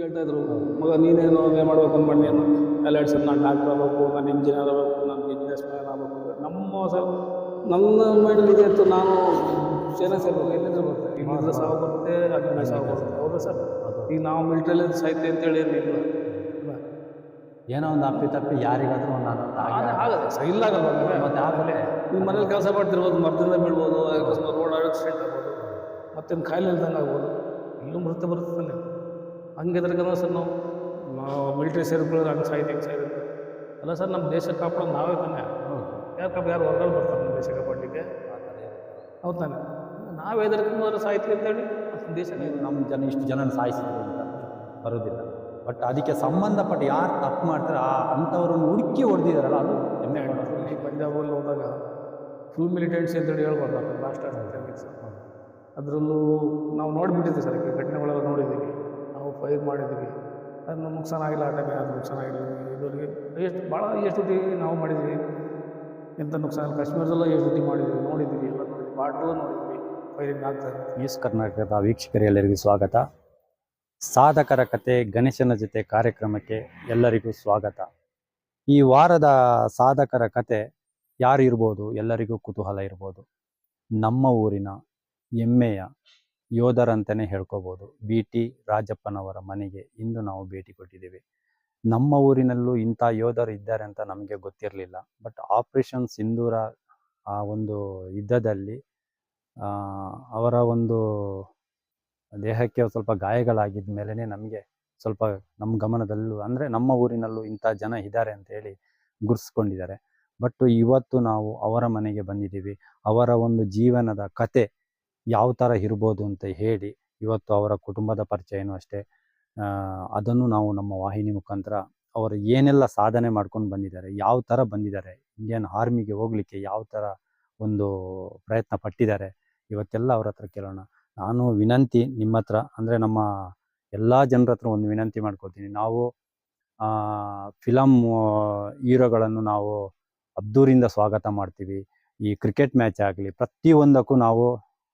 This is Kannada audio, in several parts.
ಹೇಳ್ತಾಯಿದ್ರು, ಮಗ ನೀನೇನು ಮಾಡಬೇಕು ಅಂದ್ಕೊಂಡು ನೀನು ಎಲ್ಲ ಸರ್ ನಾನು ಡಾಕ್ಟರ್ ಆಗಬೇಕು, ನಾನು ಇಂಜಿನಿಯರ್ ಆಗಬೇಕು, ನಾನು ಬಿಸ್ನೆಸ್ ಮ್ಯಾನ್ ಆಗಬೇಕು. ನಮ್ಮ ಸರ್ ನನ್ನ ಮೈಂಡಲ್ಲಿ ಇದೆ ಇತ್ತು, ನಾನು ಸೇನೆ ಸೇರ್ಬೇಕು, ಎಲ್ಲಿಂದ ಬರುತ್ತೆ, ಇಲ್ಲಿಂದ ಸಾವು ಬರುತ್ತೆ, ಅಲ್ಲಿಂದ ಸಾವು ಬರುತ್ತೆ. ಹೌದಾ ಸರ್? ಈಗ ನಾವು ಮಿಲ್ಟ್ರಿಯಲ್ಲಿ ಸಾಹಿತ್ಯ ಅಂತೇಳಿ ಏನಿಲ್ಲ, ಏನೋ ಒಂದು ಅಪ್ಪಿ ಯಾರಿಗಾದ್ರೂ ಒಂದು ಅನಾಹುತ ಆಗತ್ತೆ ಸರ್, ಇಲ್ಲ ಆಗಲ್ಲ. ಮತ್ತೆ ಆಮೇಲೆ ನೀವು ಮನೇಲಿ ಕೆಲಸ ಮಾಡ್ತಿರ್ಬೋದು, ಮರದಿಂದ ಬೀಳ್ಬೋದು, ರೋಡ್ ಆಕ್ಸಿಡೆಂಟ್ ಆಗ್ಬೋದು, ಮತ್ತೇನು ಕಾಯಿಲೆ ಇಲ್ದಂಗೆ ಆಗ್ಬೋದು, ಇಲ್ಲೂ ಮೃತ್ಯು ಬರುತ್ತೆ ತಾನೆ. ಹಂಗಿದ್ರಾಗ ಸರ್ ನಾವು ಮಿಲ್ಟ್ರಿ ಸೇರ್ಕೊಳ್ಳೋದು ಹಂಗೆ ಸಾಯ್ಬೇಕು ಅಲ್ಲ ಸರ್. ನಮ್ಮ ದೇಶ ಕಾಪಾಡೋದು ನಾವೇ ತಾನೆ. ಯಾರು ಹೊರಗಡೆ ಬರ್ತಾರೆ ನಮ್ಮ ದೇಶ ಕಾಪಾಡಲಿಕ್ಕೆ? ಹೌದು ತಾನೆ. ನಾವು ಹೆದರ್ಕೊಂಡು ಸಾಯ್ತೀವಿ ಅಂತೇಳಿ ದೇಶ ನಮ್ಮ ಇಷ್ಟು ಜನ ಸಾಯಿಸಿದ್ರು ಅಂತ ಬರೋದಿಲ್ಲ. ಬಟ್ ಅದಕ್ಕೆ ಸಂಬಂಧಪಟ್ಟ ಯಾರು ತಪ್ಪು ಮಾಡ್ತಾರೆ ಅಂಥವ್ರನ್ನು ಹುಡುಕಿ ಹೊಡೆದಿದ್ದಾರಲ್ಲ, ಅದು ಹೆಮ್ಮೆ ಮಾಡೋದು. ಈ ಪಂಜಾಬಲ್ಲಿ ಹೋದಾಗ ಫುಲ್ ಮಿಲಿಟೆಂಟ್ಸ್ ಅಂತೇಳಿ ಹೇಳ್ಬಾರ್ದು, ಲಾಸ್ಟ್ ಸರ್. ಅದರಲ್ಲೂ ನಾವು ನೋಡಿಬಿಟ್ಟಿದ್ದೀವಿ ಸರ್, ಘಟನೆಗಳೆಲ್ಲ ನೋಡಿದ್ದೀವಿ, ನಾವು ಫೈರ್ ಮಾಡಿದ್ದೀವಿ. ಅದು ನುಕ್ಸಾನ ಆಗಿಲ್ಲ, ಆ ಟೈಮ್ ಯಾರು ನುಕ್ಸಾನ ಆಗಿಲ್ಲ. ಇದರಿಗೆ ಎಷ್ಟು ಡ್ಯೂಟಿ ನಾವು ಮಾಡಿದ್ವಿ, ಎಂಥ ನುಕ್ಸಾನ. ಕಾಶ್ಮೀರದಲ್ಲೂ ಎಷ್ಟು ಡ್ಯೂಟಿ ಮಾಡಿದ್ವಿ, ನೋಡಿದ್ದೀವಿ, ಎಲ್ಲ ನೋಡಿದ್ವಿ, ಬಾರ್ಡ್ರಲ್ಲೂ ನೋಡಿದ್ವಿ, ಫೈರಿಂಗ್ ಆಗ್ತಾರೆ. ನ್ಯೂಸ್ ಕರ್ನಾಟಕದ ವೀಕ್ಷಕರೆಲ್ಲರಿಗೂ ಸ್ವಾಗತ. ಸಾಧಕರ ಕತೆ ಗಣೇಶನ ಜೊತೆ ಕಾರ್ಯಕ್ರಮಕ್ಕೆ ಎಲ್ಲರಿಗೂ ಸ್ವಾಗತ. ಈ ವಾರದ ಸಾಧಕರ ಕತೆ ಯಾರು ಇರ್ಬೋದು, ಎಲ್ಲರಿಗೂ ಕುತೂಹಲ ಇರ್ಬೋದು. ನಮ್ಮ ಊರಿನ ಹೆಮ್ಮೆಯ ಯೋಧರಂತಲೇ ಹೇಳ್ಕೋಬೋದು, BT ರಾಜಪ್ಪನವರ ಮನೆಗೆ ಇಂದು ನಾವು ಭೇಟಿ ಕೊಟ್ಟಿದ್ದೀವಿ. ನಮ್ಮ ಊರಿನಲ್ಲೂ ಇಂಥ ಯೋಧರು ಇದ್ದಾರೆ ಅಂತ ನಮಗೆ ಗೊತ್ತಿರಲಿಲ್ಲ. ಬಟ್ ಆಪರೇಷನ್ ಸಿಂಧೂರ ಆ ಒಂದು ಯುದ್ಧದಲ್ಲಿ ಅವರ ಒಂದು ದೇಹಕ್ಕೆ ಸ್ವಲ್ಪ ಗಾಯಗಳಾಗಿದ್ದ ಮೇಲೇ ನಮಗೆ ಸ್ವಲ್ಪ ನಮ್ಮ ಗಮನದಲ್ಲೂ, ಅಂದರೆ ನಮ್ಮ ಊರಿನಲ್ಲೂ ಇಂಥ ಜನ ಇದ್ದಾರೆ ಅಂತೇಳಿ ಗುರ್ಸ್ಕೊಂಡಿದ್ದಾರೆ. ಬಟ್ ಇವತ್ತು ನಾವು ಅವರ ಮನೆಗೆ ಬಂದಿದ್ದೀವಿ. ಅವರ ಒಂದು ಜೀವನದ ಕತೆ ಯಾವ ಥರ ಇರ್ಬೋದು ಅಂತ ಹೇಳಿ ಇವತ್ತು ಅವರ ಕುಟುಂಬದ ಪರಿಚಯನೂ ಅಷ್ಟೇ, ಅದನ್ನು ನಾವು ನಮ್ಮ ವಾಹಿನಿ ಮುಖಾಂತರ ಅವರು ಏನೆಲ್ಲ ಸಾಧನೆ ಮಾಡ್ಕೊಂಡು ಬಂದಿದ್ದಾರೆ, ಯಾವ ಥರ ಬಂದಿದ್ದಾರೆ, ಇಂಡಿಯನ್ ಆರ್ಮಿಗೆ ಹೋಗಲಿಕ್ಕೆ ಯಾವ ಥರ ಒಂದು ಪ್ರಯತ್ನ ಪಟ್ಟಿದ್ದಾರೆ, ಇವತ್ತೆಲ್ಲ ಅವ್ರ ಹತ್ರ ಕೇಳೋಣ. ನಾನು ವಿನಂತಿ ನಿಮ್ಮ ಹತ್ರ, ಅಂದರೆ ನಮ್ಮ ಎಲ್ಲ ಜನರ ಹತ್ರ ಒಂದು ವಿನಂತಿ ಮಾಡ್ಕೊಳ್ತೀನಿ. ನಾವು ಫಿಲಮ್ ಹೀರೋಗಳನ್ನು ನಾವು ಅದ್ದೂರಿಂದ ಸ್ವಾಗತ ಮಾಡ್ತೀವಿ. ಈ ಕ್ರಿಕೆಟ್ ಮ್ಯಾಚ್ ಆಗಲಿ ಪ್ರತಿಯೊಂದಕ್ಕೂ ನಾವು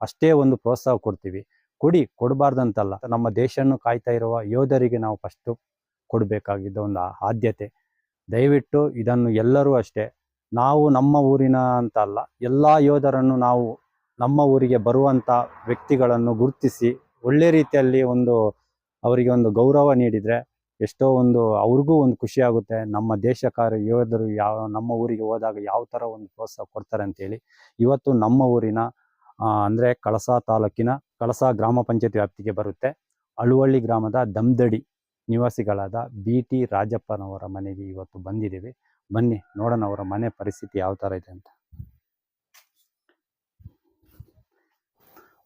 ಅಷ್ಟೇ ಒಂದು ಪ್ರೋತ್ಸಾಹ ಕೊಡ್ತೀವಿ. ಕೊಡಬಾರ್ದಂತಲ್ಲ, ನಮ್ಮ ದೇಶವನ್ನು ಕಾಯ್ತಾ ಇರುವ ಯೋಧರಿಗೆ ನಾವು ಫಸ್ಟು ಕೊಡಬೇಕಾಗಿದ್ದ ಒಂದು ಆದ್ಯತೆ. ದಯವಿಟ್ಟು ಇದನ್ನು ಎಲ್ಲರೂ ಅಷ್ಟೇ, ನಾವು ನಮ್ಮ ಊರಿನ ಅಂತ ಅಲ್ಲ, ಎಲ್ಲ ಯೋಧರನ್ನು ನಾವು ನಮ್ಮ ಊರಿಗೆ ಬರುವಂಥ ವ್ಯಕ್ತಿಗಳನ್ನು ಗುರುತಿಸಿ ಒಳ್ಳೆ ರೀತಿಯಲ್ಲಿ ಅವರಿಗೆ ಒಂದು ಗೌರವ ನೀಡಿದರೆ ಎಷ್ಟೋ ಅವ್ರಿಗೂ ಒಂದು ಖುಷಿ ಆಗುತ್ತೆ. ನಮ್ಮ ದೇಶಕಾರ ಯೋಧರು ನಮ್ಮ ಊರಿಗೆ ಹೋದಾಗ ಯಾವ ಥರ ಒಂದು ಪ್ರೋತ್ಸಾಹ ಕೊಡ್ತಾರೆ ಅಂತೇಳಿ ಇವತ್ತು ನಮ್ಮ ಊರಿನ ಅಂದರೆ ಕಳಸಾ ತಾಲೂಕಿನ ಕಳಸಾ ಗ್ರಾಮ ಪಂಚಾಯತ್ ವ್ಯಾಪ್ತಿಗೆ ಬರುತ್ತೆ, ಅಳುವಳ್ಳಿ ಗ್ರಾಮದ ದಮ್ದಡಿ ನಿವಾಸಿಗಳಾದ BT ರಾಜಪ್ಪನವರ ಮನೆಗೆ ಇವತ್ತು ಬಂದಿದ್ದೀವಿ. ಬನ್ನಿ ನೋಡೋಣ ಅವರ ಮನೆ ಪರಿಸ್ಥಿತಿ ಯಾವ ಥರ ಇದೆ ಅಂತ.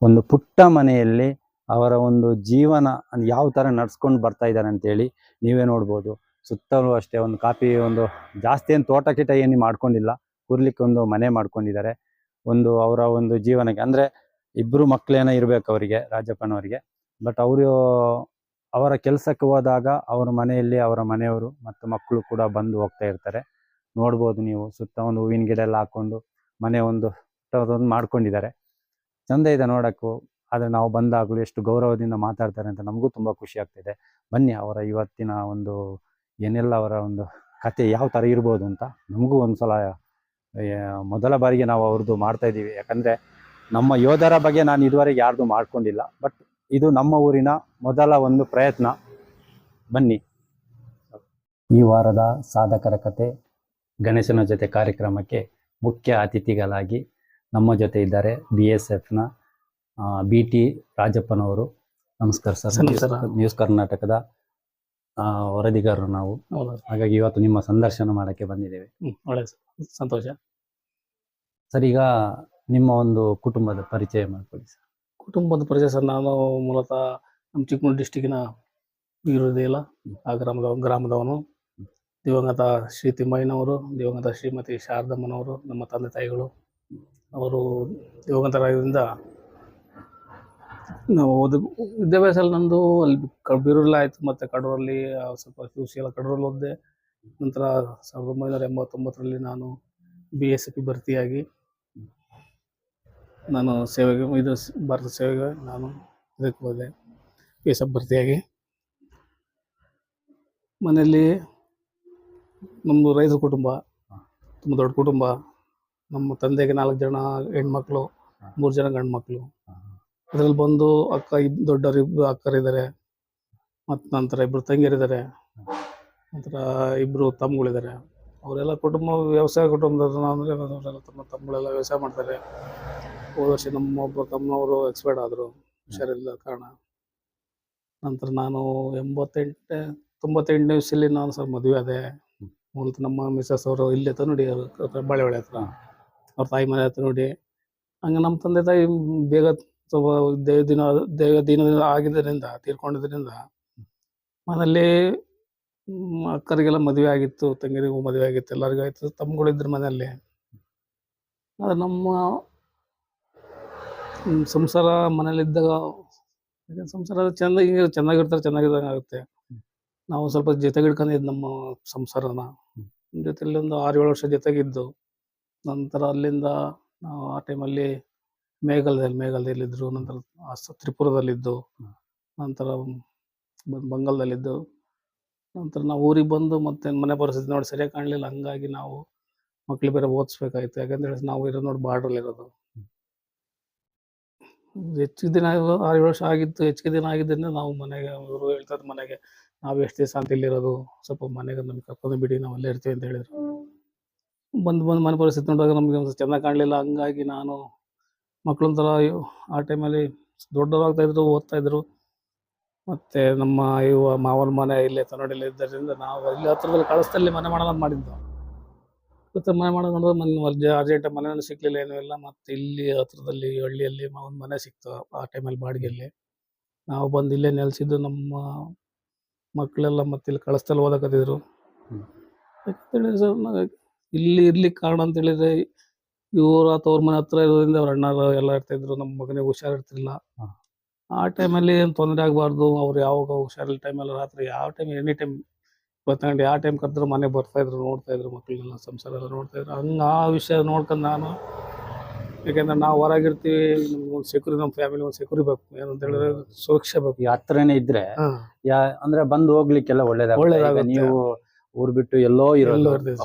ಒಂದು ಪುಟ್ಟ ಮನೆಯಲ್ಲಿ ಅವರ ಒಂದು ಜೀವನ ಯಾವ ಥರ ನಡ್ಸ್ಕೊಂಡು ಬರ್ತಾ ಇದ್ದಾರೆ ಅಂತೇಳಿ ನೀವೇ ನೋಡ್ಬೋದು. ಸುತ್ತಲೂ ಅಷ್ಟೇ ಒಂದು ಕಾಫಿ, ಒಂದು ಜಾಸ್ತಿ ಏನು ತೋಟ ಕೀಟ ಏನು ಮಾಡ್ಕೊಂಡಿಲ್ಲ, ಕೂರ್ಲಿಕ್ಕೆ ಒಂದು ಮನೆ ಮಾಡ್ಕೊಂಡಿದ್ದಾರೆ. ಅವರ ಒಂದು ಜೀವನಕ್ಕೆ ಅಂದರೆ ಇಬ್ಬರು ಮಕ್ಕಳೇನೋ ಇರಬೇಕು ಅವರಿಗೆ, ರಾಜಪ್ಪನವರಿಗೆ. ಬಟ್ ಅವರ ಕೆಲಸಕ್ಕೆ ಹೋದಾಗ ಅವರ ಮನೆಯಲ್ಲಿ ಅವರ ಮನೆಯವರು ಮತ್ತು ಮಕ್ಕಳು ಕೂಡ ಬಂದು ಹೋಗ್ತಾ ಇರ್ತಾರೆ. ನೋಡ್ಬೋದು ನೀವು, ಸುತ್ತ ಒಂದು ಹೂವಿನ ಗಿಡ ಎಲ್ಲ ಹಾಕ್ಕೊಂಡು ಮನೆ ಒಂದು ಮಾಡ್ಕೊಂಡಿದ್ದಾರೆ. ಚಂದ ಇದೆ ನೋಡೋಕ್ಕೂ. ಆದರೆ ನಾವು ಬಂದಾಗಲೂ ಎಷ್ಟು ಗೌರವದಿಂದ ಮಾತಾಡ್ತಾರೆ ಅಂತ ನಮಗೂ ತುಂಬ ಖುಷಿ ಆಗ್ತಿದೆ. ಬನ್ನಿ ಅವರ ಇವತ್ತಿನ ಏನೆಲ್ಲ ಅವರ ಒಂದು ಕತೆ ಯಾವ ಥರ ಇರ್ಬೋದು ಅಂತ ನಮಗೂ ಒಂದು ಸಲ ಮೊದಲ ಬಾರಿಗೆ ನಾವು ಅವ್ರದ್ದು ಮಾಡ್ತಾಯಿದ್ದೀವಿ. ಯಾಕಂದರೆ ನಮ್ಮ ಯೋಧರ ಬಗ್ಗೆ ನಾನು ಇದುವರೆಗೆ ಯಾರ್ದು ಮಾಡ್ಕೊಂಡಿಲ್ಲ. ಬಟ್ ಇದು ನಮ್ಮ ಊರಿನ ಮೊದಲ ಒಂದು ಪ್ರಯತ್ನ. ಬನ್ನಿ. ಈ ವಾರದ ಸಾಧಕರ ಕತೆ ಗಣೇಶನ ಜೊತೆ ಕಾರ್ಯಕ್ರಮಕ್ಕೆ ಮುಖ್ಯ ಅತಿಥಿಗಳಾಗಿ ನಮ್ಮ ಜೊತೆ ಇದ್ದಾರೆ BSFನ BT ರಾಜಪ್ಪನವರು. ನಮಸ್ಕಾರ ಸರ್. ನ್ಯೂಸ್ ಕರ್ನಾಟಕದ ವರದಿಗಾರರು ನಾವು. ಹಾಗಾಗಿ ಇವತ್ತು ನಿಮ್ಮ ಸಂದರ್ಶನ ಮಾಡೋಕ್ಕೆ ಬಂದಿದ್ದೇವೆ. ಒಳ್ಳೆ ಸಂತೋಷ ಸರ್. ಈಗ ನಿಮ್ಮ ಒಂದು ಕುಟುಂಬದ ಪರಿಚಯ ಮಾಡಿಕೊಡಿ ಸರ್. ಕುಟುಂಬದ ಪರಿಚಯ ಸರ್, ನಾನು ಮೂಲತಃ ನಮ್ಮ ಚಿಕ್ಕಮಗಳೂರು ಡಿಸ್ಟಿಕ್ಕಿನ ಬೀರೂರದೇಲ ಆ ಗ್ರಾಮದವನು. ದಿವಂಗತ ಶ್ರೀ ತಿಮ್ಮಯ್ಯನವರು, ದಿವಂಗತ ಶ್ರೀಮತಿ ಶಾರದಮ್ಮನವರು ನಮ್ಮ ತಂದೆ ತಾಯಿಗಳು. ಅವರು ದಿವಂಗತರಾಗಿದ್ದರಿಂದ ನಾವು ವಿದ್ಯಾಭ್ಯಾಸ ಎಲ್ಲ ನಂದು ಅಲ್ಲಿ ಬೀರೂರಲ್ಲಿ ಆಯಿತು, ಮತ್ತು ಕಡೂರಲ್ಲಿ ಸ್ವಲ್ಪ QC ಎಲ್ಲ ಕಡೂರಲ್ಲಿ ಓದಿದೆ. ನಂತರ 1989ರಲ್ಲಿ ನಾನು BSF ಭರ್ತಿಯಾಗಿ ನಾನು ಸೇವೆಗೆ ಭಾರತ ಸೇವೆಗೆ ನಾನು ಇದಕ್ಕೆ ಹೋದೆ. BSF ಭರ್ತಿಯಾಗಿ ಮನೆಯಲ್ಲಿ ನಮ್ಮದು ರೈತ ಕುಟುಂಬ, ತುಂಬ ದೊಡ್ಡ ಕುಟುಂಬ. ನಮ್ಮ ತಂದೆಗೆ 4 ಜನ ಹೆಣ್ಮಕ್ಳು, 3 ಜನ ಗಂಡು ಮಕ್ಕಳು. ಅದರಲ್ಲಿ ಬಂದು ದೊಡ್ಡವರು ಇಬ್ಬರು ಅಕ್ಕರಿದ್ದಾರೆ, ಮತ್ತು ನಂತರ 2 ತಂಗಿಯರಿದ್ದಾರೆ, ನಂತರ 2 ತಮ್ಮಗಳಿದ್ದಾರೆ. ಅವರೆಲ್ಲ ಕುಟುಂಬ ವ್ಯವಸಾಯ ಕುಟುಂಬದವರು. ಅಂದರೆ ಅವರೆಲ್ಲ ತಮ್ಮ ತಮ್ಮಗಳೆಲ್ಲ ವ್ಯವಸಾಯ ಮಾಡ್ತಾರೆ. ಹೋದ ವರ್ಷ ನಮ್ಮ ಒಬ್ಬ ತಮ್ಮನವರು ಎಕ್ಸ್ಪೈರ್ಡ್ ಆದರು, ಹುಷಾರಿಲ್ಲ ಕಾರಣ. ನಂತರ ನಾನು 98 ವಯಸ್ಸಲ್ಲಿ ನಾನು ಸರ್ ಮದುವೆ ಆದೆ. ಮೂಲತಃ ನಮ್ಮ ಮಿಸಸ್ ಅವರು ಇಲ್ಲೇ ನೋಡಿ, ಬಾಳೆಹೊಳೆ ಹತ್ರ, ಅವ್ರ ತಾಯಿ ಮನೆ ಹತ್ರ ನೋಡಿ. ಹಂಗೆ ನಮ್ಮ ತಂದೆ ತಾಯಿ ಬೇಗ ಸ್ವಲ್ಪ ದೇವ ದಿನ ಆಗಿದ್ದರಿಂದ, ತೀರ್ಕೊಂಡಿದ್ದರಿಂದ ಮನೇಲಿ ಅಕ್ಕರಿಗೆಲ್ಲ ಮದುವೆ ಆಗಿತ್ತು, ತಂಗಿರಿಗೂ ಮದುವೆ ಆಗಿತ್ತು, ಎಲ್ಲರಿಗೂ ಆಯಿತು. ತಮ್ಮಗಳಿದ್ರು ಮನೆಯಲ್ಲಿ. ಆದರೆ ನಮ್ಮ ಸಂಸಾರ ಮನೇಲಿದ್ದಾಗ ಸಂಸಾರ ಚೆನ್ನಾಗಿರ್ತಾರೆ, ಚೆನ್ನಾಗಿದ್ದಂಗೆ ಆಗುತ್ತೆ. ನಾವು ಸ್ವಲ್ಪ ಜೊತೆಗಿಡ್ಕೊಂಡಿದ್ದು ನಮ್ಮ ಸಂಸಾರನ. ಜೊತೆಲಿ ಒಂದು 6-7 ವರ್ಷ ಜೊತೆಗಿದ್ದು, ನಂತರ ಅಲ್ಲಿಂದ ನಾವು ಆ ಟೈಮಲ್ಲಿ ಮೇಘಾಲಯದಲ್ಲಿದ್ದರು, ನಂತರ ತ್ರಿಪುರದಲ್ಲಿದ್ದು, ನಂತರ ಬಂಗಾಲದಲ್ಲಿದ್ದು, ನಂತರ ನಾವು ಊರಿಗೆ ಬಂದು ಮತ್ತೆ ಮನೆ ಪರಿಸ್ಥಿತಿ ನೋಡಿ ಸರಿಯಾಗಿ ಕಾಣಲಿಲ್ಲ. ಹಂಗಾಗಿ ನಾವು ಮಕ್ಳು ಬೇರೆ ಓದಿಸ್ಬೇಕಾಯ್ತು. ಯಾಕಂತೇಳಿ ನಾವು ಇರೋದು ನೋಡಿ ಬಾರ್ಡ್ರಲ್ಲಿರೋದು. ಹೆಚ್ಚಿಗೆ ದಿನ 6-7 ವರ್ಷ ಆಗಿತ್ತು. ಹೆಚ್ಚಿಗೆ ದಿನ ಆಗಿದ್ದರಿಂದ ನಾವು ಮನೆಗೆ, ಇವರು ಹೇಳ್ತಾರೆ ಮನೆಗೆ ನಾವು ಎಷ್ಟು ದಿವಸ ಅಂತ ಇಲ್ಲಿರೋದು, ಸ್ವಲ್ಪ ಮನೆಗೆ ನಮ್ಗೆ ಕರ್ಕೊಂಡು ಬಿಡಿ, ನಾವು ಅಲ್ಲೇ ಇರ್ತೀವಿ ಅಂತ ಹೇಳಿದರು. ಬಂದು ಮನೆ ಪರಿಸ್ಥಿತಿ ನೋಡಿದಾಗ ನಮಗೆ ಒಂದು ಚೆನ್ನಾಗಿ ಕಾಣಲಿಲ್ಲ. ಹಂಗಾಗಿ ನಾನು ಮಕ್ಕಳೊಂಥರ ಆ ಟೈಮಲ್ಲಿ ದೊಡ್ಡವರಾಗ್ತಾಯಿದ್ರು, ಓದ್ತಾಯಿದ್ರು. ಮತ್ತು ನಮ್ಮ ಮಾವನ ಮನೆ ಇಲ್ಲೇ ತನ್ನೋಡಿಯಲ್ಲಿ ಇದ್ದರಿಂದ ನಾವು ಇಲ್ಲಿ ಹತ್ರದಲ್ಲಿ ಕಳಿಸ್ತಲ್ಲಿ ಮನೆ ಮಾಡೋಣ ಅಂತ ಮಾಡಿದ್ದು. ಮತ್ತು ಮನೆ ಮಾಡೋದು ನೋಡಿದ್ರೆ ಅರ್ಜೆಂಟಾಗಿ ಮನೆಯೂ ಸಿಕ್ಕಲಿಲ್ಲ, ಏನೂ ಇಲ್ಲ. ಮತ್ತು ಇಲ್ಲಿ ಹತ್ರದಲ್ಲಿ ಹಳ್ಳಿಯಲ್ಲಿ ಒಂದು ಮನೆ ಸಿಕ್ತು ಆ ಟೈಮಲ್ಲಿ ಬಾಡಿಗೆಯಲ್ಲಿ. ನಾವು ಬಂದು ಇಲ್ಲೇ ನೆಲೆಸಿದ್ದು. ನಮ್ಮ ಮಕ್ಕಳೆಲ್ಲ ಮತ್ತೆ ಇಲ್ಲಿ ಕಳಿಸ್ತಲ್ಲಿ ಓದಕತ್ತಿದ್ರು. ಯಾಕಂತೇಳಿ ಸರ್ ಇಲ್ಲಿ ಇರ್ಲಿಕ್ಕೆ ಕಾರಣ ಅಂತೇಳಿದರೆ, ಇವರು ಅವ್ರ ಮನೆ ಹತ್ರ ಇರೋದ್ರಿಂದ ಅವ್ರ ಅಣ್ಣರು ಎಲ್ಲ ಇರ್ತಾಯಿದ್ರು. ನಮ್ಮ ಮಗನಿಗೆ ಹುಷಾರಿರ್ತಿಲ್ಲ. ಆ ಟೈಮಲ್ಲಿ ಏನು ತೊಂದರೆ ಆಗಬಾರ್ದು. ಅವ್ರು ಯಾವಾಗ ಹುಷಾರಿಲ್ಲ ಟೈಮಲ್ಲಿ ರಾತ್ರಿ ಯಾವ ಟೈಮ್ ಎನಿ ಟೈಮ್ ಗೊತ್ತಾಗಂಡು ಯಾವ ಟೈಮ್ ಕರೆದ್ರು ಮನೆಗೆ ಬರ್ತಾಯಿದ್ರು, ನೋಡ್ತಾಯಿದ್ರು, ಮಕ್ಕಳನ್ನೆಲ್ಲ ಸಂಸಾರ ಎಲ್ಲ ನೋಡ್ತಾಯಿದ್ರು. ಹಂಗೆ ಆ ವಿಷಯ ನೋಡ್ಕೊಂಡು ನಾನು, ಯಾಕೆಂದ್ರೆ ನಾವು ಹೊರಗಿರ್ತೀವಿ, ನಮ್ಗೊಂದು ಸೆಕ್ಯೂರಿ, ನಮ್ಮ ಫ್ಯಾಮಿಲಿ ಒಂದು ಸೆಕ್ಯೂರಿ ಬೇಕು, ಏನಂತ ಹೇಳಿದ್ರೆ ಸುರಕ್ಷೆ ಬೇಕು. ಈ ಹತ್ರನೇ ಇದ್ರೆ ಅಂದ್ರೆ ಬಂದು ಹೋಗ್ಲಿಕ್ಕೆಲ್ಲ ಒಳ್ಳೇದಾಗುತ್ತೆ. ನೀವು ಊರ್ ಬಿಟ್ಟು ಎಲ್ಲೋ ಇರೋದು,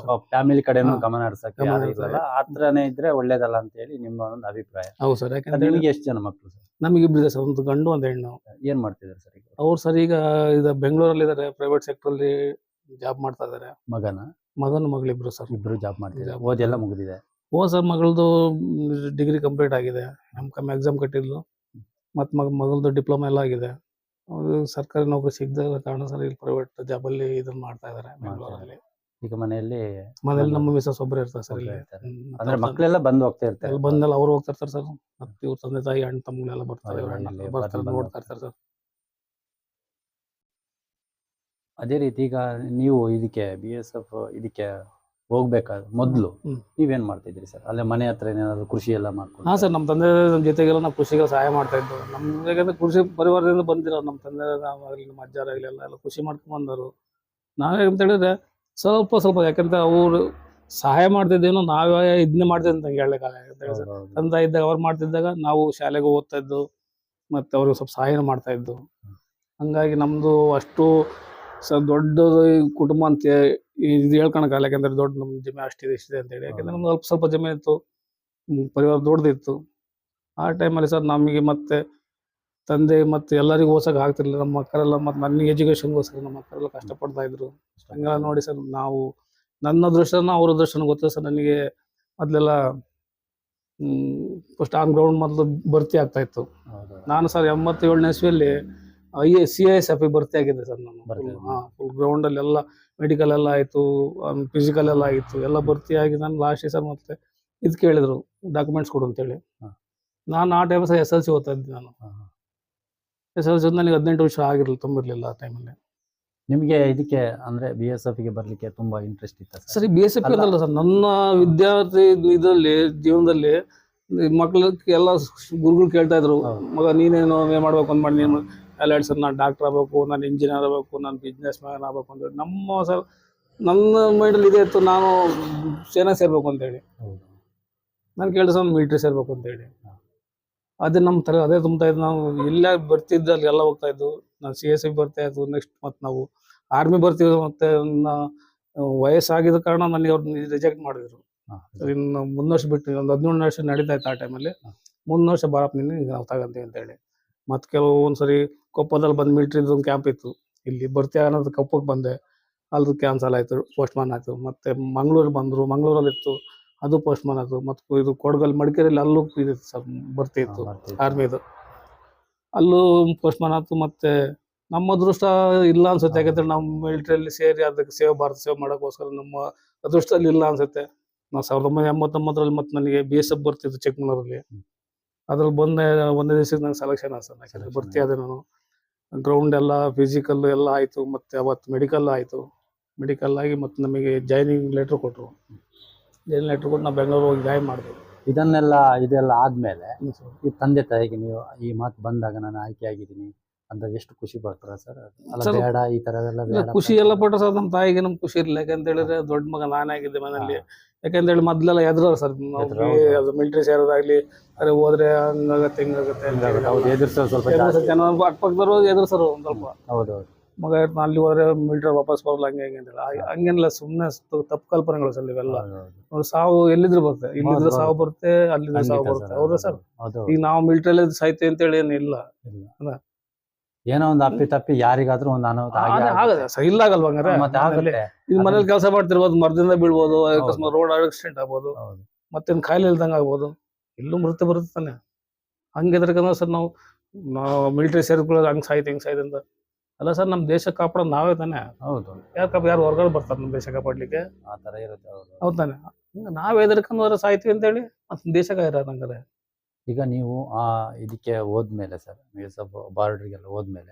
ಫ್ಯಾಮಿಲಿ ಕಡೆನೂ ಗಮನ ಹರಿಸಕ್ಕೆ ಹತ್ರನೇ ಇದ್ರೆ ಒಳ್ಳೇದಲ್ಲ ಅಂತ ಹೇಳಿ ನಿಮ್ಮ ಒಂದು ಅಭಿಪ್ರಾಯ. ಹೌದು ಸರ್. ಯಾಕಂದ್ರೆ ನಿಮಗೆ ಎಷ್ಟು ಜನ ಮಕ್ಕಳು ಸರ್? ನಮಗೆ 2 ಇದೆ ಸರ್, ಒಂದು ಗಂಡು ಒಂದು ಹೆಣ್ಣು. ಏನ್ ಮಾಡ್ತಿದ್ದಾರೆ ಸರ್ ಈಗ? ಅವ್ರು ಸರ್ ಈಗ ಬೆಂಗಳೂರಲ್ಲಿ ಇದ್ದಾರೆ, ಪ್ರೈವೇಟ್ ಸೆಕ್ಟರಲ್ಲಿ ಜಾಬ್ ಮಾಡ್ತಾ ಇದ್ದಾರೆ. ಮಗನು ಮಗಳಿಬ್ರು ಸರ್. ಇಬ್ರು ಜಾಬ್ ಮಾಡ್ತಿದ್ದಾರೆ. ಓದೆಲ್ಲ ಮುಗಿದಿದೆ? ಸರ್ ಮಗಳದು ಡಿಗ್ರಿ ಕಂಪ್ಲೀಟ್ ಆಗಿದೆ, MCOM ಎಕ್ಸಾಮ್ ಕಟ್ಟಿದ್ಲು. ಮತ್ತು ಮಗಳದು ಡಿಪ್ಲೊಮಾ ಎಲ್ಲ ಆಗಿದೆ. ಅವರು ಸರ್ಕಾರಿ ನೌಕರಿ ಸಿಗದ ಕಾರಣ ಸರ್ ಇಲ್ಲಿ ಪ್ರೈವೇಟ್ ಜಾಬಲ್ಲಿ ಇದನ್ನ ಮಾಡ್ತಾ ಇದ್ದಾರೆ ಬೆಂಗಳೂರಲ್ಲಿ. ಈಗ ಮನೆಯಲ್ಲಿ ನಮ್ಮ ಮಿಸಸ್ ಒಬ್ಬರು ಇರ್ತಾರೆ ಸರ್ ಇಲ್ಲಿ. ಅಂದ್ರೆ ಮಕ್ಕಳೆಲ್ಲ ಬಂದು ಹೋಗ್ತಾ ಇರ್ತಾರೆ? ಬಂದೆಲ್ಲ ಅವ್ರು ಹೋಗ್ತಾ ಇರ್ತಾರೆ ಸರ್. ಮತ್ತು ಇವ್ರ ತಂದೆ ತಾಯಿ ಅಣ್ಣ ತಮ್ಮಗಳೆಲ್ಲ ಬರ್ತಾರೆ, ನೋಡ್ತಾ ಇರ್ತಾರೆ ಸರ್. ಅದೇ ರೀತಿ ಈಗ ನೀವು ಇದಕ್ಕೆ BSF ಇದಕ್ಕೆ ಹೋಗ್ಬೇಕಾದ್ರೆ ಮೊದಲು ನೀವೇನ್ ಮಾಡ್ತಿದ್ರಿ ಸರ್? ಅಲ್ಲೇ ಮನೆ ಹತ್ರ ಏನಾದ್ರು ಕೃಷಿ ಎಲ್ಲ ಮಾಡ್ಕೊಂಡು? ಸರ್, ನಮ್ಮ ತಂದೆ ಜೊತೆಗೆಲ್ಲ ನಾವು ಕೃಷಿಗೆ ಸಹಾಯ ಮಾಡ್ತಾ ಇದ್ದು. ನಮ್ಗೆ ಕೃಷಿ ಪರಿವಾರದಿಂದ ಬಂದಿರೋ ನಮ್ಮ ತಂದೆ ಆಗಲಿ, ನಮ್ಮ ಅಜ್ಜರಾಗಲಿ ಎಲ್ಲ ಕೃಷಿ ಮಾಡ್ಕೊಂಡು ಬಂದರು. ನಾವೇ ಅಂತ ಹೇಳಿದ್ರೆ ಸ್ವಲ್ಪ ಯಾಕಂದ್ರೆ ಅವರು ಸಹಾಯ ಮಾಡ್ತಿದ್ದೇನೋ ನಾವೇ ಇದನ್ನೇ ಮಾಡ್ತಿದ್ದೆ ಅಂತ ಹೇಳಕ್ಕಾಗಲ್ಲ. ಸರ್, ತಂದೆ ಇದ್ದಾಗ ಅವ್ರು ಮಾಡ್ತಿದ್ದಾಗ ನಾವು ಶಾಲೆಗೆ ಓದ್ತಾ ಇದ್ದು, ಮತ್ತು ಅವ್ರಿಗೆ ಸ್ವಲ್ಪ ಸಹಾಯನೂ ಮಾಡ್ತಾ ಇದ್ದು. ಹಂಗಾಗಿ ನಮ್ಮದು ಅಷ್ಟು ದೊಡ್ಡದು ಕುಟುಂಬ ಅಂತ ಇದು ಹೇಳ್ಕೊಳಕ್ಕಾಗಲ್ಲ. ಯಾಕಂದ್ರೆ ದೊಡ್ಡ ನಮ್ಮ ಜಮೀನು ಅಷ್ಟಿದೆ ಇಷ್ಟಿದೆ ಅಂತೇಳಿ. ಯಾಕಂದ್ರೆ ನಮ್ಗೆ ಸ್ವಲ್ಪ ಜಮೀನು ಇತ್ತು, ಪರಿವಾರ ದೊಡ್ಡದಿತ್ತು. ಆ ಟೈಮಲ್ಲಿ ಸರ್ ನಮಗೆ ಮತ್ತೆ ತಂದೆ ಮತ್ತು ಎಲ್ಲರಿಗೂ ಓದ್ಸೋಕೆ ಆಗ್ತಿರ್ಲಿಲ್ಲ. ನಮ್ಮ ಮಕ್ಕಳೆಲ್ಲ ಮತ್ತು ನನಗೆ ಎಜುಕೇಷನ್ಗೋಸ್ಕರ ನಮ್ಮ ಮಕ್ಕಳೆಲ್ಲ ಕಷ್ಟಪಡ್ತಾ ಇದ್ರು. ಹಂಗೆಲ್ಲ ನೋಡಿ ಸರ್, ನಾವು ನನ್ನ ಅದೃಷ್ಟನ ಅವ್ರ ಅದೃಷ್ಟನ ಗೊತ್ತಿಲ್ಲ ಸರ್. ನನಗೆ ಮೊದಲೆಲ್ಲ ಫಸ್ಟ್ ಆನ್ ಗ್ರೌಂಡ್ ಮೊದಲು ಭರ್ತಿ ಆಗ್ತಾಯಿತ್ತು. ನಾನು ಸರ್ 87ನೇ ಇಸ್ವಿಯಲ್ಲಿ CISF ಭರ್ತಿ ಆಗಿದ್ದೆ ಸರ್ ನಾನು. ಫುಲ್ ಗ್ರೌಂಡಲ್ಲಿ ಎಲ್ಲ ಮೆಡಿಕಲ್ ಎಲ್ಲ ಆಯಿತು, ಫಿಸಿಕಲ್ ಎಲ್ಲ ಆಗಿತ್ತು, ಎಲ್ಲ ಭರ್ತಿಯಾಗಿ ನಾನು ಲಾಸ್ಟ್ ಸರ್ ಮತ್ತೆ ಇದು ಕೇಳಿದರು, ಡಾಕ್ಯುಮೆಂಟ್ಸ್ ಕೊಡು ಅಂತೇಳಿ. ನಾನು ಆ ಟೈಮ್ ಸರ್ SLC ಓದ್ತಾ ಇದ್ದೆ. ನಾನು SLC ನನಗೆ 18 ವರ್ಷ ಆಗಿರಲಿಲ್ಲ, ತುಂಬಿರಲಿಲ್ಲ ಆ ಟೈಮಲ್ಲಿ. ನಿಮಗೆ ಇದಕ್ಕೆ ಅಂದರೆ BSFಗೆ ಬರಲಿಕ್ಕೆ ತುಂಬ ಇಂಟ್ರೆಸ್ಟ್ ಇತ್ತು ಸರಿ? BSF ಅಲ್ಲ ಸರ್, ನನ್ನ ವಿದ್ಯಾರ್ಥಿ ಇದರಲ್ಲಿ ಜೀವನದಲ್ಲಿ ಮಕ್ಕಳಿಗೆ ಎಲ್ಲ ಗುರುಗಳು ಕೇಳ್ತಾ ಇದ್ರು, ಮಗ ನೀನೇನು ಮಾಡ್ಬೇಕು ಅಂತ ಮಾಡಿ, ನೀನು ಎಲ್ಲ ಸರ್ ನಾನು ಡಾಕ್ಟರ್ ಆಗಬೇಕು, ನಾನು ಇಂಜಿನಿಯರ್ ಆಗಬೇಕು, ನಾನು ಬಿಸ್ನೆಸ್ ಮ್ಯಾನ್ ಆಗಬೇಕು ಅಂತೇಳಿ ನಮ್ಮ ಸರ್ ನನ್ನ ಮೈಂಡಲ್ಲಿ ಇದೇ ಇತ್ತು. ನಾನು ಸೇನೆಗೆ ಸೇರ್ಬೇಕು ಅಂತೇಳಿ ನಾನು ಕೇಳಿದೆ ಸರ್, ಮಿಲಿಟ್ರಿ ಸೇರ್ಬೇಕು ಅಂತೇಳಿ. ಅದೇ ನಮ್ಮ ಅದೇ ತುಂಬ್ತಾ ಇದ್ದು. ನಾವು ಇಲ್ಲೇ ಬರ್ತಿದ್ದು ಅಲ್ಲಿ ಎಲ್ಲ ಹೋಗ್ತಾ ಇದ್ದು. ನಾನು CSF ಬರ್ತಾ ಇದ್ದು. ನೆಕ್ಸ್ಟ್ ಮತ್ತು ನಾವು ಆರ್ಮಿ ಬರ್ತೀವಿ ಮತ್ತೆ ವಯಸ್ಸಾಗಿದ್ದ ಕಾರಣ ನನಗೆ ಅವ್ರು ರಿಜೆಕ್ಟ್ ಮಾಡಿದ್ರು. ಹಾ, ಸರ್ ಇನ್ನು 3 ವರ್ಷ ಬಿಟ್ಟು ಒಂದು 17 ವರ್ಷ ನಡೀತಾ ಇತ್ತು ಆ ಟೈಮಲ್ಲಿ. 3 ವರ್ಷ ಬಾರಪ್ಪ ನಿನ್ನ ನಾವು ತಗಂತೀವಿ ಅಂತೇಳಿ. ಮತ್ತು ಕೆಲವೊಂದ್ಸರಿ ಕೊಪ್ಪದಲ್ಲಿ ಬಂದು ಮಿಲ್ಟ್ರಿದು ಒಂದು ಕ್ಯಾಂಪ್ ಇತ್ತು, ಇಲ್ಲಿ ಬರ್ತೀಯ ಅನ್ನೋದು ಕೊಪ್ಪಕ್ಕೆ ಬಂದೆ, ಅಲ್ಲದು ಕ್ಯಾನ್ಸಲ್ ಆಯಿತು, ಪೋಸ್ಟ್ಮಾನ್ ಆಯಿತು. ಮತ್ತು ಮಂಗಳೂರು ಬಂದರು, ಮಂಗಳೂರಲ್ಲಿತ್ತು, ಅದು ಪೋಸ್ಟ್ಮಾನ್ ಆಯಿತು. ಮತ್ತು ಇದು ಕೊಡಗಲ್ ಮಡಿಕೇರಿಯಲ್ಲಿ ಅಲ್ಲೂ ಇದಿತ್ತು ಸರ್, ಬರ್ತಿತ್ತು ಆರ್ಮಿದು, ಅಲ್ಲೂ ಪೋಸ್ಟ್ಮಾನ್ ಆಯ್ತು. ಮತ್ತೆ ನಮ್ಮ ಅದೃಷ್ಟ ಇಲ್ಲ ಅನ್ಸುತ್ತೆ, ಯಾಕಂದ್ರೆ ನಾವು ಮಿಲಿಟರಿಯಲ್ಲಿ ಸೇರಿ ಅದಕ್ಕೆ ಭಾರತ ಸೇವೆ ಮಾಡೋಕ್ಕೋಸ್ಕರ ನಮ್ಮ ಅದೃಷ್ಟದಲ್ಲಿ ಇಲ್ಲ ಅನ್ಸುತ್ತೆ. ನಾವು 1989ರಲ್ಲಿ ಮತ್ತೆ ನನಗೆ BSF ಬರ್ತಿತ್ತು ಚಿಕ್ಕಮಗಳೂರಲ್ಲಿ, ಅದ್ರಲ್ಲಿ ಬಂದೆ ಒಂದೇ ದಿವಸಕ್ಕೆ ನಂಗೆ ಸೆಲೆಕ್ಷನ್ ಆಯ್ತು ಸರ್. ಯಾಕಂದ್ರೆ ಬರ್ತಿಯಾದೆ ನಾನು, ಗ್ರೌಂಡ್ ಎಲ್ಲ ಫಿಸಿಕಲ್ ಎಲ್ಲ ಆಯಿತು. ಮತ್ತು ಅವತ್ತು ಮೆಡಿಕಲ್ ಆಯಿತು, ಮೆಡಿಕಲ್ ಆಗಿ ಮತ್ತು ನಮಗೆ ಜಾಯ್ನಿಂಗ್ ಲೆಟ್ರ್ ಕೊಟ್ಟರು. ಜಾಯ್ನಿಂಗ್ ಲೆಟ್ರ್ ಕೊಟ್ಟು ನಾವು ಬೆಂಗಳೂರು ಹೋಗಿ ಜಾಯ್ನ್ ಮಾಡಿದೆ. ಇದೆಲ್ಲ ಆದ್ಮೇಲೆ ಈ ತಂದೆ ತಾಯಿಗೆ ನೀವು ಈ ಮಾತು ಬಂದಾಗ ನಾನು ಆಯ್ಕೆ ಆಗಿದ್ದೀನಿ ಅಂತ ಎಷ್ಟು ಖುಷಿ ಪಡ್ತಾರ ಸರ್? ಅಲ್ಲ ಬೇಡ ಈ ತರದೆಲ್ಲ ಬೇಡ ಖುಷಿ ಎಲ್ಲ ಪಟ್ಟ ಸರ್. ನಮ್ಮ ತಾಯಿಗೆ ನಮ್ಗೆ ಖುಷಿ ಇರಲಿಲ್ಲ, ಯಾಕಂತ ಹೇಳಿದ್ರೆ ದೊಡ್ಡ ಮಗ ನಾನೇ ಆಗಿದ್ದೆ ಮನೆಯಲ್ಲಿ. ಯಾಕಂತೇಳಿ ಮೊದಲೆಲ್ಲ ಎದುರು ಸರ್, ಅದು ಮಿಲಿಟರಿ ಸೇರೋದಾಗ್ಲಿ, ಅರೆ ಹೋದ್ರೆ ಹಂಗಾಗತ್ತೆ ಹಿಂಗಾಗತ್ತೆ ಸ್ವಲ್ಪ ಜನ ಅಕ್ಕಪಕ್ಕದವರು ಎದುರ್ಸರು ಒಂದು ಸ್ವಲ್ಪ. ಹೌದೌದು, ಮಗ ಅಲ್ಲಿ ಹೋದ್ರೆ ಮಿಲಿಟರಿ ವಾಪಸ್ ಬರಲ್ಲ ಹಂಗೆ ಹಿಂಗೆ ಅಂತೇಳಿ. ಹಂಗೇನಿಲ್ಲ, ಸುಮ್ಮನೆ ತಪ್ಪು ಕಲ್ಪನೆಗಳು ಸರ್ ಇವೆಲ್ಲ. ನೋಡಿ, ಸಾವು ಎಲ್ಲಿದ್ರು ಬರುತ್ತೆ, ಇಲ್ಲಿದ್ರೆ ಸಾವು ಬರುತ್ತೆ, ಅಲ್ಲಿದ್ರೆ ಸಾವು ಬರುತ್ತೆ. ಹೌದಾ ಸರ್? ಈಗ ನಾವು ಮಿಲಿಟರಿಯಲ್ಲಿ ಸಾಯ್ತೀವಿ ಅಂತೇಳಿ ಏನಿಲ್ಲ. ಏನೋ ಒಂದು ಅಪ್ಪಿ ತಪ್ಪಿ ಯಾರಿಗಾದ್ರೂ ಒಂದು ಅನಾಹುತ ಆಗದೆ ಸರ್, ಇಲ್ಲ ಆಗಲ್ವ ಹಂಗಾರೆ? ಈಗ ಮನೇಲಿ ಕೆಲಸ ಮಾಡ್ತಿರ್ಬೋದು, ಮರದಿಂದ ಬೀಳ್ಬೋದು, ಅಕಸ್ಮಾತ್ ರೋಡ್ ಆಕ್ಸಿಡೆಂಟ್ ಆಗ್ಬೋದು, ಮತ್ತೇನು ಕಾಯಿಲೆ ಇಲ್ದಂಗೆ ಆಗ್ಬೋದು, ಎಲ್ಲೂ ಮೃತ್ಯು ಬರುತ್ತೆ ತಾನೆ. ಹಂಗಿದ್ರಕಂದ್ರೆ ಸರ್ ನಾವು ಮಿಲಿಟರಿ ಸೇರ್ಕೊಳ್ಳೋದು ಹಂಗೆ ಸಾಯ್ತು ಹಿಂಗೆ ಸಾಯ್ತು ಅಂತ ಅಲ್ಲ ಸರ್, ನಮ್ಮ ದೇಶ ಕಾಪಾಡೋದು ನಾವೇ ತಾನೆ. ಹೌದು, ಯಾರು ಹೊರಗಡೆ ಬರ್ತಾರೆ ನಮ್ಮ ದೇಶ ಕಾಪಾಡ್ಲಿಕ್ಕೆ? ಆ ತರ ಇರುತ್ತೆ. ಹೌದು ತಾನೆ. ನಾವ್ ಎದರ್ಕೊಂಡ್ರೆ ಸಾಯ್ತೀವಿ ಅಂತೇಳಿ ಮತ್ತೆ ದೇಶಕ್ಕೆ ಇರೋದಂಗಾರೆ. ಈಗ ನೀವು ಇದಕ್ಕೆ ಹೋದ್ಮೇಲೆ ಸರ್, ಬಾರ್ಡರ್ಗೆಲ್ಲ ಹೋದ್ಮೇಲೆ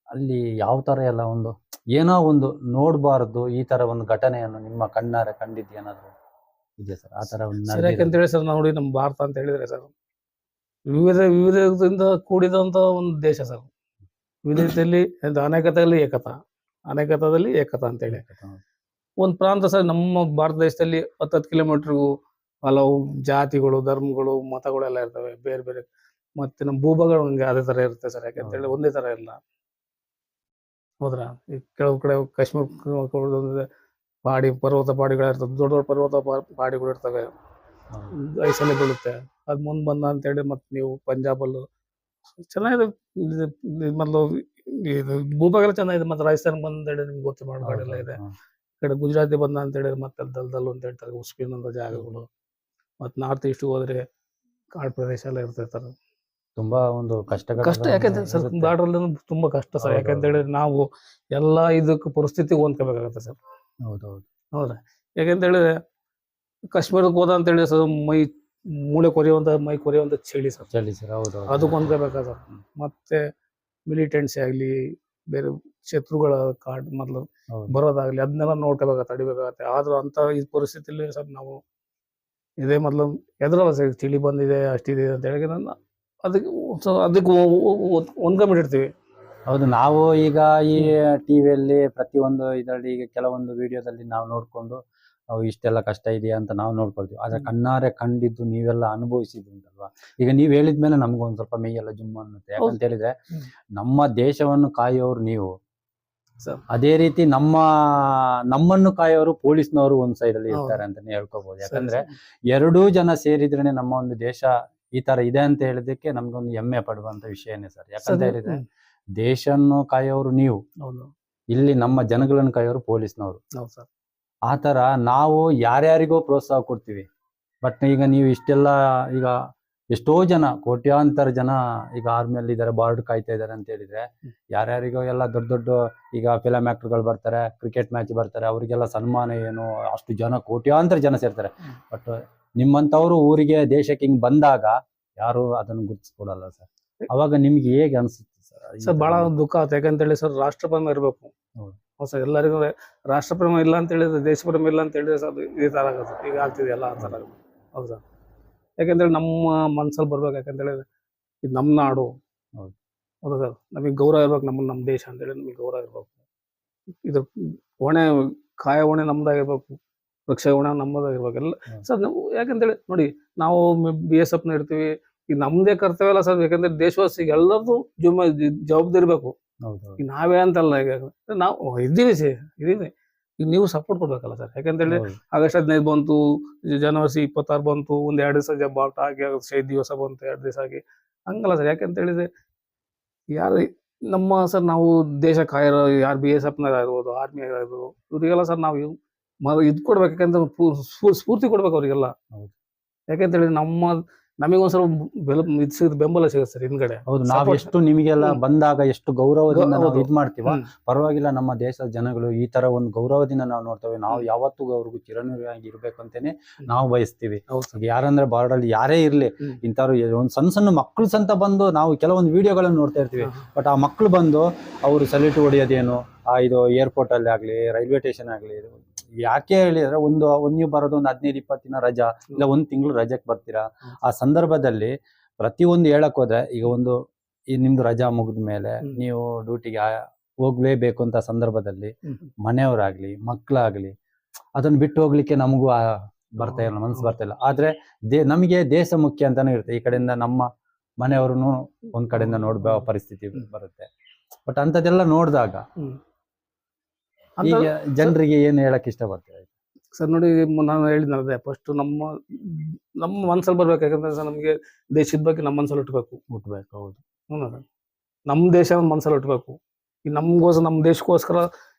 ಅಲ್ಲಿ ಯಾವ ತರ ಎಲ್ಲ ಒಂದು ಏನೋ ಒಂದು ನೋಡ್ಬಾರ್ದು ಈ ತರ ಒಂದು ಘಟನೆಯನ್ನು ನಿಮ್ಮ ಕಣ್ಣಾರೆ ಕಂಡಿದ್ದು ಏನಾದ್ರು ಇದೆಯಾ ಸರ್? ಆ ತರ ಒಂದು ಯಾಕಂತೇಳಿ ಸರ್, ನೋಡಿ ನಮ್ಮ ಭಾರತ ಅಂತ ಹೇಳಿದ್ರೆ ಸರ್ ವಿವಿಧದಿಂದ ಕೂಡಿದಂತ ಒಂದು ದೇಶ ಸರ್. ವಿವಿಧತೆಯಲ್ಲಿ ಅನೇಕತೆಯಲ್ಲಿ ಏಕತಾ, ಅನೇಕತಾದಲ್ಲಿ ಏಕತಾ ಅಂತೇಳಿ ಒಂದು ಪ್ರಾಂತ ಸರ್. ನಮ್ಮ ಭಾರತ ದೇಶದಲ್ಲಿ 10 ಕಿಲೋಮೀಟರ್ಗೂ ಹಲವು ಜಾತಿಗಳು, ಧರ್ಮಗಳು, ಮತಗಳೆಲ್ಲ ಇರ್ತವೆ ಬೇರೆ ಬೇರೆ. ಮತ್ತೆ ನಮ್ಮ ಭೂಭಾಗಗಳು ಹಂಗೆ ಅದೇ ತರ ಇರುತ್ತೆ ಸರ್. ಯಾಕಂತೇಳಿ ಒಂದೇ ತರ ಇಲ್ಲ. ಹೌದ್ರಾ? ಈ ಕೆಲವು ಕಡೆ ಕಾಶ್ಮೀರ ಪರ್ವತ ಪಾಡಿಗಳಿರ್ತವೆ, ದೊಡ್ಡ ದೊಡ್ಡ ಪರ್ವತ ಪಾಡಿಗಳು ಇರ್ತವೆ, ಐಸಲ್ಲಿ ಬೀಳುತ್ತೆ. ಅದು ಮುಂದೆ ಬಂದ ಅಂತೇಳಿ ಮತ್ತೆ ನೀವು ಪಂಜಾಬಲ್ಲೂ ಚೆನ್ನಾಗಿದೆ, ಮೊದಲು ಇದು ಭೂಭಾಗ ಚೆನ್ನಾಗಿದೆ. ಮತ್ತೆ ರಾಜಸ್ಥಾನ ಬಂದೇಳಿ ನಿಮ್ಗೆ ಗೊತ್ತು ಮಾಡಲ್ಲ ಇದೆ. ಈ ಕಡೆ ಗುಜರಾತಿ ಬಂದ ಅಂತ ಹೇಳಿದ್ರೆ ಮತ್ತೆ ದಲ್ದಲ್ಲು ಅಂತ ಹೇಳ್ತಾರೆ, ಉಸ್ಪಿನ್ ಅಂತ ಜಾಗಗಳು. ಮತ್ತು ನಾರ್ತ್ ಈಸ್ಟ್ ಹೋದ್ರೆ ಕಾಡು ಪ್ರದೇಶ ಎಲ್ಲ ಇರ್ತಿರ್ತಾರೆ. ತುಂಬಾ ಒಂದು ಕಷ್ಟ. ಯಾಕಂದ್ರೆ ಸರ್ ಬಾರ್ಡ್ರಲ್ಲಿ ತುಂಬಾ ಕಷ್ಟ ಸರ್. ಯಾಕಂತ ಹೇಳಿದ್ರೆ ನಾವು ಎಲ್ಲ ಇದಕ್ಕೆ ಪರಿಸ್ಥಿತಿಗೆ ಹೊಂದ್ಕೋಬೇಕಾಗತ್ತೆ ಸರ್. ಹೌದೌದು, ಹೌದಾ? ಯಾಕಂತ ಹೇಳಿದ್ರೆ ಕಾಶ್ಮೀರಕ್ಕೆ ಹೋದ ಅಂತ ಹೇಳಿ ಸರ್, ಮೈ ಕೊರೆಯುವಂತ ಚಳಿ ಸರ್. ಹೌದು, ಅದಕ್ಕೆ ಹೊಂದ್ಕೋಬೇಕಾದ. ಮತ್ತೆ ಮಿಲಿಟೆಂಟ್ಸ್ ಆಗಲಿ, ಬೇರೆ ಶತ್ರುಗಳ ಮೊದಲು ಬರೋದಾಗ್ಲಿ, ಅದನ್ನೆಲ್ಲ ನೋಡ್ಕೋಬೇಕಾಗತ್ತೆ, ತಡಿಬೇಕಾಗತ್ತೆ. ಆದ್ರೂ ಅಂತ ಈ ಪರಿಸ್ಥಿತಿಲಿ ಸರ್ ನಾವು ಇದೇ ಮೊದಲು ಎದುರಲ್ಲ ಸರ್, ಚಳಿ ಬಂದಿದೆ ಅಷ್ಟಿದೆ ಅಂತ ಹೇಳಿ ಅದಕ್ಕೆ ಹೊಂದ್ಕೊಂಡ್ಬಿಟ್ಟಿರ್ತೀವಿ. ಹೌದು, ನಾವು ಈಗ ಈ ಟಿವಿಯಲ್ಲಿ ಪ್ರತಿಯೊಂದು ಇದರಲ್ಲಿ ಈಗ ಕೆಲವೊಂದು ವಿಡಿಯೋದಲ್ಲಿ ನಾವು ನೋಡ್ಕೊಂಡು ಇಷ್ಟೆಲ್ಲ ಕಷ್ಟ ಇದೆಯಾ ಅಂತ ನಾವು ನೋಡ್ಕೊಳ್ತೀವಿ. ಆದ್ರೆ ಕಣ್ಣಾರೆ ಕಂಡಿದ್ದು ನೀವೆಲ್ಲ ಅನುಭವಿಸಿದ್ದು ಉಂಟಲ್ವಾ? ಈಗ ನೀವ್ ಹೇಳಿದ್ಮೇಲೆ ನಮ್ಗೊಂದ್ ಸ್ವಲ್ಪ ಮೈಯೆಲ್ಲ ಜುಮ್ ಅನ್ನುತ್ತೆ. ಯಾಕಂತ ಹೇಳಿದ್ರೆ ನಮ್ಮ ದೇಶವನ್ನು ಕಾಯೋರು ನೀವು, ಅದೇ ರೀತಿ ನಮ್ಮನ್ನು ಕಾಯೋರು ಪೊಲೀಸ್ನವರು ಒಂದ್ ಸೈಡ್ ಅಲ್ಲಿ ಇರ್ತಾರೆ ಅಂತಾನೆ ಹೇಳ್ಕೋಬಹುದು. ಯಾಕಂದ್ರೆ ಎರಡೂ ಜನ ಸೇರಿದ್ರೇನೆ ನಮ್ಮ ಒಂದು ದೇಶ ಈ ತರ ಇದೆ ಅಂತ ಹೇಳಿದಕ್ಕೆ ನಮ್ಗೊಂದು ಹೆಮ್ಮೆ ಪಡುವಂತ ವಿಷಯನೇ ಸರ್. ಯಾಕಂತ ಹೇಳಿದ್ರೆ ದೇಶವನ್ನು ಕಾಯೋರು ನೀವು, ಇಲ್ಲಿ ನಮ್ಮ ಜನಗಳನ್ನು ಕಾಯೋರು ಪೊಲೀಸ್ನವರು. ಆ ತರ ನಾವು ಯಾರ್ಯಾರಿಗೋ ಪ್ರೋತ್ಸಾಹ ಕೊಡ್ತೀವಿ. ಬಟ್ ಈಗ ನೀವು ಇಷ್ಟೆಲ್ಲ ಈಗ ಎಷ್ಟೋ ಜನ, ಕೋಟ್ಯಾಂತರ ಜನ ಈಗ ಆರ್ಮಿಯಲ್ಲಿ ಇದ್ದಾರೆ, ಬಾರ್ಡರ್ ಕಾಯ್ತಾ ಇದಾರೆ ಅಂತ ಹೇಳಿದ್ರೆ ಯಾರ್ಯಾರಿಗೋ ಎಲ್ಲ ದೊಡ್ಡ ದೊಡ್ಡ ಈಗ ಫಿಲಮ್ ಆಕ್ಟರ್ಗಳು ಬರ್ತಾರೆ, ಕ್ರಿಕೆಟ್ ಮ್ಯಾಚ್ ಬರ್ತಾರೆ, ಅವರಿಗೆಲ್ಲ ಸನ್ಮಾನ ಏನು, ಅಷ್ಟು ಜನ ಕೋಟ್ಯಾಂತರ ಜನ ಸೇರ್ತಾರೆ. ಬಟ್ ನಿಮ್ಮಂತವ್ರು ಊರಿಗೆ ದೇಶಕ್ಕೆ ಹಿಂಗ್ ಬಂದಾಗ ಯಾರು ಅದನ್ನು ಗುರುತಿಸ್ಕೊಡಲ್ಲ ಸರ್. ಅವಾಗ ನಿಮ್ಗೆ ಹೇಗೆ ಅನ್ಸುತ್ತೆ ಸರ್? ಬಹಳ ದುಃಖ ಆಗುತ್ತೆ. ಯಾಕಂತೇಳಿ ಸರ್, ರಾಷ್ಟ್ರಪ್ರೇಮ ಇರಬೇಕು ಸರ್ ಎಲ್ಲರಿಗೂ. ರಾಷ್ಟ್ರಪ್ರೇಮ ಇಲ್ಲ ಅಂತ ಹೇಳಿದ್ರೆ, ದೇಶಪ್ರೇಮ ಇಲ್ಲ ಅಂತ ಹೇಳಿದ್ರೆ ಸರ್ ಈ ತರ ಆಗುತ್ತೆ. ಈಗ ಆಗ್ತಿದೆ ಎಲ್ಲ ಆ ತರ. ಹೌದಾ? ಯಾಕಂತೇಳಿ ನಮ್ಮ ಮನ್ಸಲ್ಲಿ ಬರ್ಬೇಕು. ಯಾಕಂತೇಳಿದ್ರೆ ಇದು ನಮ್ಮ ನಾಡು. ಹೌದಾ ಸರ್? ನಮಗೆ ಗೌರವ ಇರ್ಬೇಕು, ನಮ್ಮ ದೇಶ ಅಂತೇಳಿ ನಮಗೆ ಗೌರವ ಇರ್ಬೇಕು. ಇದು ಹೊಣೆ, ಕಾಯ ಹೊಣೆ ನಮ್ದಾಗಿರ್ಬೇಕು, ರಕ್ಷಾ ಹೊಣೆ ನಮ್ಮದಾಗಿರ್ಬೇಕು ಎಲ್ಲ ಸರ್. ನಾವು ಯಾಕಂತೇಳಿ ನೋಡಿ, ನಾವು BSF ನ ಇರ್ತೀವಿ, ಈಗ ನಮ್ದೇ ಕರ್ತವ್ಯ ಅಲ್ಲ ಸರ್. ಯಾಕಂದ್ರೆ ದೇಶವಾಸಿಗೆ ಎಲ್ಲರದು ಜವಾಬ್ದಾರಿ ಇರ್ಬೇಕು. ಹೌದು ಈಗ ನಾವೇ ಅಂತಲ್ಲ, ಈಗ ನಾವು ಇದ್ದೀವಿ ಇದೀವಿ. ಈಗ ನೀವು ಸಪೋರ್ಟ್ ಕೊಡ್ಬೇಕಲ್ಲ ಸರ್. ಯಾಕಂತೇಳಿ ಹೌದು ಆಗಸ್ಟ್ 15 ಬಂತು, ಜನವರಿ 26 ಬಂತು, ಒಂದ್ 2 ದಿವಸ ಜಬ್ಬಾಟ ಆಗಿ ಶಹೀದ್ ದಿವಸ ಬಂತು, 2 ದಿವಸ ಆಗಿ ಹಂಗಲ್ಲ ಸರ್. ಯಾಕಂತ ಹೇಳಿದ್ರೆ ಯಾರು ನಮ್ಮ ಸರ್, ನಾವು ದೇಶ ಕಾಯಿರೋ ಯಾರು BSF ಆಗಿರ್ಬೋದು, ಆರ್ಮಿ ಆಗಿರ್ಬೋದು, ಇವರಿಗೆಲ್ಲ ಸರ್ ನಾವು ಇದು ಕೊಡ್ಬೇಕು. ಯಾಕಂದ್ರೆ ಸ್ಫೂರ್ತಿ ಕೊಡ್ಬೇಕು ಅವರಿಗೆಲ್ಲ. ಹೌದು ಯಾಕಂತೇಳಿ ನಮಗೊಂದ್ಸಲ ಇದು ಸಿಗುತ್ತೆ, ಬೆಂಬಲ ಸಿಗುತ್ತೆ ಸರ್ ಹಿಂದ್ಗಡೆ. ಹೌದು ನಾವ್ Support. ಎಷ್ಟು ನಿಮಗೆಲ್ಲ ಬಂದಾಗ ಎಷ್ಟು ಗೌರವದಿಂದ ನಾವು ಹೌದು. ಇದ್ ಮಾಡ್ತೀವ, ಪರವಾಗಿಲ್ಲ ನಮ್ಮ ದೇಶದ ಜನಗಳು ಈ ತರ ಒಂದು ಗೌರವದಿಂದ ನಾವು ನೋಡ್ತೇವೆ. ನಾವು ಯಾವತ್ತೂ ಅವ್ರಿಗೂ ಚಿರಋಣಿಯಾಗಿ ಇರ್ಬೇಕು ಅಂತಾನೆ ನಾವು ಬಯಸ್ತೀವಿ. ಈಗ ಯಾರಂದ್ರೆ ಬಾರ್ಡರ್ ಅಲ್ಲಿ ಯಾರೇ ಇರ್ಲಿ, ಇಂಥವ್ರು ಒಂದ್ ಸಣ್ಣ ಸಣ್ಣ ಮಕ್ಕಳು ಸಂತ ಬಂದು ನಾವು ಕೆಲವೊಂದು ವಿಡಿಯೋಗಳನ್ನ ನೋಡ್ತಾ ಇರ್ತೀವಿ. ಬಟ್ ಆ ಮಕ್ಕಳು ಬಂದು ಅವರು ಸಲ್ಯೂಟ್ ಹೊಡಿಯೋದೇನು, ಇದು ಏರ್ಪೋರ್ಟ್ ಅಲ್ಲಿ ಆಗ್ಲಿ, ರೈಲ್ವೆ ಸ್ಟೇಷನ್ ಆಗ್ಲಿ, ಯಾಕೆ ಹೇಳಿದ್ರೆ ನೀವು ಬರೋದು ಒಂದು 15-20 ದಿನ ರಜಾ, ಇಲ್ಲ 1 ತಿಂಗಳು ರಜೆಗೆ ಬರ್ತೀರಾ. ಆ ಸಂದರ್ಭದಲ್ಲಿ ಪ್ರತಿಯೊಂದು ಹೇಳಕ್ ಹೋದ್ರೆ, ಈಗ ಈ ನಿಮ್ದು ರಜಾ ಮುಗಿದ ಮೇಲೆ ನೀವು ಡ್ಯೂಟಿಗೆ ಹೋಗ್ಲೇಬೇಕು ಅಂತ ಸಂದರ್ಭದಲ್ಲಿ ಮನೆಯವರಾಗ್ಲಿ ಮಕ್ಕಳಾಗ್ಲಿ ಅದನ್ನ ಬಿಟ್ಟು ಹೋಗ್ಲಿಕ್ಕೆ ನಮಗೂ ಬರ್ತಾ ಇಲ್ಲ, ಮನಸ್ಸು ಬರ್ತಾ ಇಲ್ಲ. ಆದ್ರೆ ನಮಗೆ ದೇಶ ಮುಖ್ಯ ಅಂತಾನೆ ಇರುತ್ತೆ. ಈ ಕಡೆಯಿಂದ ನಮ್ಮ ಮನೆಯವ್ರನ್ನು ಒಂದ್ ಕಡೆಯಿಂದ ನೋಡ್ಬೋ ಪರಿಸ್ಥಿತಿ ಬರುತ್ತೆ. ಬಟ್ ಅಂತದೆಲ್ಲ ನೋಡಿದಾಗ ಈಗ ಜನರಿಗೆ ಏನ್ ಹೇಳಕ್ ಇಷ್ಟಪಡ್ತೀವಿ ಸರ್? ನೋಡಿ, ನಾನು ಹೇಳಿದ್ನಲ್ಲ, ಫಸ್ಟ್ ನಮ್ಮ ಮನ್ಸಲ್ಲಿ ಬರ್ಬೇಕು. ಯಾಕಂದ್ರೆ ಸರ್ ನಮಗೆ ದೇಶದ ಬಗ್ಗೆ ನಮ್ಮ ಮನ್ಸಲ್ಲಿ ಹುಟ್ಟಬೇಕು. ಹೌದು ನಮ್ಮ ದೇಶ ಮನ್ಸಲ್ಲಿ ಹುಟ್ಟಬೇಕು. ಈಗ ನಮ್ಮ ದೇಶಕ್ಕೋಸ್ಕರ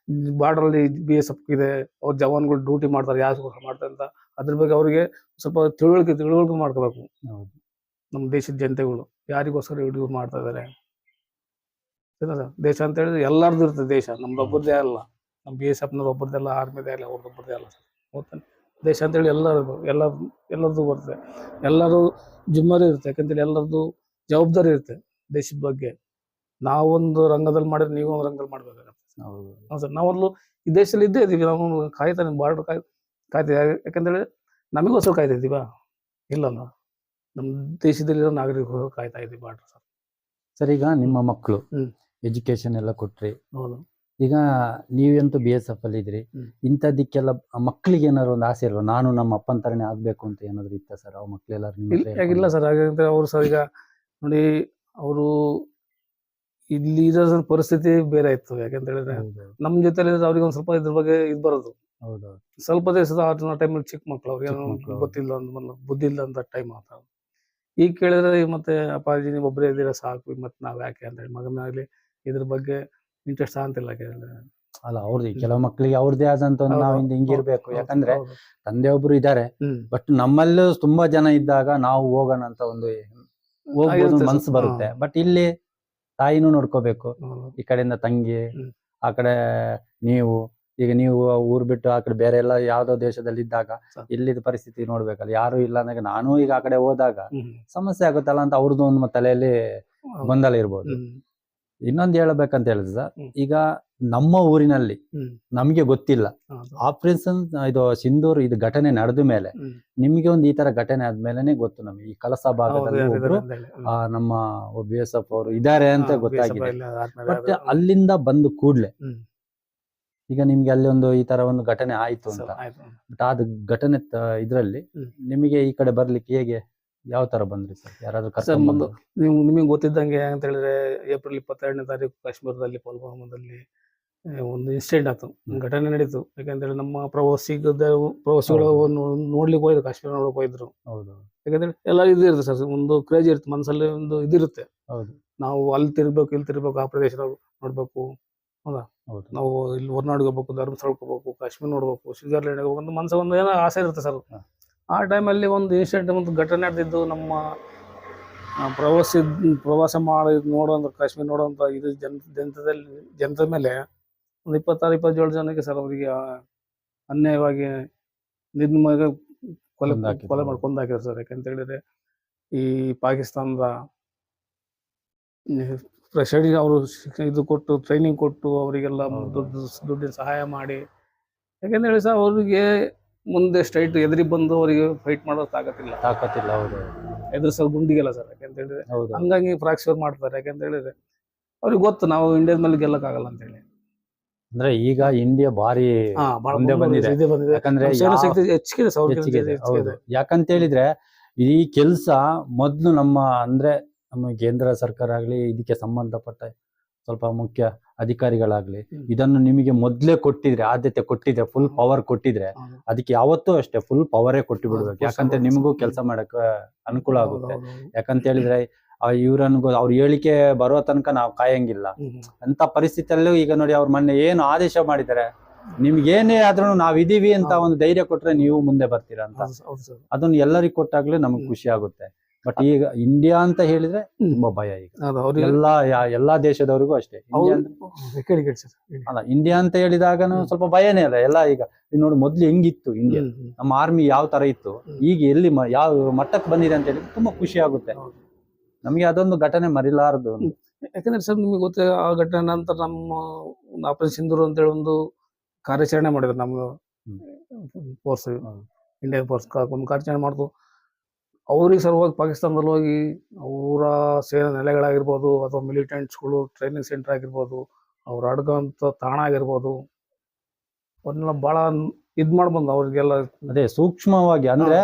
ಬಾರ್ಡರ್ ಅಲ್ಲಿ BSF ಇದೆ, ಅವ್ರ ಜವಾನ್ಗಳು ಡ್ಯೂಟಿ ಮಾಡ್ತಾರೆ, ಯಾರಿಗೋಸ್ಕರ ಮಾಡ್ತಾರೆ ಅಂತ ಅದ್ರ ಬಗ್ಗೆ ಅವ್ರಿಗೆ ಸ್ವಲ್ಪ ತಿಳುವಳಿಕೆ ಮಾಡ್ಕೋಬೇಕು. ನಮ್ಮ ದೇಶದ ಜನತೆಗಳು ಯಾರಿಗೋಸ್ಕರ ಇವ್ರು ಮಾಡ್ತಾ ಇದಾರೆ. ದೇಶ ಅಂತ ಹೇಳಿದ್ರೆ ಎಲ್ಲಾರ್ದು ಇರ್ತದೆ ದೇಶ, ನಮ್ದೊಬ್ಬರದೇ ಅಲ್ಲ. ನಮ್ಮ BSFನವ್ರು ಒಬ್ಬರದೆಲ್ಲ, ಆರ್ಮಿದೇ ಅಲ್ಲ, ಅವ್ರದ್ದೊಬ್ಬರದೇ ಅಲ್ಲ ಸರ್. ಗೊತ್ತಾನೆ ದೇಶ ಅಂತೇಳಿ ಎಲ್ಲರದು ಬರ್ತದೆ. ಎಲ್ಲರೂ ಜಿಮ್ಮಾರಿ ಇರುತ್ತೆ. ಯಾಕಂತೇಳಿ ಎಲ್ಲರದು ಜವಾಬ್ದಾರಿ ಇರುತ್ತೆ ದೇಶದ ಬಗ್ಗೆ. ನಾವೊಂದು ರಂಗದಲ್ಲಿ ಮಾಡಿದ್ರೆ ನೀವು ಒಂದು ರಂಗದಲ್ಲಿ ಮಾಡ್ಬೇಕಾಗತ್ತೆ. ಹೌದು ಸರ್. ನಾವೊಂದು ಈ ದೇಶದಲ್ಲಿ ಇದ್ದೇ ಇದೀವಿ, ನಾವು ಕಾಯ್ತಾನೆ ಬಾರ್ಡರ್ ಕಾಯ್ತೀವಿ. ಯಾಕಂತೇಳಿ ನಮಗೋಸ್ಕರ ಕಾಯ್ತಾ ಇದ್ದೀವ? ಇಲ್ಲಲ್ಲ, ನಮ್ಮ ದೇಶದಲ್ಲಿರೋ ನಾಗರಿಕರು ಕಾಯ್ತಾ ಇದ್ದೀವಿ ಬಾರ್ಡರ್ ಸರ್. ಸರ್, ಈಗ ನಿಮ್ಮ ಮಕ್ಕಳು ಎಜುಕೇಶನ್ ಎಲ್ಲ ಕೊಟ್ರಿ. ಹೌದು. ಈಗ ನೀವಂತೂ BSF ಅಲ್ಲಿ ಇದ್ರಿ. ಇಂಥದಕ್ಕೆಲ್ಲ ಮಕ್ಕಳಿಗೆ ಏನಾದ್ರು ಒಂದು ಆಸೆ ಇಲ್ವಾ, ನಾನು ನಮ್ಮ ಅಪ್ಪನ ತರನೇ ಆಗ್ಬೇಕು ಅಂತ ಏನಾದ್ರು ಇತ್ತ ಸರ್? ಅವ್ ಮಕ್ಳೆಲ್ಲ ಇಲ್ಲ ಸರ್. ಹಾಗಂದ್ರೆ ಅವ್ರು ಸರ್, ಈಗ ನೋಡಿ, ಅವರು ಇಲ್ಲಿ ಇರೋ ಪರಿಸ್ಥಿತಿ ಬೇರೆ ಇತ್ತು. ಯಾಕಂತ ಹೇಳಿದ್ರೆ ನಮ್ ಜೊತೆ ಅವ್ರಿಗೆ ಒಂದ್ ಸ್ವಲ್ಪ ಇದ್ರ ಬಗ್ಗೆ ಬರೋದು. ಸ್ವಲ್ಪ ದಿವಸದ ಟೈಮಲ್ಲಿ ಚಿಕ್ಕ ಮಕ್ಳು, ಅವ್ರಿಗೆ ಗೊತ್ತಿಲ್ಲ, ಬುದ್ಧಿ ಇಲ್ಲ ಅಂತ ಟೈಮ್ ಆತ. ಈಗ ಕೇಳಿದ್ರೆ ಮತ್ತೆ ಅಪ್ಪಾಜಿ ನೀವು ಒಬ್ಬರೇ ಇದ್ದೀರಾ ಸಾಕು, ಮತ್ತೆ ನಾವ್ ಯಾಕೆ ಅಂತ ಹೇಳಿ ಮಗನಾಗ್ಲಿ ಇದ್ರ ಬಗ್ಗೆ ಇಂಟ್ರೆಸ್ಟ್ ಅಂತಿಲ್ಲ. ಅಲ್ಲ, ಅವ್ರದ್ದು ಕೆಲವು ಮಕ್ಕಳಿಗೆ ಅವ್ರದೇ ಆದಂತ ನಾವು ಹಿಂಗಿರ್ಬೇಕು. ಯಾಕಂದ್ರೆ ತಂದೆ ಒಬ್ರು ಇದ್ದಾರೆ, ಬಟ್ ನಮ್ಮಲ್ಲೂ ತುಂಬಾ ಜನ ಇದ್ದಾಗ ನಾವು ಹೋಗೋಣ ಅಂತ ಒಂದು ಹೋಗ್ಬೋದು ಮನ್ಸು ಬರುತ್ತೆ. ಬಟ್ ಇಲ್ಲಿ ತಾಯಿನೂ ನೋಡ್ಕೋಬೇಕು, ಈ ಕಡೆಯಿಂದ ತಂಗಿ, ಆ ಕಡೆ ನೀವು ಊರ್ ಬಿಟ್ಟು ಆ ಕಡೆ ಬೇರೆ ಎಲ್ಲ ಯಾವ್ದೋ ದೇಶದಲ್ಲಿ ಇದ್ದಾಗ ಇಲ್ಲಿದ ಪರಿಸ್ಥಿತಿ ನೋಡ್ಬೇಕಲ್ಲ. ಯಾರು ಇಲ್ಲ ಅಂದಾಗ ನಾನು ಈಗ ಆ ಕಡೆ ಹೋದಾಗ ಸಮಸ್ಯೆ ಆಗುತ್ತಲ್ಲ ಅಂತ ಅವ್ರದ್ದು ಒಂದು ತಲೆಯಲ್ಲಿ ಗೊಂದಲ ಇರ್ಬೋದು. ಇನ್ನೊಂದು ಹೇಳ್ಬೇಕಂತ ಹೇಳಿದ್ರೆ ಸರ್, ಈಗ ನಮ್ಮ ಊರಿನಲ್ಲಿ ನಮ್ಗೆ ಗೊತ್ತಿಲ್ಲ, ಆಪರೇಷನ್ ಇದು ಸಿಂಧೂರ್ ಇದು ಘಟನೆ ನಡೆದ ಮೇಲೆ ನಿಮ್ಗೆ ಒಂದು ಈ ತರ ಘಟನೆ ಆದ್ಮೇಲೆ ಗೊತ್ತು ನಮ್ಗೆ. ಈ ಕಳಸ ಭಾಗದಲ್ಲಿ ಒಬ್ರು ನಮ್ಮ BSF ಅವರು ಇದಾರೆ ಅಂತ ಗೊತ್ತಾಗಿದೆ. ಬಟ್ ಅಲ್ಲಿಂದ ಬಂದು ಕೂಡ್ಲೆ ಈಗ ನಿಮ್ಗೆ ಅಲ್ಲಿ ಒಂದು ಈ ತರ ಒಂದು ಘಟನೆ ಆಯ್ತು ಅಂತ, ಬಟ್ ಅದು ಘಟನೆ ಇದ್ರಲ್ಲಿ ನಿಮಗೆ ಈ ಕಡೆ ಬರ್ಲಿಕ್ಕೆ ಹೇಗೆ, ಯಾವ ತರ ಬಂದ್ರಿ ಸರ್? ಯಾರಾದ್ರೂ ನಿಮಗೆ ಗೊತ್ತಿದ್ದಂಗೆ ಅಂತ ಹೇಳಿದ್ರೆ, ಏಪ್ರಿಲ್ 22ನೇ ತಾರೀಕು ಕಾಶ್ಮೀರದಲ್ಲಿ ಪುಲ್ವಾಮಾದಲ್ಲಿ ಒಂದು ಇನ್ಸಿಡೆಂಟ್ ಆಯ್ತು, ಘಟನೆ ನಡೀತು. ಯಾಕಂತೇಳಿ ನಮ್ಮ ಪ್ರವಾಸಿಗಳು ನೋಡ್ಲಿಕ್ಕೆ ಹೋಯ್ತು, ಕಾಶ್ಮೀರ ನೋಡಕ್ ಹೋಯ್ದ್ರು. ಯಾಕಂದ್ರೆ ಎಲ್ಲ ಇದು ಇರುತ್ತೆ ಸರ್, ಒಂದು ಕ್ರೇಜ್ ಇರುತ್ತೆ ಮನಸ್ಸಲ್ಲಿ, ಒಂದು ಇದಿರುತ್ತೆ. ನಾವು ಅಲ್ಲಿ ತಿರ್ಬೇಕು, ಇಲ್ಲಿ ತಿರ್ಬೇಕು, ಆ ಪ್ರದೇಶ ನೋಡ್ಬೇಕು. ಹೌದಾ, ನಾವು ಇಲ್ಲಿ ಹೊರನಾಡಿಗೆ ಹೋಗ್ಬೇಕು, ಧರ್ಮಸ್ಥಳಕ್ಕೆ ಹೋಗ್ಬೇಕು, ಕಾಶ್ಮೀರ ನೋಡ್ಬೇಕು, ಸ್ವಿಟ್ಜರ್ಲೆಂಡ್ ಹೋಗ್ಬೇಕು ಅಂತ ಮನಸ್ಸು ಒಂದು ಏನೋ ಆಸೆ ಇರುತ್ತೆ ಸರ್. ಆ ಟೈಮಲ್ಲಿ ಒಂದು ಇನ್ಸಿಡೆಂಟ್, ಒಂದು ಘಟನೆ ನಡೆದಿದ್ದು. ನಮ್ಮ ಪ್ರವಾಸ ಮಾಡಿ ನೋಡುವಂಥ ಕಾಶ್ಮೀರ ನೋಡುವಂಥ ಇದು ಜನತೆ ಮೇಲೆ ಒಂದು 26-27 ಜನಕ್ಕೆ ಸರ್ ಅವರಿಗೆ ಅನ್ಯಾಯವಾಗಿ ನಿರ್ಮಗ ಕೊಲೆ ಮಾಡ್ಕೊಂಡು ಹಾಕಿದ್ರು ಸರ್. ಯಾಕಂತ ಹೇಳಿದ್ರೆ ಈ ಪಾಕಿಸ್ತಾನದ ಅವರು ಇದು ಕೊಟ್ಟು ಟ್ರೈನಿಂಗ್ ಕೊಟ್ಟು ಅವರಿಗೆಲ್ಲ ದುಡ್ಡಿನ ಸಹಾಯ ಮಾಡಿ, ಯಾಕಂತ ಹೇಳಿ ಸರ್ ಅವ್ರಿಗೆ ಮುಂದೆ ಸ್ಟ್ರೈಟ್ ಎದುರಿ ಬಂದು ಅವರಿಗೆ ಫೈಟ್ ಮಾಡೋ ತಾಕತ್ತಿಲ್ಲ. ಎದುರಿಸೋ ಗುಂಡಿಗೆಲ್ಲ ಸರ್. ಯಾಕಂತ ಹೇಳಿದ್ರೆ ಹಂಗಾಗಿ ಫ್ರಾಕ್ಚರ್ ಮಾಡ್ತಾರೆ. ಯಾಕಂತ ಹೇಳಿದ್ರೆ ಅವ್ರಿಗೆ ಗೊತ್ತು ನಾವು ಇಂಡಿಯಾದ ಮೇಲೆ ಗೆಲ್ಲಕ್ಕಾಗಲ್ಲ ಅಂತ ಹೇಳಿ. ಅಂದ್ರೆ ಈಗ ಇಂಡಿಯಾ ಭಾರಿ ಮುಂದೆ ಬಂದಿದೆ. ಯಾಕಂದ್ರೆ ಯಾಕಂತ ಹೇಳಿದ್ರೆ ಈ ಕೆಲ್ಸ ಮೊದ್ಲು ನಮ್ಮ ಕೇಂದ್ರ ಸರ್ಕಾರ ಆಗ್ಲಿ ಇದಕ್ಕೆ ಸಂಬಂಧಪಟ್ಟ ಸ್ವಲ್ಪ ಮುಖ್ಯ ಅಧಿಕಾರಿಗಳಾಗ್ಲಿ ಹ್ಮ್. ಇದನ್ನು ನಿಮಗೆ ಮೊದ್ಲೇ ಕೊಟ್ಟಿದ್ರೆ, ಆದ್ಯತೆ ಕೊಟ್ಟಿದ್ರೆ, ಫುಲ್ ಪವರ್ ಕೊಟ್ಟಿದ್ರೆ ಹೌದು. ಅದಕ್ಕೆ ಯಾವತ್ತೂ ಅಷ್ಟೇ ಫುಲ್ ಪವರೇ ಕೊಟ್ಟು ಬಿಡ್ಬೇಕು. ಹೌದು, ಯಾಕಂದ್ರೆ ಹೌದು, ನಿಮಗೂ ಹೌದು. ಕೆಲಸ ಮಾಡಕ್ ಅನುಕೂಲ ಆಗುತ್ತೆ. ಹೌದು, ಹೌದು. ಯಾಕಂತ ಹೇಳಿದ್ರೆ ಇವ್ರನ್ಗು ಅವ್ರ ಹೇಳಿಕೆ ಬರೋ ತನಕ ನಾವು ಕಾಯಂಗಿಲ್ಲ. ಹ್ಮ್. ಅಂತ ಪರಿಸ್ಥಿತಿಯಲ್ಲೂ ಈಗ ನೋಡಿ ಅವ್ರ ಮೊನ್ನೆ ಏನು ಆದೇಶ ಮಾಡಿದ್ದಾರೆ, ನಿಮ್ಗೇನೇ ಆದ್ರೂ ನಾವ್ ಇದೀವಿ ಅಂತ ಹೌದು. ಒಂದು ಧೈರ್ಯ ಕೊಟ್ರೆ ನೀವು ಮುಂದೆ ಬರ್ತೀರಾ ಅಂತ. ಹೌದು ಸರ್. ಅದನ್ನ ಎಲ್ಲರಿಗೂ ಕೊಟ್ಟಾಗ್ಲೇ ನಮ್ಗೆ ಖುಷಿ ಆಗುತ್ತೆ. ಬಟ್ ಈಗ ಇಂಡಿಯಾ ಅಂತ ಹೇಳಿದ್ರೆ ತುಂಬಾ ಭಯ ಈಗ. ಹೌದು, ಅವ್ರಿಗೆ ಎಲ್ಲಾ ದೇಶದವ್ರಿಗೂ ಅಷ್ಟೇ. ಇಂಡಿಯಾ ಅಲ್ಲ, ಇಂಡಿಯಾ ಅಂತ ಹೇಳಿದಾಗನು ಸ್ವಲ್ಪ ಭಯನೇ ಅಲ್ಲ ಎಲ್ಲ. ಈಗ ನೋಡಿ ಮೊದ್ಲು ಹೆಂಗಿತ್ತು ಇಂಡಿಯಾ, ನಮ್ಮ ಆರ್ಮಿ ಯಾವ ತರ ಇತ್ತು, ಈಗ ಎಲ್ಲಿ ಯಾವ ಮಟ್ಟಕ್ಕೆ ಬಂದಿದೆ ಅಂತ ಹೇಳಿ ತುಂಬಾ ಖುಷಿ ಆಗುತ್ತೆ ನಮ್ಗೆ. ಅದೊಂದು ಘಟನೆ ಮರಿಲಾರದು. ಯಾಕಂದ್ರೆ ಸರ್ ನಿಮಗೆ ಗೊತ್ತೇ ಆ ಘಟನೆ ನಂತರ ನಮ್ಮ ಆಪರೇಷನ್ ಸಿಂಧೂರ್ ಅಂತ ಹೇಳಿ ಒಂದು ಕಾರ್ಯಾಚರಣೆ ಮಾಡಿದ್ರು ನಮ್ಮ ಫೋರ್ಸ್, ಇಂಡಿಯನ್ ಫೋರ್ಸ್ ಒಂದು ಕಾರ್ಯಾಚರಣೆ ಮಾಡ್ತು. ಅವ್ರಿಗೆ ಸಲುವಾಗಿ ಪಾಕಿಸ್ತಾನದಲ್ಲಿ ಹೋಗಿ ಅವರ ಸೇನಾ ನೆಲೆಗಳಾಗಿರ್ಬೋದು ಅಥವಾ ಮಿಲಿಟೆಂಟ್ಸ್ಗಳು ಟ್ರೈನಿಂಗ್ ಸೆಂಟರ್ ಆಗಿರ್ಬೋದು, ಅವ್ರು ಅಡ್ಗೋಂಥ ತಾಣ ಆಗಿರ್ಬೋದು, ಅವನ್ನೆಲ್ಲ ಭಾಳ ಮಾಡ್ಬಂದು ಅವ್ರಿಗೆಲ್ಲ. ಅದೇ ಸೂಕ್ಷ್ಮವಾಗಿ ಅಂದ್ರೆ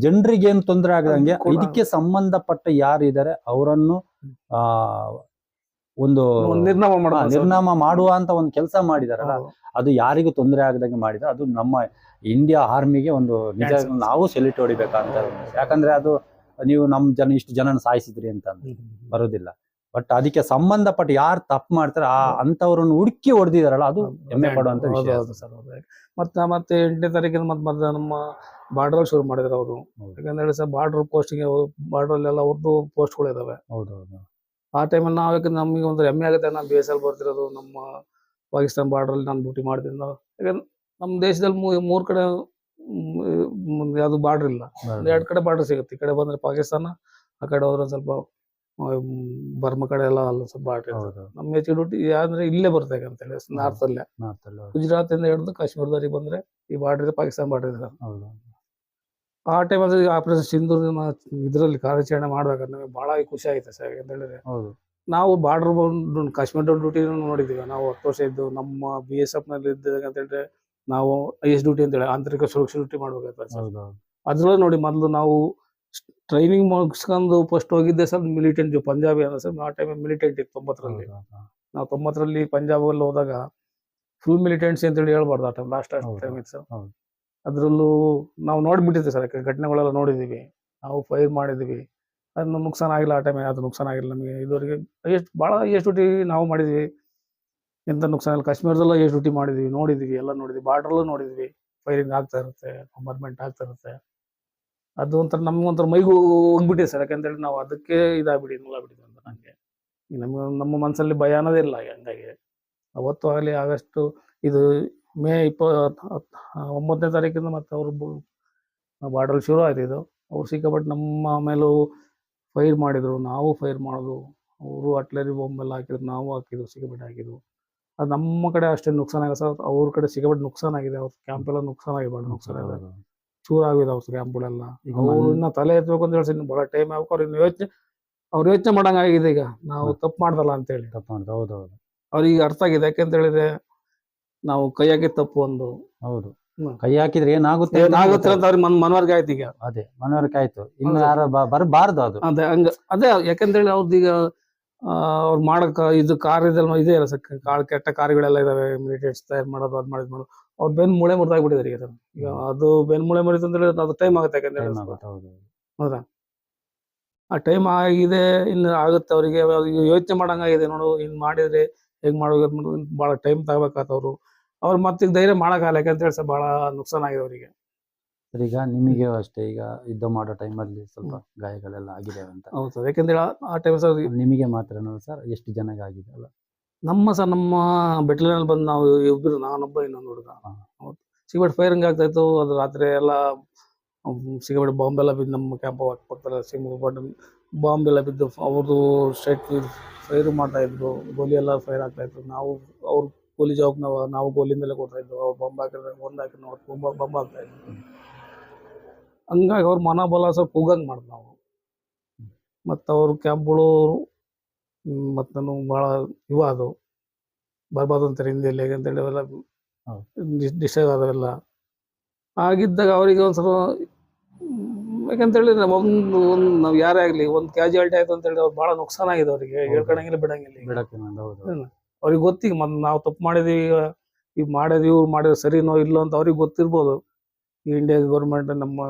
ಜನರಿಗೆ ಏನು ತೊಂದರೆ ಆಗದಂಗೆ ಇದಕ್ಕೆ ಸಂಬಂಧಪಟ್ಟ ಯಾರಿದ್ದಾರೆ ಅವರನ್ನು ಒಂದು ನಿರ್ನಾಮ ಮಾಡುವ ಅಂತ ಒಂದು ಕೆಲಸ ಮಾಡಿದಾರಲ್ಲ, ಅದು ಯಾರಿಗೂ ತೊಂದರೆ ಆಗದಂಗೆ ಮಾಡಿದ್ರೆ ಅದು ನಮ್ಮ ಇಂಡಿಯಾ ಆರ್ಮಿಗೆ ಒಂದು ನಿಜ ನಾವು ಸೆಲ್ಯೂಟ್ ಹೊಡಿಬೇಕಂತ. ಯಾಕಂದ್ರೆ ಅದು ನೀವು ನಮ್ ಇಷ್ಟು ಜನನ ಸಾಯಿಸಿದ್ರಿ ಅಂತ ಬರೋದಿಲ್ಲ. ಬಟ್ ಅದಕ್ಕೆ ಸಂಬಂಧಪಟ್ಟ ಯಾರು ತಪ್ಪು ಮಾಡ್ತಾರೆ ಅಂತವ್ರನ್ನ ಹುಡುಕಿ ಹೊಡೆದಿದಾರಲ್ಲ, ಅದು ಹೆಮ್ಮೆ ಪಡುವಂತ ವಿಷಯ. ಮತ್ತೆ 8ನೇ ತಾರೀಕಿನ ಮತ್ತೆ ನಮ್ಮ ಬಾರ್ಡರ್ ಶುರು ಮಾಡಿದ್ರು ಅವರು. ಯಾಕಂದ್ರೆ ಸರ್ ಬಾರ್ಡರ್ ಪೋಸ್ಟಿಂಗ್, ಬಾರ್ಡರ್ ಎಲ್ಲ ಅವ್ರದ್ದು ಪೋಸ್ಟ್ಗಳು ಇದಾವೆ. ಹೌದೌದು. ಆ ಟೈಮಲ್ಲಿ ನಾವು ಯಾಕಂದ್ರೆ ನಮಗೆ ಒಂದು ಹೆಮ್ಮೆ ಆಗುತ್ತೆ, ನಾನು BSF ಬರ್ತಿರೋದು ನಮ್ಮ ಪಾಕಿಸ್ತಾನ ಬಾರ್ಡರ್ ನಾನು ಡ್ಯೂಟಿ ಮಾಡ್ತೀನಿ. ಯಾಕಂದ್ರೆ ನಮ್ಮ ದೇಶದಲ್ಲಿ 3 ಕಡೆ ಯಾವ್ದು ಬಾರ್ಡರ್ ಇಲ್ಲ, 2 ಕಡೆ ಬಾರ್ಡರ್ ಸಿಗುತ್ತೆ. ಈ ಕಡೆ ಬಂದ್ರೆ ಪಾಕಿಸ್ತಾನ, ಆ ಕಡೆ ಹೋದ್ರೆ ಸ್ವಲ್ಪ ಬರ್ಮಾ ಕಡೆ ಎಲ್ಲ ಅಲ್ಲ ಸ್ವಲ್ಪ ಬಾರ್ಡರ್. ನಮ್ಮ ಹೆಚ್ಚು ಡ್ಯೂಟಿ ಅಂದ್ರೆ ಇಲ್ಲೇ ಬರ್ತದೆ ಅಂತ ಹೇಳಿ ನಾರ್ತ್ ಅಲ್ಲೇ, ಗುಜರಾತ್ ಇಂದ ಹಿಡಿದು ಕಾಶ್ಮೀರದವರೆಗೆ ಬಂದ್ರೆ ಈ ಬಾರ್ಡರ್ ಇದೆ, ಪಾಕಿಸ್ತಾನ ಬಾರ್ಡರ್ ಇದೆ. ಆ ಟೈಮಲ್ಲಿ ಆಪರೇಷನ್ ಸಿಂಧೂರ್ ಇದರಲ್ಲಿ ಕಾರ್ಯಾಚರಣೆ ಮಾಡ್ಬೇಕಾದ್ರೆ ನಮಗೆ ಬಹಳ ಖುಷಿ ಆಯ್ತು ಸರ್. ಅಂತ ಹೇಳಿದ್ರೆ ನಾವು ಬಾರ್ಡರ್ ಕಾಶ್ಮೀರ ಡ್ಯೂಟಿ ನೋಡಿದೀವಿ. ನಾವು 10 ವರ್ಷ ಇದ್ದು ನಮ್ಮ BSF ನಲ್ಲಿ ಇದ್ದಾಗ ಅಂತ ಹೇಳಿದ್ರೆ ನಾವು IS ಡ್ಯೂಟಿ ಅಂತ ಹೇಳಿ ಆಂತರಿಕ ಸುರಕ್ಷಾ ಡ್ಯೂಟಿ ಮಾಡ್ಬೇಕಾಗ್ತದೆ. ಅದ್ರಲ್ಲೇ ನೋಡಿ ಮೊದಲು ನಾವು ಟ್ರೈನಿಂಗ್ ಮುಗಿಸ್ಕೊಂಡು ಫಸ್ಟ್ ಹೋಗಿದ್ದೆ ಸರ್ ಮಿಲಿಟೆಂಟ್ ಪಂಜಾಬಿ ಅಲ್ಲ ಸರ್. ಆ ಟೈಮ್ ಮಿಲಿಟೆಂಟ್ ಇತ್ತು 90ರಲ್ಲಿ. ನಾವು 90ರಲ್ಲಿ ಪಂಜಾಬಲ್ಲಿ ಹೋದಾಗ ಫುಲ್ ಮಿಲಿಟೆಂಟ್ಸ್ ಅಂತ ಹೇಳಿ ಹೇಳ್ಬಾರ್ದು. ಆ ಟೈಮ್ ಲಾಸ್ಟ್ ಟೈಮ್ ಇತ್ತು ಸರ್. ಅದ್ರಲ್ಲೂ ನಾವು ನೋಡ್ಬಿಟ್ಟಿದ್ವಿ ಸರ್, ಘಟನೆಗಳೆಲ್ಲ ನೋಡಿದೀವಿ, ನಾವು ಫೈರ್ ಮಾಡಿದ್ವಿ. ಅದನ್ನ ನುಕ್ಸಾನ ಆಗಿಲ್ಲ ಆ ಟೈಮ್, ಯಾವ್ದು ನುಕ್ಸಾನ ಆಗಿಲ್ಲ ನಮಗೆ ಇದುವರೆಗೆ. ಭಾಳ IS ಡ್ಯೂಟಿ ನಾವು ಮಾಡಿದ್ವಿ, ಎಂತ ನುಕ್ಸಾನ ಇಲ್ಲ. ಕಾಶ್ಮೀರದಲ್ಲ IS ಡ್ಯೂಟಿ ಮಾಡಿದ್ವಿ, ನೋಡಿದ್ವಿ, ಎಲ್ಲ ನೋಡಿದ್ವಿ. ಬಾರ್ಡ್ರಲ್ಲೂ ನೋಡಿದ್ವಿ, ಫೈರಿಂಗ್ ಆಗ್ತಾ ಇರುತ್ತೆ, ಬಾಂಬರ್ಮೆಂಟ್ ಆಗ್ತಾ ಇರುತ್ತೆ. ಅದು ಒಂಥರ ನಮ್ಗೊಂಥರ ಮೈಗೂ ಹೋಗ್ಬಿಟ್ಟಿದೆ ಸರ್. ಯಾಕಂತೇಳಿ ನಾವು ಅದಕ್ಕೆ ಇದಾಗ್ಬಿಟ್ಟಿದ್ವಿ ಅಂತ ನನಗೆ. ನಮ್ಮ ಮನಸ್ಸಲ್ಲಿ ಭಯ ಅನ್ನೋದೇ ಇಲ್ಲ. ಹಂಗಾಗಿ ಅವತ್ತು ಆಗಲಿ ಆಗಸ್ಟ್ ಇದು ಮೇ 29ನೇ ತಾರೀಕಿಂದ ಮತ್ತೆ ಅವರು ಬಾರ್ಡರ್ ಶುರು ಆಯ್ತು. ಇದು ಅವ್ರು ಸಿಕ್ಕಾಪಟ್ಟು ನಮ್ಮ ಮೇಲೂ ಫೈರ್ ಮಾಡಿದ್ರು, ನಾವು ಫೈರ್ ಮಾಡೋದು. ಅವರು ಅಟ್ಲರಿ ಬಾಂಬ್ ಎಲ್ಲ ಹಾಕಿದ್ರು, ನಾವು ಹಾಕಿದ್ರು, ಸಿಕ್ಕಾಪಟ್ಟೆ ಹಾಕಿದ್ರು. ಅದು ನಮ್ಮ ಕಡೆ ಅಷ್ಟೇ ನುಕ್ಸಾನ ಆಗಿದೆ ಸರ್, ಅವ್ರ ಕಡೆ ಸಿಕ್ಕಾಪಟ್ಟೆ ನುಕ್ಸಾನ ಆಗಿದೆ. ಅವ್ರ ಕ್ಯಾಂಪ್ ಎಲ್ಲ ನುಕ್ಸಾನ ಆಗಿ ಭಾಳ ನುಕ್ಸಾನ ಇದೆ, ಚೂರ್ ಆಗಿದೆ ಅವ್ರ ಕ್ಯಾಂಪ್ಗಳೆಲ್ಲ. ಅವ್ರು ಇನ್ನ ತಲೆ ಎತ್ತಬೇಕು ಅಂತ ಹೇಳಿ ಭಾಳ ಟೈಮ್ ಆಗ್ಬೇಕು. ಅವ್ರು ಯೋಚನೆ ಮಾಡಂಗ ಆಗಿದೆ ಈಗ, ನಾವು ತಪ್ಪು ಮಾಡ್ದಲ್ಲ ಅಂತೇಳಿ. ಅವ್ರಿಗೆ ಅರ್ಥ ಆಗಿದೆ. ಯಾಕೆಂತ ಹೇಳಿದ್ರೆ ನಾವು ಕೈ ಹಾಕಿದ ತಪ್ಪು ಒಂದು. ಹೌದು, ಕೈ ಹಾಕಿದ್ರೆ ಏನಾಗುತ್ತೆ ಅಂತ ಅವ್ರಿಗೆ ಮನವರಿಕೆ ಆಯ್ತು ಈಗ. ಅದೇ ಮನವರಿಕೆ ಆಯ್ತು, ಇನ್ನು ಯಾರ ಬರಬಾರ್ದು ಅದು. ಅದೇ ಯಾಕಂತೇಳಿ ಅವ್ರದ್ದೀಗ ಅವ್ರು ಮಾಡಕ್ ಇದು ಕಾರ್ ಇದೆ ಅಲ್ಲ ಸರ್, ಕೆಟ್ಟ ಕಾರ್ಗಳೆಲ್ಲ ಇದಾವೆ, ಮಿಲಿಟೆಂಟ್ಸ್ ತಯಾರು ಮಾಡೋದು, ಅದ್ ಮಾಡೋದು. ಅವ್ರು ಬೆನ್ ಮೂಳೆ ಮುರಿದಾಗ್ಬಿಟ್ಟಿದ್ದಾರೆ ಈಗ. ಈಗ ಅದು ಬೆನ್ ಮೂಳೆ ಮುರಿತು ಅಂತ ಹೇಳಿದ್ರೆ ಅದು ಟೈಮ್ ಆಗುತ್ತೆ. ಯಾಕಂದ್ರೆ ಹೌದಾ, ಆ ಟೈಮ್ ಆಗಿದೆ, ಇನ್ನು ಆಗುತ್ತೆ. ಅವರಿಗೆ ಯೋಚನೆ ಮಾಡಂಗಾಗಿದೆ. ನೋಡು ಹಿಂಗ್ ಮಾಡಿದ್ರೆ ಹೆಂಗ್ ಮಾಡೋದು, ಭಾಳ ಟೈಮ್ ತಗೋಬೇಕಾತವ್ರು. ಅವ್ರು ಮತ್ತೆ ಧೈರ್ಯ ಮಾಡಕ್ಕಾಗಲ್ಲ. ಯಾಕಂತ ಹೇಳಿ ಭಾಳ ನುಕ್ಸಾನ ಆಗಿದೆ ಅವರಿಗೆ. ಈಗ ನಿಮಗೆ ಅಷ್ಟೇ, ಈಗ ಯುದ್ಧ ಮಾಡೋ ಟೈಮಲ್ಲಿ ಸ್ವಲ್ಪ ಗಾಯಗಳೆಲ್ಲ ಆಗಿದೆ ಅಂತ. ಹೌದು ಸರ್, ಯಾಕಂದ್ರೆ ಆ ಟೈಮ್ ಸರ್ ನಿಮಗೆ ಮಾತ್ರ ಸರ್ ಎಷ್ಟು ಜನಕ್ಕೆ ಆಗಿದೆ ಅಲ್ಲ? ನಮ್ಮ ಬೆಟ್ಲಿನಲ್ಲಿ ಬಂದು ನಾವು ಇಬ್ಬರು, ನಾನೊಬ್ಬ ಇನ್ನೊಂದು ಹುಡುಗ. ಸಿಗಬಟ್ಟು ಫೈರಿಂಗ್ ಆಗ್ತಾ ಇತ್ತು. ಅದು ರಾತ್ರಿ ಎಲ್ಲ ಸಿಗಬಟ್ಟು ಬಾಂಬ್ ಎಲ್ಲ ಬಿದ್ದು ನಮ್ಮ ಕ್ಯಾಂಪ್ ಪಕ್ಕದಲ್ಲಿ ಸಿಗಬಟ್ಟು ಬಾಂಬ್ ಎಲ್ಲ ಬಿದ್ದು ಅವ್ರದ್ದು ಸ್ಟ್ರೈಟ್ ಫೈರ್ ಮಾಡ್ತಾ ಇದ್ರು. ಗೋಲಿ ಎಲ್ಲ ಫೈರ್ ಆಗ್ತಾ ಇತ್ತು. ನಾವು ಅವ್ರ ಗೋಲಿ ಜವಾಬ್ ನಾವು ಗೋಲಿಂದಲೇ ಕೊಡ್ತಾ ಇದ್ವು. ಅವ್ರು ಬಾಂಬ್ ಹಾಕಿದ್ರೆ ಒಂದು ಹಾಕಿದ್ರೆ ಬಾಂಬ್ ಆಗ್ತಾ ಇದ್ವು. ಹಂಗಾಗಿ ಅವ್ರ ಮನೋಬಲ ಸ್ವಲ್ಪ ಹೋಗಂಗೆ ಮಾಡಿದ್ ನಾವು. ಮತ್ತು ಅವ್ರ ಕ್ಯಾಂಪ್ಗಳು ಮತ್ತು ನಾನು ಭಾಳ ಅದು ಬರ್ಬಾರ್ದು ಅಂತಾರೆ ಹಿಂದಿಯಲ್ಲಿ. ಹೇಗಂತೇಳಿ ಅವೆಲ್ಲ ಡಿಸ್ಟರ್ಬ್ ಆದವೆಲ್ಲ ಆಗಿದ್ದಾಗ ಅವರಿಗೆ ಒಂದು ಸ್ವಲ್ಪ ಯಾಕಂತೇಳಿ ಒಂದು ನಾವು ಯಾರೇ ಆಗಲಿ ಒಂದು ಕ್ಯಾಜುಯಾಲಿಟಿ ಆಯ್ತು ಅಂತೇಳಿ ಅವ್ರು ಭಾಳ ನುಕ್ಸಾನ ಆಗಿದೆ ಅವರಿಗೆ, ಹೌದು. ಹೇಳ್ಕೊಳಂಗಿಲ್ಲ ಬಿಡಂಗಿಲ್ಲ ಈಗ. ಬಿಡಕ್ಕೆ ಹೌದು. ಅವ್ರಿಗೆ ಗೊತ್ತೀಗ ನಾವು ತಪ್ಪು ಮಾಡಿದೀವಿ, ಈಗ ಮಾಡಿದ್ವಿ, ಇವ್ರು ಮಾಡಿದ್ರೆ ಸರಿನೋ ಇಲ್ಲೋ ಅಂತ ಅವ್ರಿಗೆ ಗೊತ್ತಿರ್ಬೋದು. ಈ ಇಂಡಿಯಾ ಗೌರ್ಮೆಂಟ್ ನಮ್ಮ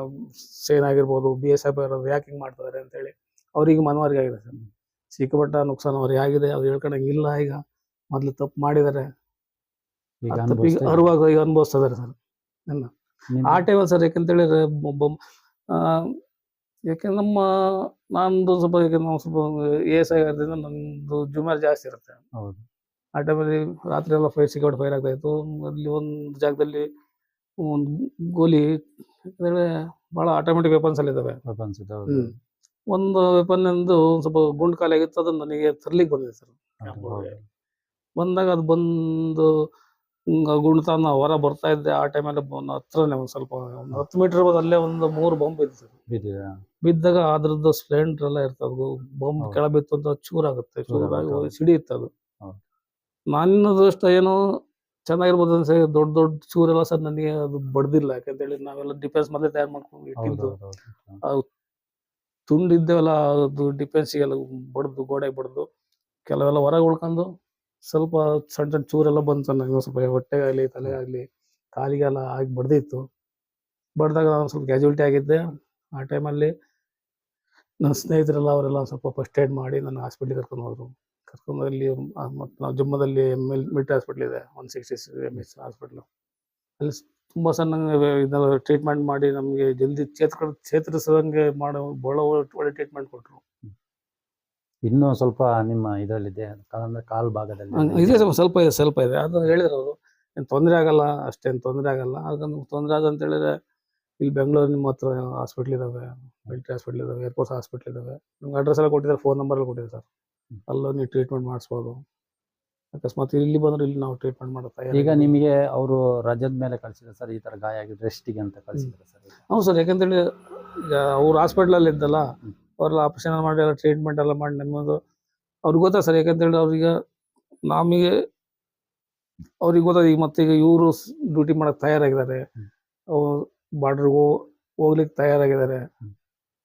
ಸೇನೆ ಆಗಿರ್ಬೋದು, BSF ಇರೋದು ಯಾಕೆ ಹಿಂಗೆ ಮಾಡ್ತಿದ್ದಾರೆ ಅಂತೇಳಿ ಅವ್ರಿಗೆ ಮನವರಿಕೆ ಆಗಿದೆ ಸರ್. ಸಿಕ್ಕಾಪಟ್ಟ ನುಕ್ಸಾನ ಅವ್ರಿಗೆ ಆಗಿದೆ, ಅವ್ರು ಹೇಳ್ಕೊಳಂಗಿಲ್ಲ. ಈಗ ಮೊದಲು ತಪ್ಪು ಮಾಡಿದ್ದಾರೆ, ಈಗ ತಪ್ಪಿಗೆ ಅರುವಾಗ ಈಗ ಅನುಭವಿಸ್ತಿದ್ದಾರೆ ಸರ್. ಎಲ್ಲ ಆ ಟೈಮಲ್ಲಿ ಸರ್, ಯಾಕಂತೇಳಿದ್ರೆ ಯಾಕೆ ನಂದು ಸ್ವಲ್ಪ, ಯಾಕೆ ನಾವು ಸ್ವಲ್ಪ AS ಆಗಿರೋದ್ರಿಂದ ನಂದು ಜುಮಾರ್ ಜಾಸ್ತಿ ಇರುತ್ತೆ. ಹೌದು. ಆ ಟೈಮಲ್ಲಿ ರಾತ್ರಿ ಎಲ್ಲ ಸಿಕ್ಕಾಪಟ್ಟೆ ಫೈರ್ ಆಗ್ತಾ ಇತ್ತು. ಅಲ್ಲಿ ಒಂದು ಜಾಗದಲ್ಲಿ ಒಂದು ಗೋಲಿ, ಯಾಕಂದ್ರೆ ಭಾಳ ಆಟೋಮೆಟಿಕ್ ವೆಪನ್ಸ್ ಅಲ್ಲಿ ಇದಾವೆ. ಒಂದು ವೆಪನ್ ಒಂದು ಸ್ವಲ್ಪ ಗುಂಡು ಖಾಲಿ ಆಗಿತ್ತು, ಅದನ್ನ ನನಗೆ ತರ್ಲಿಕ್ಕೆ ಬಂದಿದೆ ಸರ್. ಬಂದಾಗ ಅದು ಬಂದು ಗುಂಡು ತಾನು ಹೊರ ಬರ್ತಾ ಇದ್ದೆ. ಆ ಟೈಮಲ್ಲಿ ಹತ್ರನೇ ಒಂದು ಸ್ವಲ್ಪ 10 ಮೀಟರ್ ಇರ್ಬೋದು, ಅಲ್ಲೇ ಒಂದು 3 ಬಾಂಬ್ ಬಿದ್ದು ಸರ್. ಬಿದ್ದಾಗ ಅದ್ರದ್ದು ಸ್ಪ್ಲೆಂಡರ್ ಎಲ್ಲ ಇರ್ತದೆ, ಬಾಂಬ್ ಕೆಳ ಬಿತ್ತು ಅಂತ ಚೂರಾಗುತ್ತೆ, ಚೂರಾಗಿ ಸಿಡಿಯುತ್ತೆ ಅದು. ನನ್ನ ದೃಷ್ಟ ಏನೋ ಚೆನ್ನಾಗಿರ್ಬೋದು ಅನ್ಸೆ, ದೊಡ್ಡ ದೊಡ್ಡ ಚೂರೆಲ್ಲ ಸರ್ ನನಗೆ ಅದು ಬಡ್ದಿಲ್ಲ. ಯಾಕಂತೇಳಿ ನಾವೆಲ್ಲ ಡಿಫೆನ್ಸ್ ಮೊದಲೇ ತಯಾರು ಮಾಡ್ಕೊಂಡು ಇಟ್ಟಿದ್ದು, ತುಂಡಿದ್ದೇವಲ್ಲ, ಅದು ಡಿಫೆನ್ಸಿಗೆಲ್ಲ ಬಡ್ದು, ಗೋಡೆ ಬಡ್ದು, ಕೆಲವೆಲ್ಲ ಹೊರಗೆ ಉಳ್ಕೊಂಡು ಸ್ವಲ್ಪ ಸಣ್ಣ ಸಣ್ಣ ಚೂರೆಲ್ಲ ಬಂತು ನನಗೆ. ಸ್ವಲ್ಪ ಹೊಟ್ಟೆಗಾಗಲಿ, ತಲೆ ಆಗಲಿ, ಕಾಲಿಗೆಲ್ಲ ಆಗಿ ಬಡ್ದಿತ್ತು. ಬಡ್ದಾಗ ನಾನು ಸ್ವಲ್ಪ ಕ್ಯಾಜುಯಾಲಿಟಿ ಆಗಿದ್ದೆ. ಆ ಟೈಮಲ್ಲಿ ನನ್ನ ಸ್ನೇಹಿತರೆಲ್ಲ ಅವರೆಲ್ಲ ಸ್ವಲ್ಪ ಫಸ್ಟ್ ಏಡ್ ಮಾಡಿ ನನ್ನ ಹಾಸ್ಪಿಟ್ಲಿಗೆ ಕರ್ಕೊಂಡು ಹೋದರು. ಕರ್ಕೊಂಡು ಅಲ್ಲಿ ಮತ್ತು ನಾವು ಜಮ್ಮದಲ್ಲಿ ಮಿಲಿಟರಿ ಹಾಸ್ಪಿಟ್ಲ್ ಇದೆ, 160 MH ಹಾಸ್ಪಿಟ್ಲು. ಅಲ್ಲಿ ತುಂಬ ಸಣ್ಣ ಇದೆಲ್ಲ ಟ್ರೀಟ್ಮೆಂಟ್ ಮಾಡಿ ನಮಗೆ ಜಲ್ದಿ ಚೇತರಿಸೋಂಗೆ ಮಾಡೋ ಭಾಳ ಒಳ್ಳೆ ಟ್ರೀಟ್ಮೆಂಟ್ ಕೊಟ್ಟರು. ಇನ್ನೂ ಸ್ವಲ್ಪ ನಿಮ್ಮ ಇದರಲ್ಲಿದೆ ಅಂದ್ರೆ ಕಾಲು ಭಾಗದಲ್ಲಿ ಇದೆ, ಸ್ವಲ್ಪ ಇದೆ. ಅದು ಹೇಳಿದ್ರು ಅವರು, ಏನು ತೊಂದರೆ ಆಗಲ್ಲ, ಅಷ್ಟೇನು ತೊಂದರೆ ಆಗಲ್ಲ. ಅದನ್ನು ತೊಂದರೆ ಆಗಂತ ಹೇಳಿದ್ರೆ ಇಲ್ಲಿ ಬೆಂಗಳೂರು ನಿಮ್ಮ ಹತ್ರ ಹಾಸ್ಪಿಟ್ಲ್ ಇದ್ದಾವೆ, ಮಿಲಿಟರಿ ಹಾಸ್ಪಿಟ್ಲ್ ಇದ್ದಾವೆ, ಏರ್ಫೋರ್ಸ್ ಹಾಸ್ಪಿಟ್ಲ್ ಇದ್ದಾವೆ. ನಿಮ್ಗೆ ಅಡ್ರೆಸ್ ಎಲ್ಲ ಕೊಟ್ಟಿದ್ದಾರೆ, ಫೋನ್ ನಂಬರ್ ಎಲ್ಲ ಕೊಟ್ಟಿದ್ದಾರೆ ಸರ್. ಅಲ್ಲೂ ನೀವು ಟ್ರೀಟ್ಮೆಂಟ್ ಮಾಡಿಸ್ಬೋದು. ಅಕಸ್ಮಾತ್ ಇಲ್ಲಿ ಬಂದ್ರೆ ಇಲ್ಲಿ ನಾವು ಟ್ರೀಟ್ಮೆಂಟ್ ಮಾಡುತ್ತಾ. ಈಗ ನಿಮಗೆ ಅವರು ರಜದ ಮೇಲೆ ಕಳಿಸಿದ್ರೆ ಸರ್, ಈ ಥರ ಗಾಯ ಆಗಿದೆ ರೆಸ್ಟಿಗೆ ಅಂತ ಕಳಿಸಿದ್ರೆ ಸರ್? ಹೌದು ಸರ್, ಯಾಕಂತೇಳಿ ಈಗ ಅವ್ರು ಹಾಸ್ಪಿಟ್ಲಲ್ಲಿ ಇದ್ದಲ್ಲ, ಅವ್ರೆಲ್ಲ ಆಪರೇಷನ್ ಮಾಡಿ ಎಲ್ಲ ಟ್ರೀಟ್ಮೆಂಟ್ ಎಲ್ಲ ಮಾಡಿ ನಮ್ಮದು ಅವ್ರಿಗೆ ಗೊತ್ತಾ ಸರ್. ಯಾಕಂತೇಳಿ ಅವ್ರಿಗೆ ನಮಗೆ ಅವ್ರಿಗೆ ಗೊತ್ತಾಗ, ಈಗ ಮತ್ತೆ ಈಗ ಇವರು ಡ್ಯೂಟಿ ಮಾಡೋಕ್ಕೆ ತಯಾರಾಗಿದ್ದಾರೆ, ಬಾರ್ಡ್ರಿಗೆ ಹೋಗ್ಲಿಕ್ಕೆ ತಯಾರಾಗಿದ್ದಾರೆ.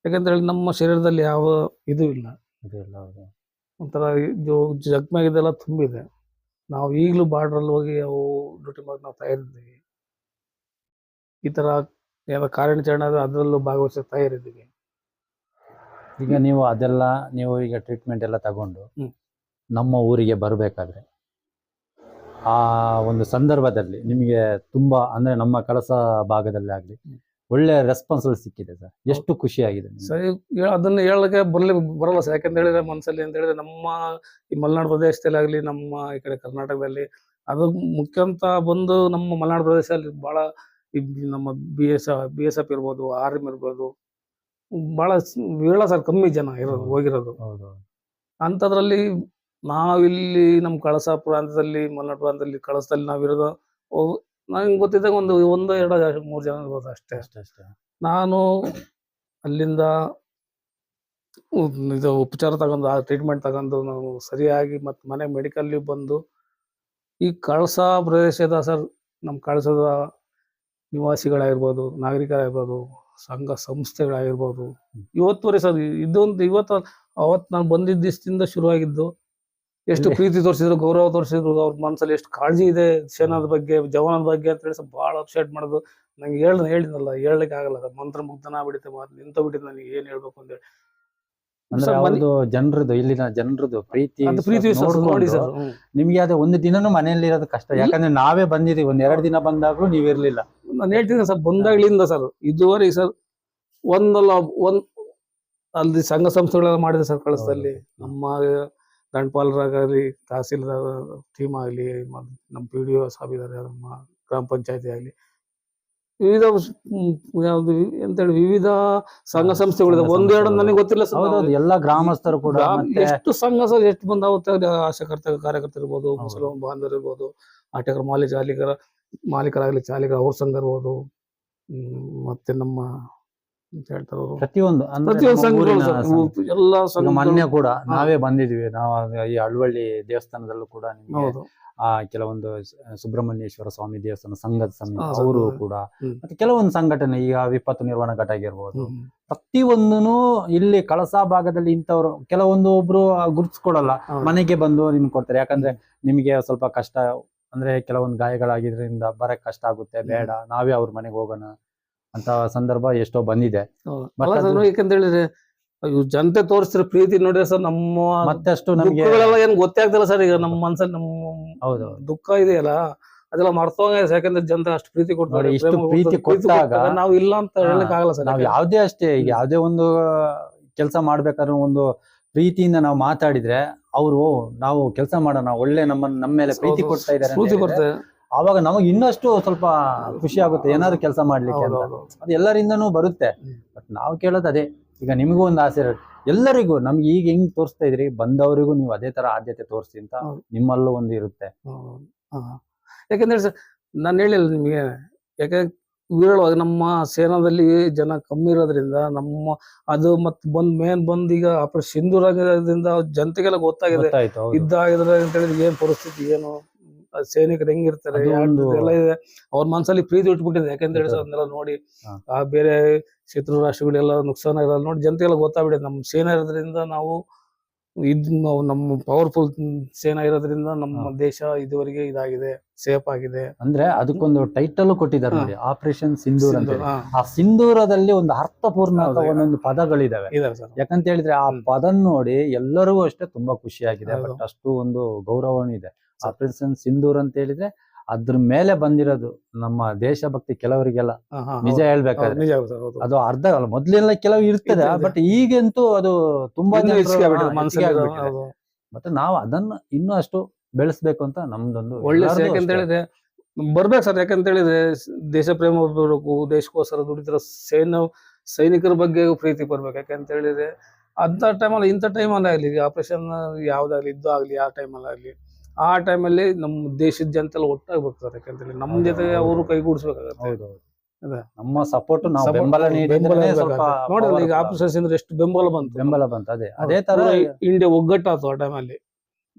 ಯಾಕಂತೇಳಿ ನಮ್ಮ ಶರೀರದಲ್ಲಿ ಯಾವ ಇದು ಇಲ್ಲ, ಒಂಥರ ಜಗ್ಮಾಗಿದ್ದೆಲ್ಲ ತುಂಬಿದೆ. ನಾವು ಈಗಲೂ ಬಾರ್ಡ್ರಲ್ಲಿ ಹೋಗಿ ಅವು ಡ್ಯೂಟಿ ಮಾಡೋಕೆ ನಾವು ತಯಾರಿದ್ದೀವಿ. ಈ ಥರ ಏನೋ ಕಾರ್ಯಾಚರಣೆ ಅದರಲ್ಲೂ ಭಾಗವಹಿಸೋಕೆ ತಯಾರಿದ್ದೀವಿ. ಈಗ ನೀವು ಅದೆಲ್ಲ ನೀವು ಈಗ ಟ್ರೀಟ್ಮೆಂಟ್ ಎಲ್ಲ ತಗೊಂಡು ನಮ್ಮ ಊರಿಗೆ ಬರಬೇಕಾದ್ರೆ ಆ ಒಂದು ಸಂದರ್ಭದಲ್ಲಿ ನಿಮಗೆ ತುಂಬಾ ಅಂದ್ರೆ ನಮ್ಮ ಕಳಸ ಭಾಗದಲ್ಲಿ ಆಗಲಿ ಒಳ್ಳೆ ರೆಸ್ಪಾನ್ಸಿಬಲ್ ಸಿಕ್ಕಿದೆ ಸರ್, ಎಷ್ಟು ಖುಷಿಯಾಗಿದೆ ಸರಿ. ಅದನ್ನ ಹೇಳಕ್ಕೆ ಬರಲ್ಲ ಸರ್. ಯಾಕಂತ ಹೇಳಿದ್ರೆ ಮನಸ್ಸಲ್ಲಿ ಅಂತ ಹೇಳಿದ್ರೆ ನಮ್ಮ ಈ ಮಲೆನಾಡು ಪ್ರದೇಶದಲ್ಲಿ ಆಗಲಿ, ನಮ್ಮ ಈ ಕಡೆ ಕರ್ನಾಟಕದಲ್ಲಿ ಅದು ಮುಖ್ಯ ಅಂತ ಬಂದು ನಮ್ಮ ಮಲೆನಾಡು ಪ್ರದೇಶದಲ್ಲಿ ಭಾಳ ನಮ್ಮ BSF ಇರ್ಬೋದು, ಆರ್ಮಿ ಇರ್ಬೋದು, ಭಾಳ ವಿರಳ ಸರ್, ಕಮ್ಮಿ ಜನ ಇರೋದು ಹೋಗಿರೋದು. ಅಂಥದ್ರಲ್ಲಿ ನಾವಿಲ್ಲಿ ನಮ್ಮ ಕಳಸ ಪ್ರಾಂತದಲ್ಲಿ, ಮಲೆನಾಡು ಪ್ರಾಂತದಲ್ಲಿ, ಕಳಸದಲ್ಲಿ ನಾವಿರೋದು ನಂಗೆ ಗೊತ್ತಿದ್ದಾಗ ಒಂದು 1, 2, 3 ಜನ ಇರ್ಬೋದು ಅಷ್ಟೇ. ನಾನು ಅಲ್ಲಿಂದ ಇದು ಉಪಚಾರ ತಗೊಂಡು, ಆ ಟ್ರೀಟ್ಮೆಂಟ್ ತಗೊಂಡು ನಾವು ಸರಿಯಾಗಿ ಮತ್ತು ಮನೆ ಮೆಡಿಕಲ್ಲಿ ಬಂದು ಈ ಕಳಸ ಪ್ರದೇಶದ ಸರ್, ನಮ್ಮ ಕಳಸದ ನಿವಾಸಿಗಳಾಗಿರ್ಬೋದು, ನಾಗರಿಕರಾಗಿರ್ಬೋದು, ಸಂಘ ಸಂಸ್ಥೆಗಳಾಗಿರ್ಬೋದು, ಇವತ್ತುವರೆ ಸರ್ ಇವತ್ತು ಅವತ್ತು ನಾನು ಬಂದಿದ್ದ ದಿವಸದಿಂದ ಶುರುವಾಗಿದ್ದು, ಎಷ್ಟು ಪ್ರೀತಿ ತೋರಿಸಿದ್ರು, ಗೌರವ ತೋರಿಸಿದ್ರು, ಅವ್ರ ಮನಸ್ಸಲ್ಲಿ ಎಷ್ಟು ಕಾಳಜಿ ಇದೆ ಸೇನಾದ ಬಗ್ಗೆ, ಜವಾನದ ಬಗ್ಗೆ ಅಂತ ಹೇಳಿ ಭಾಳ ಅಪ್ಸೆಟ್ ಮಾಡೋದು. ನಂಗೆ ಹೇಳಿದ್ನಲ್ಲ, ಹೇಳಲಿಕ್ಕೆ ಆಗಲ್ಲ ಸರ್, ಮಂತ್ರ ಮುಗ್ಧನ ಬಿಡುತ್ತೆ, ನಿಂತ ಬಿಟ್ಟಿದ್ದು ನನಗೆ ಏನು ಹೇಳ್ಬೇಕು ಅಂತ ಹೇಳಿ. ಜನರದ್ದು ಇಲ್ಲಿನ ಜನರದ್ದು ಪ್ರೀತಿ ನೋಡಿ ಸರ್, ನಿಮ್ಗೆ ಅದು ಒಂದು ದಿನನೂ ಮನೆಯಲ್ಲಿ ಇರೋದು ಕಷ್ಟ. ಯಾಕಂದ್ರೆ ನಾವೇ ಬಂದಿದ್ದೀವಿ, 1-2 ದಿನ ಬಂದಾಗ್ಲೂ ನೀವ್ ಇರ್ಲಿಲ್ಲ. ನಾನು ಹೇಳ್ತೀನಿ ಸರ್, ಬಂದಾಗ್ಲಿಂದ ಸರ್ ಇದುವರೆಗೆ ಸರ್ ಅಲ್ಲಿ ಸಂಘ ಸಂಸ್ಥೆಗಳೆಲ್ಲ ಮಾಡಿದೆ ಸರ್ ಕಳಸದಲ್ಲಿ. ನಮ್ಮ ದಂಡಪಾಲರಾಗಲಿ, ತಹಸೀಲ್ದಾರ್ ಟೀಮ್ ಆಗಲಿ, ನಮ್ಮ PDO ಸಾಬ್ ಇದ್ದಾರೆ, ನಮ್ಮ ಗ್ರಾಮ ಪಂಚಾಯತಿ ಆಗಲಿ, ವಿವಿಧ ಯಾವ್ದು ಅಂತೇಳಿ ವಿವಿಧ ಸಂಘ ಸಂಸ್ಥೆಗಳಿದೆ. 1-2 ನನಗೆ ಗೊತ್ತಿಲ್ಲ ಸರ್. ಎಲ್ಲ ಗ್ರಾಮಸ್ಥರು ಕೂಡ ಎಷ್ಟು ಸಂಘ ಸರ್, ಎಷ್ಟು ಬಂದಾಗುತ್ತೆ. ಆಶಾಕರ್ತ ಕಾರ್ಯಕರ್ತರು ಇರ್ಬೋದು, ಮುಸಲ್ಮಾನ್ ಬಾಂಧವರು ಇರ್ಬೋದು, ಆಟಗಾರ ಮಾಲೀಕರಾಗಲಿ ಚಾಲಕರ ಅವ್ರ ಸಂಘ ಇರ್ಬೋದು, ಮತ್ತೆ ನಮ್ಮ ಅಂತ ಹೇಳ್ತಾರೆ ಅವರು. ಪ್ರತಿಯೊಂದು ಅಂದ್ರೆ ಪ್ರತಿಯೊಂದು ನಮ್ಮ ಸಂಘಗಳು ಊರಿನ ಸರ್, ಸಂಘ. ಎಲ್ಲ ಈಗ ಸಂಘಗಳು. ಮೊನ್ನೆ ಕೂಡ ನಾವೇ ಬಂದಿದ್ವಿ, ನಾವು ಈ ಅಳವಳ್ಳಿ ದೇವಸ್ಥಾನದಲ್ಲೂ ಕೂಡ ನಿಮ್ಗೆ ಹೌದು. ಕೆಲವೊಂದು ಸುಬ್ರಹ್ಮಣ್ಯೇಶ್ವರ ಸ್ವಾಮಿ ದೇವಸ್ಥಾನ ಸಂಘದ ಸಮಿತಿ ಹಾ, ಅವರು ಸಂಘ. ಕೂಡ, ಹ್ಮ್. ಮತ್ತೆ ಕೆಲವೊಂದು ಸಂಘಟನೆ ಈಗ ವಿಪತ್ತು ನಿರ್ವಹಣಾ ಘಟ ಆಗಿರ್ಬೋದು, ಹ್ಮ್. ಪ್ರತಿಯೊಂದನು ಇಲ್ಲಿ ಕಳಸಾ ಭಾಗದಲ್ಲಿ ಇಂಥವ್ರು ಕೆಲವೊಂದು ಒಬ್ರು ಗುರ್ತಿಸ್ಕೊಡಲ್ಲ, ಹೌದು. ಮನೆಗೆ ಬಂದು ನಿಮ್ಗೆ ಕೊಡ್ತಾರೆ. ಯಾಕಂದ್ರೆ ನಿಮಗೆ ಸ್ವಲ್ಪ ಕಷ್ಟ ಅಂದ್ರೆ ಕೆಲವೊಂದು ಗಾಯಗಳಾಗಿದ್ರಿಂದ ಬರಕ್ ಕಷ್ಟ ಆಗುತ್ತೆ, ಬೇಡ ನಾವೇ ಅವ್ರ ಮನೆಗೆ ಹೋಗೋಣ ಅಂತ ಸಂದರ್ಭ ಎಷ್ಟೋ ಬಂದಿದೆ. ಹೌದು. But ಅಲ್ಲ ಸರ್, ಅದು- ಯಾಕಂತ ಹೇಳಿದ್ರೆ ಇವ್ ಜನತೆ ತೋರಿಸ್ತಿರೋ ಪ್ರೀತಿ ನೋಡಿದ್ರೆ ಸರ್, ನಮ್ಮ ಮತ್ತಷ್ಟು ನಮ್ಗೆ ದುಃಖಗಳೆಲ್ಲ ಏನ್ ಗೊತ್ತೇ ಆಗ್ತಿಲ್ಲ ಸರ್. ಈಗ ನಮ್ಮ ಮನ್ಸಲ್ಲಿ ನಮ್ಮ ಹೌದು ದುಃಖ ಇದೆಯಲ್ಲ, ಅದೆಲ್ಲ ಮರ್ತೋಗಿದೆ. ಯಾಕಂದ್ರೆ ಜನತೆ ಅಷ್ಟು ಪ್ರೀತಿ ಕೊಡ್ತಾರೆ, ನೋಡಿ, ಇಷ್ಟು ಪ್ರೇಮ ಪ್ರೀತಿ ಕೊಡ್ತಾರೆ. ಕೊಟ್ಟಾಗ ನಾವು ಇಲ್ಲ ಅಂತ ಹೇಳಕ್ ಆಗಲ್ಲ ಸರ್. ನಾವ್ ಯಾವ್ದೇ ಅಷ್ಟೇ, ಈಗ ಯಾವ್ದೇ ಒಂದು ಕೆಲಸ ಮಾಡ್ಬೇಕಾದ್ರೆ ಒಂದು ಪ್ರೀತಿಯಿಂದ ನಾವು ಮಾತಾಡಿದ್ರೆ ಅವರು ನಾವು ಕೆಲಸ ಮಾಡೋಣ, ಒಳ್ಳೆ ನಮ್ಮ ಮೇಲೆ ಪ್ರೀತಿ ಕೊಡ್ತಾ ಇದಾರೆ ಸ್ಫೂರ್ತಿ ಅಂತ ಹೇಳಿದ್ರೆ, ಬರ್ತದೆ. ಆವಾಗ ನಮಗೆ ಇನ್ನಷ್ಟು ಸ್ವಲ್ಪ ಖುಷಿ ಆಗುತ್ತೆ ಏನಾದ್ರು ಕೆಲಸ ಮಾಡ್ಲಿಕ್ಕೆ ಅಂತ. ಹೌದು. ಅದು ಎಲ್ಲರಿಂದನೂ ಬರುತ್ತೆ. ಬಟ್ ನಾವು ಕೇಳೋದು ಅದೇ, ಈಗ ನಿಮಗೂ ಒಂದು ಆಸೆ ಇರುತ್ತೆ, ಎಲ್ಲರಿಗೂ ನಮ್ಗೆ ಈಗ ಹೆಂಗ್ ತೋರಿಸ್ತಾ ಇದ್ರಿ ಬಂದವರಿಗೂ ನೀವು ಅದೇ ತರ ಆದ್ಯತೆ ತೋರಿಸಿ ಅಂತ ಹೌದು. ನಿಮ್ಮಲ್ಲೂ ಒಂದು ಇರುತ್ತೆ. ಯಾಕಂದ್ರೆ ಸರ್, ನಾನು ಹೇಳಿಲ್ಲ ನಿಮಗೆ, ಯಾಕಂದ್ರೆ ವಿರಳವಾಗಿ ನಮ್ಮ ಸೇನಾದಲ್ಲಿ ಜನ ಕಮ್ಮಿ ಇರೋದ್ರಿಂದ ನಮ್ಮ ಅದು ಮತ್ತೆ ಬಂದ್ ಈಗ ಆಪರೇಷನ್ ಸಿಂಧೂರ ಆಗಿರೋದ್ರಿಂದ ಜನತೆಗೆಲ್ಲ ಗೊತ್ತಾಗಿದೆ ಗೊತ್ತಾಯ್ತು. ಹೌದು. ಯುದ್ಧ ಆಗಿದ್ರೆ ಅಂತ ಹೇಳಿದ್ರೆ ಏನ್ ಪರಿಸ್ಥಿತಿ, ಏನು ಸೈನಿಕರು ಹೆಂಗಿರ್ತಾರೆ, ಅದು ಒಂದು- ಎಲ್ಲ ಇದೆ. ಅವ್ರ ಮನ್ಸಲ್ಲಿ ಪ್ರೀತಿ ಇಟ್ಬಿಟ್ಟಿದೆ. ಯಾಕಂತ ಹೇಳಿ ಸರ್, ಅದನ್ನೆಲ್ಲ ನೋಡಿ ಹಾ. ಆ ಬೇರೆ ಶತ್ರು ರಾಷ್ಟ್ರಗಳೆಲ್ಲ ನುಕ್ಸಾನ ಇರೋದು ನೋಡಿ ಜನತೆಗೆಲ್ಲ ಗೊತ್ತಾಗ್ಬಿಟ್ಟಿದೆ. ನಮ್ಮ ಸೇನಾ ಇರೋದ್ರಿಂದ ನಾವು ನಮ್ಮ ಪವರ್ಫುಲ್ ಸೇನಾ ಇರೋದ್ರಿಂದ ನಮ್ಮ ದೇಶ ಇದುವರೆಗೆ ಇದಾಗಿದೆ, ಸೇಫ್ ಆಗಿದೆ. ಅಂದ್ರೆ ಅದಕ್ಕೊಂದು ಟೈಟಲ್ ಕೊಟ್ಟಿದ್ದಾರೆ ನೋಡಿ, ಆಪರೇಷನ್ ಸಿಂಧೂರ್ ಅಂತ ಹೇಳಿ. ಹಾ, ಆ ಸಿಂಧೂರದಲ್ಲಿ ಒಂದು ಅರ್ಥಪೂರ್ಣ ಹೌದು. ಒಂದೊಂದು ಪದಗಳಿದಾವೆ. ಇದಾವೆ ಸರ್. ಯಾಕಂತ ಹೇಳಿದ್ರೆ ಆ ಪದ ನೋಡಿ ಎಲ್ಲರಿಗೂ ಅಷ್ಟೇ ತುಂಬಾ ಖುಷಿಯಾಗಿದೆ. ಹೌದು. ಬಟ್ ಅಷ್ಟು ಒಂದು ಗೌರವನೂ ಇದೆ. ಆಪರೇಷನ್ ಸಿಂಧೂರ್ ಅಂತ ಹೇಳಿದ್ರೆ ಅದ್ರ ಮೇಲೆ ಬಂದಿರೋದು ನಮ್ಮ ದೇಶಭಕ್ತಿ ಕೆಲವರಿಗೆಲ್ಲ ನಿಜ ಹೇಳ್ಬೇಕಾದ್ರೆ ನಿಜ ಸರ್, ಹೌದು. ಅದು ಅರ್ಧ ಅಲ್ಲ, ಮೊದ್ಲೆಲ್ಲ ಕೆಲವು ಇರ್ತದೆ, ಇರ್ತದೆ. ಬಟ್ ಈಗಂತೂ ಅದು ತುಂಬಾ ಇನ್ನೂ ಜನರು- ಹೆಚ್ಚಿಗೆ ಆಗ್ಬಿಟ್ಟಿದೆ ಹಾ, ಮನ್ಸಲ್ಲಿ ಹೆಚ್ಚಿಗೆ ಇರೋ- ಆಗ್ಬಿಟ್ಟಿದೆ. ಹೌದು. ಮತ್ತೆ ನಾವು ಅದನ್ನ ಇನ್ನೂ ಅಷ್ಟು ಬೆಳೆಸ್ಬೇಕು ಅಂತ ನಮ್ದೊಂದು ಒಳ್ಳೆ ಎಲ್ಲಾರ್ದು ಯಾಕಂತ ಅಷ್ಟೇ. ಹೇಳಿದ್ರೆ ಬರ್ಬೇಕು ಸರ್. ಯಾಕಂತ ಹೇಳಿದ್ರೆ ದೇಶ ಪ್ರೇಮ ಬರ್ಬೇಕು, ದೇಶಕ್ಕೋಸ್ಕರ ದುಡಿತಿರೋ ಸೈನಿಕರ ಬಗ್ಗೆ ಪ್ರೀತಿ ಬರ್ಬೇಕು. ಯಾಕಂತ ಹೇಳಿದ್ರೆ ಅಂತ ಟೈಮಲ್ಲಿ, ಇಂಥ ಟೈಮಲ್ಲಿ ಆಗ್ಲಿ, ಆಪರೇಷನ್ ಯಾವ್ದಾಗ್ಲಿ, ಯುದ್ಧ ಆಗ್ಲಿ, ಆ ಟೈಮಲ್ಲಿ ಆಗ್ಲಿ, ಆ ಟೈಮಲ್ಲಿ ನಮ್ಮ ದೇಶದ ಜನತೆ ಎಲ್ಲ ಒಟ್ಟಾಗಿ ಬರ್ತಾರೆ. ಯಾಕಂತ ಹೇಳಿ ನಮ್ಮ ಜೊತೆ ಅವರು ಕೈಗೂಡಿಸ್ಬೇಕಾಗತ್ತೆ. ಹೌದು. ಅದೇ. ನಮ್ಮ ಸಪೋರ್ಟ್ ನಾವು Support- ಬೆಂಬಲ ಬೆಂಬಲ ನೀಡಿದ್ರೆ ಇರ್ಬೇಕಾಗತ್ತೆ. ಸ್ವಲ್ಪ ನೋಡಿದ್ರೆ ಈಗ power ಆಪರೇಷನ್ ಅಂದ್ರೆ ಎಷ್ಟು ಬೆಂಬಲ ಬಂತು. ಬೆಂಬಲ ಬಂತು. ಅದೇ ತರ ಪೂರ ಇಂಡಿಯಾ ಒಗ್ಗಟ್ಟಾಯ್ತು ಆ ಟೈಮಲ್ಲಿ.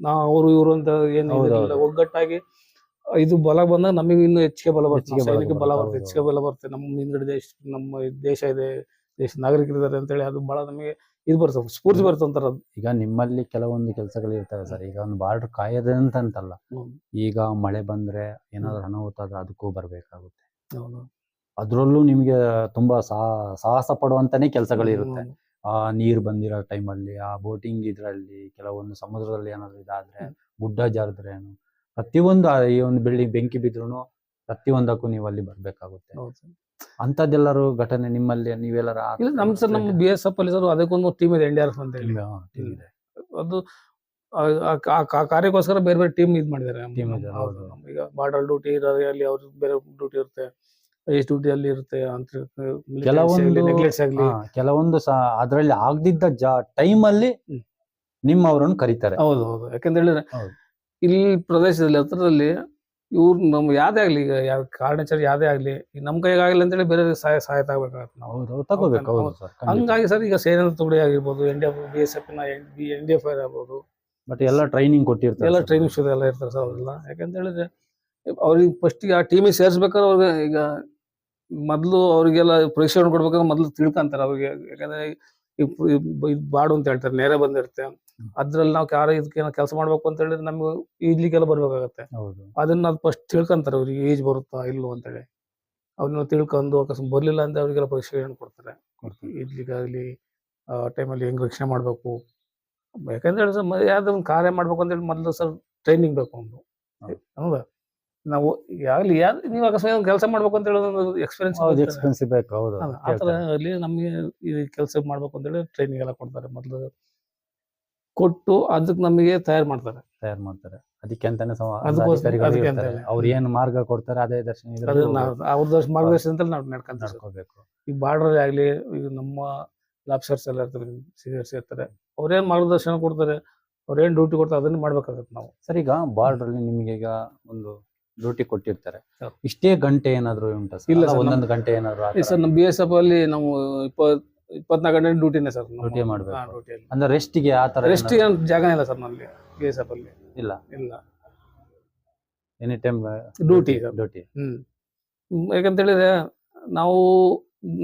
ನಾವು ಅವರು ಇವರು ಅಂತ ಏನು ಹೌದು, ಇದಿರ್ಲಿಲ್ಲ. ಹೌದು. ಒಗ್ಗಟ್ಟಾಗಿ ಇದು ಬಲ ಬಂದಾಗ ನಮಗೆ ಇನ್ನೂ ಹೆಚ್ಚಿಗೆ ಬಲ ಬರ್ತದೆ. ಹೆಚ್ಚಿಗೆ ಬಲ ಸೈನಿಕ ಬಲ ಬರುತ್ತೆ, ಬರ್ತದೆ, ಹೌದು, ಹೆಚ್ಚಿಗೆ ಬಲ ಬರುತ್ತೆ. ನಮ್ಮ ಹಿಂದ್ಗಡೆ ನಮ್ಮ ದೇಶ ಇದೆ, ದೇಶ ನಾಗರಿಕರಿದ್ದಾರೆ ಅಂತೇಳಿ ಅದು ಬಹಳ ನಮಗೆ ಇದು ಬರ್ತದೆ, ಸ್ಫೂರ್ತಿ ಬರ್ತದೆ ಅಂತಾರ. ಈಗ ನಿಮ್ಮಲ್ಲಿ ಕೆಲವೊಂದು ಕೆಲಸಗಳು ಇರ್ತವೆ ಸರ್. ಈಗ ಒಂದು ಬಾರ್ಡರ್ ಕಾಯೋದಂತಲ್ಲ, ಈಗ ಮಳೆ ಬಂದ್ರೆ ಏನಾದ್ರು ಅನಾಹುತ ಆದ್ರೆ ಅದಕ್ಕೂ ಬರ್ಬೇಕಾಗುತ್ತೆ. ಹೌದು. ಅದ್ರಲ್ಲೂ ನಿಮ್ಗೆ ತುಂಬಾ ಸಾಹಸ ಪಡುವಂತಾನೆ ಕೆಲಸಗಳು ಇರುತ್ತೆ. ಆ ನೀರ್ ಬಂದಿರೋ ಟೈಮಲ್ಲಿ, ಆ ಬೋಟಿಂಗ್ ಇದ್ರಲ್ಲಿ, ಕೆಲವೊಂದು ಸಮುದ್ರದಲ್ಲಿ ಏನಾದ್ರು ಇದಾದ್ರೆ, ಗುಡ್ಡ ಜಾರಿದ್ರೇನು, ಪ್ರತಿಯೊಂದು ಈ ಒಂದು ಬೆಂಕಿ ಬಿದ್ರೂ ಪ್ರತಿಯೊಂದಕ್ಕೂ ನೀವು ಅಲ್ಲಿ ಬರ್ಬೇಕಾಗುತ್ತೆ. ಹೌದು. ಅಂತದ್ದೆಲ್ಲರೂ ಘಟನೆ ನಿಮ್ಮಲ್ಲಿ ನೀವೆಲ್ಲರ ಇಲ್ಲ, ನಮ್ಮ ಸರ್, ನಮ್ಮ BSF ಅಲ್ಲಿ ಸರ್ ಅದಕ್ಕೊಂದು ಟೀಮ್ ಇದೆ, NDRF ಅಂತ ಹೇಳಿ. ಇದೆ. ಅದು ಆ ಕಾರ್ಯಕ್ಕೋಸ್ಕರ ಬೇರೆ ಬೇರೆ ಟೀಮ್ ಇದು ಮಾಡಿದ್ದಾರೆ. Team ಇದೆ, ಹೌದು. ಈಗ ಬಾರ್ಡರ್ ಡ್ಯೂಟಿ ಇರೋದ್ರಲ್ಲಿ ಅವ್ರ ಬೇರೆ ಡ್ಯೂಟಿ ಇರುತ್ತೆ, ಐಸ್ ಡ್ಯೂಟಿ ಅಲ್ಲಿ ಇರುತ್ತೆ, ಕೆಲವೊಂದು ನೆಗ್ಲೆಕ್ಟ್ಸ್ ಆಗಲಿ. ಕೆಲವೊಂದು ಅದ್ರಲ್ಲಿ ಆಗದಿದ್ದ ಟೈಮಲ್ಲಿ ನಿಮ್ಮವ್ರನ್ನ ಕರೀತಾರೆ. ಹೌದು ಹೌದು. ಯಾಕಂತ ಹೇಳಿದ್ರೆ ಹೌದು. ಇಲ್ಲಿ ಪ್ರದೇಶದಲ್ಲಿ ಹತ್ರದಲ್ಲಿ ಇವ್ರು ನಮ್ ಯಾವ್ದೇ ಆಗ್ಲಿ, ಈಗ ಯಾವ ಕಾರಣಾಚಾರ ಯಾವ್ದೇ ಆಗ್ಲಿ, ನಮ್ ಕೈಗಾಗಲಿ ಅಂತ ಹೇಳಿ ಬೇರೆ ಸಹಾಯ ತಗೋಬೇಕಾಗತ್ತೆ ನಾವು. ಹೌದು, ತಗೋಬೇಕು. ಹೌದು ಸರ್, ಖಂಡಿತ. ಹಂಗಾಗಿ ಸರ್, ಈಗ ಸೇನಾ ತುಕಡಿ ಆಗಿರ್ಬೋದು, BSF NDF ಆಗ್ಬೋದು, ಬಟ್ ಎಲ್ಲ ಟ್ರೈನಿಂಗ್ ಕೊಟ್ಟಿರ್ತಾರೆ, ಎಲ್ಲ ಟ್ರೈನಿಂಗ್ಸ್ ಎಲ್ಲ ಇರ್ತಾರೆ ಸರ್ ಅವರೆಲ್ಲ. ಯಾಕಂತ ಹೇಳಿದ್ರೆ ಅವ್ರಿಗೆ ಫಸ್ಟಿಗೆ ಆ ಟೀಮಿಗೆ ಸೇರ್ಸ್ಬೇಕಾದ್ರೆ ಅವ್ರಿಗೆ ಈಗ ಮೊದಲು ಅವ್ರಿಗೆಲ್ಲ ಪ್ರಶಿಕ್ಷಣ ಕೊಡ್ಬೇಕಾದ್ರೆ ಮೊದಲು ತಿಳ್ಕೊಂತಾರೆ ಅವ್ರಿಗೆ. ಯಾಕಂದ್ರೆ ಬಾಡು ಅಂತ ಹೇಳ್ತಾರೆ, ನೇರ ಬಂದಿರುತ್ತೆ. ಅದ್ರಲ್ಲಿ ನಾವು ಇದಕ್ಕೆ ಕೆಲಸ ಮಾಡ್ಬೇಕು ಅಂತ ಹೇಳಿದ್ರೆ ನಮ್ಗೆ ಈಜ್ಲಿಕ್ಕೆಲ್ಲ ಬರ್ಬೇಕಾಗತ್ತೆ. ಹೌದು. ಅದನ್ನ ಫಸ್ಟ್ ತಿಳ್ಕೊಂತಾರೆ, ಅವ್ರಿಗೆ ಏಜ್ ಬರುತ್ತಾ ಇಲ್ವೋ ಅಂತೇಳಿ. ಅವ್ರನ್ನ ತಿಳ್ಕೊಂಡು ಅಕಸ್ಮಾತ್ ಬರ್ಲಿಲ್ಲ ಅಂತ ಅವ್ರಿಗೆಲ್ಲ ಪ್ರಶಿಕ್ಷಣ ಕೊಡ್ತಾರೆ. ಈಜ್ಲಿಕ್ಕಾಗ್ಲಿ, ಆ ಟೈಮಲ್ಲಿ ಹೆಂಗ್ ರಕ್ಷಣೆ ಮಾಡ್ಬೇಕು. ಯಾಕಂತ ಹೇಳಿ ಸರ್, ಯಾವ್ದೋ ಒಂದು ಕಾರ್ಯ ಮಾಡ್ಬೇಕು ಅಂತ ಹೇಳಿ ಮೊದಲು ಸರ್ ಟ್ರೈನಿಂಗ್ ಬೇಕು ಒಂದು. ಹೌದಾ, ನಾವು ಯಾವ್ದು ನೀವು ಅಕಸ್ಮಾತ್ ಒಂದು ಕೆಲಸ ಮಾಡ್ಬೇಕು ಅಂತ ಹೇಳಿ ಒಂದು ಎಕ್ಸ್ಪೀರಿಯನ್ಸ್ ಬೇಕು. ಹೌದು, ಆ ಥರ ಅಲ್ಲಿ ನಮಗೆ ಈ ಕೆಲಸ ಮಾಡ್ಬೇಕು ಅಂತೇಳಿ ಟ್ರೈನಿಂಗ್ ಎಲ್ಲ ಕೊಡ್ತಾರೆ. ಮೊದಲು ಕೊಟ್ಟು ಅದಕ್ಕೆ ನಮಗೆ ತಯಾರು ಮಾಡ್ತಾರೆ. ಅದಕ್ಕೆ ಅಂತಾನೆ ಅದಕ್ಕೆ ಅಂತ ಹೇಳಿ. ಅವ್ರು ಏನ್ ಮಾರ್ಗ ಕೊಡ್ತಾರೆ ಅದೇ ದರ್ಶನ ಅವ್ರ ಮಾರ್ಗದರ್ಶನದಲ್ಲಿ ನಾವು ನಡ್ಕೋಬೇಕು. ಈಗ ಬಾರ್ಡರ್ ಆಗ್ಲಿ, ಈಗ ನಮ್ಮ ಆಫೀಸರ್ಸ್ ಎಲ್ಲ ಇರ್ತಾರೆ, ಸೀನಿಯರ್ಸ್ ಇರ್ತಾರೆ, ಅವ್ರೇನ್ ಮಾರ್ಗದರ್ಶನ ಕೊಡ್ತಾರೆ, ಅವ್ರೇನ್ ಡ್ಯೂಟಿ ಕೊಡ್ತಾರೆ ಅದನ್ನ ಮಾಡ್ಬೇಕಾಗತ್ತೆ ನಾವು. ಸರ್, ಈಗ ಬಾರ್ಡರ್ ಅಲ್ಲಿ ನಿಮ್ಗೆ ಈಗ ಒಂದು ಡ್ಯೂಟಿ ಕೊಟ್ಟಿರ್ತಾರೆ. ಹೌದು. ಇಷ್ಟೇ ಗಂಟೆ ಏನಾದ್ರು ಉಂಟಾ ಸರ್? ಇಲ್ಲ ಅಲ್ಲ, ಸರ್, ಒಂದೊಂದು ಗಂಟೆ ಏನಾದ್ರು ಆ ತರ ಸರ್ ನಮ್ಮ BSF ಅಲ್ಲಿ ನಾವು 24 ಗಂಟೆ ಡ್ಯೂಟಿನೇ ಸರ್. ಡ್ಯೂಟಿ ಮಾಡ್ಬೇಕು. ಡ್ಯೂಟಿಯಲ್ಲಿ ಅಂದ್ರೆ ರೆಸ್ಟಿಗೆ ಆ ತರ ರೆಸ್ಟಿಗೆ ಜಾಗನೇ ಇಲ್ಲ ಸರ್ ನಮಗೆ BSF ಅಲ್ಲಿ. ಇಲ್ಲ, ಇಲ್ಲ, ಎನಿ ಟೈಮ್ ಡ್ಯೂಟಿ. ಡ್ಯೂಟಿ. ಯಾಕಂತ ಹೇಳಿದ್ರೆ ನಾವು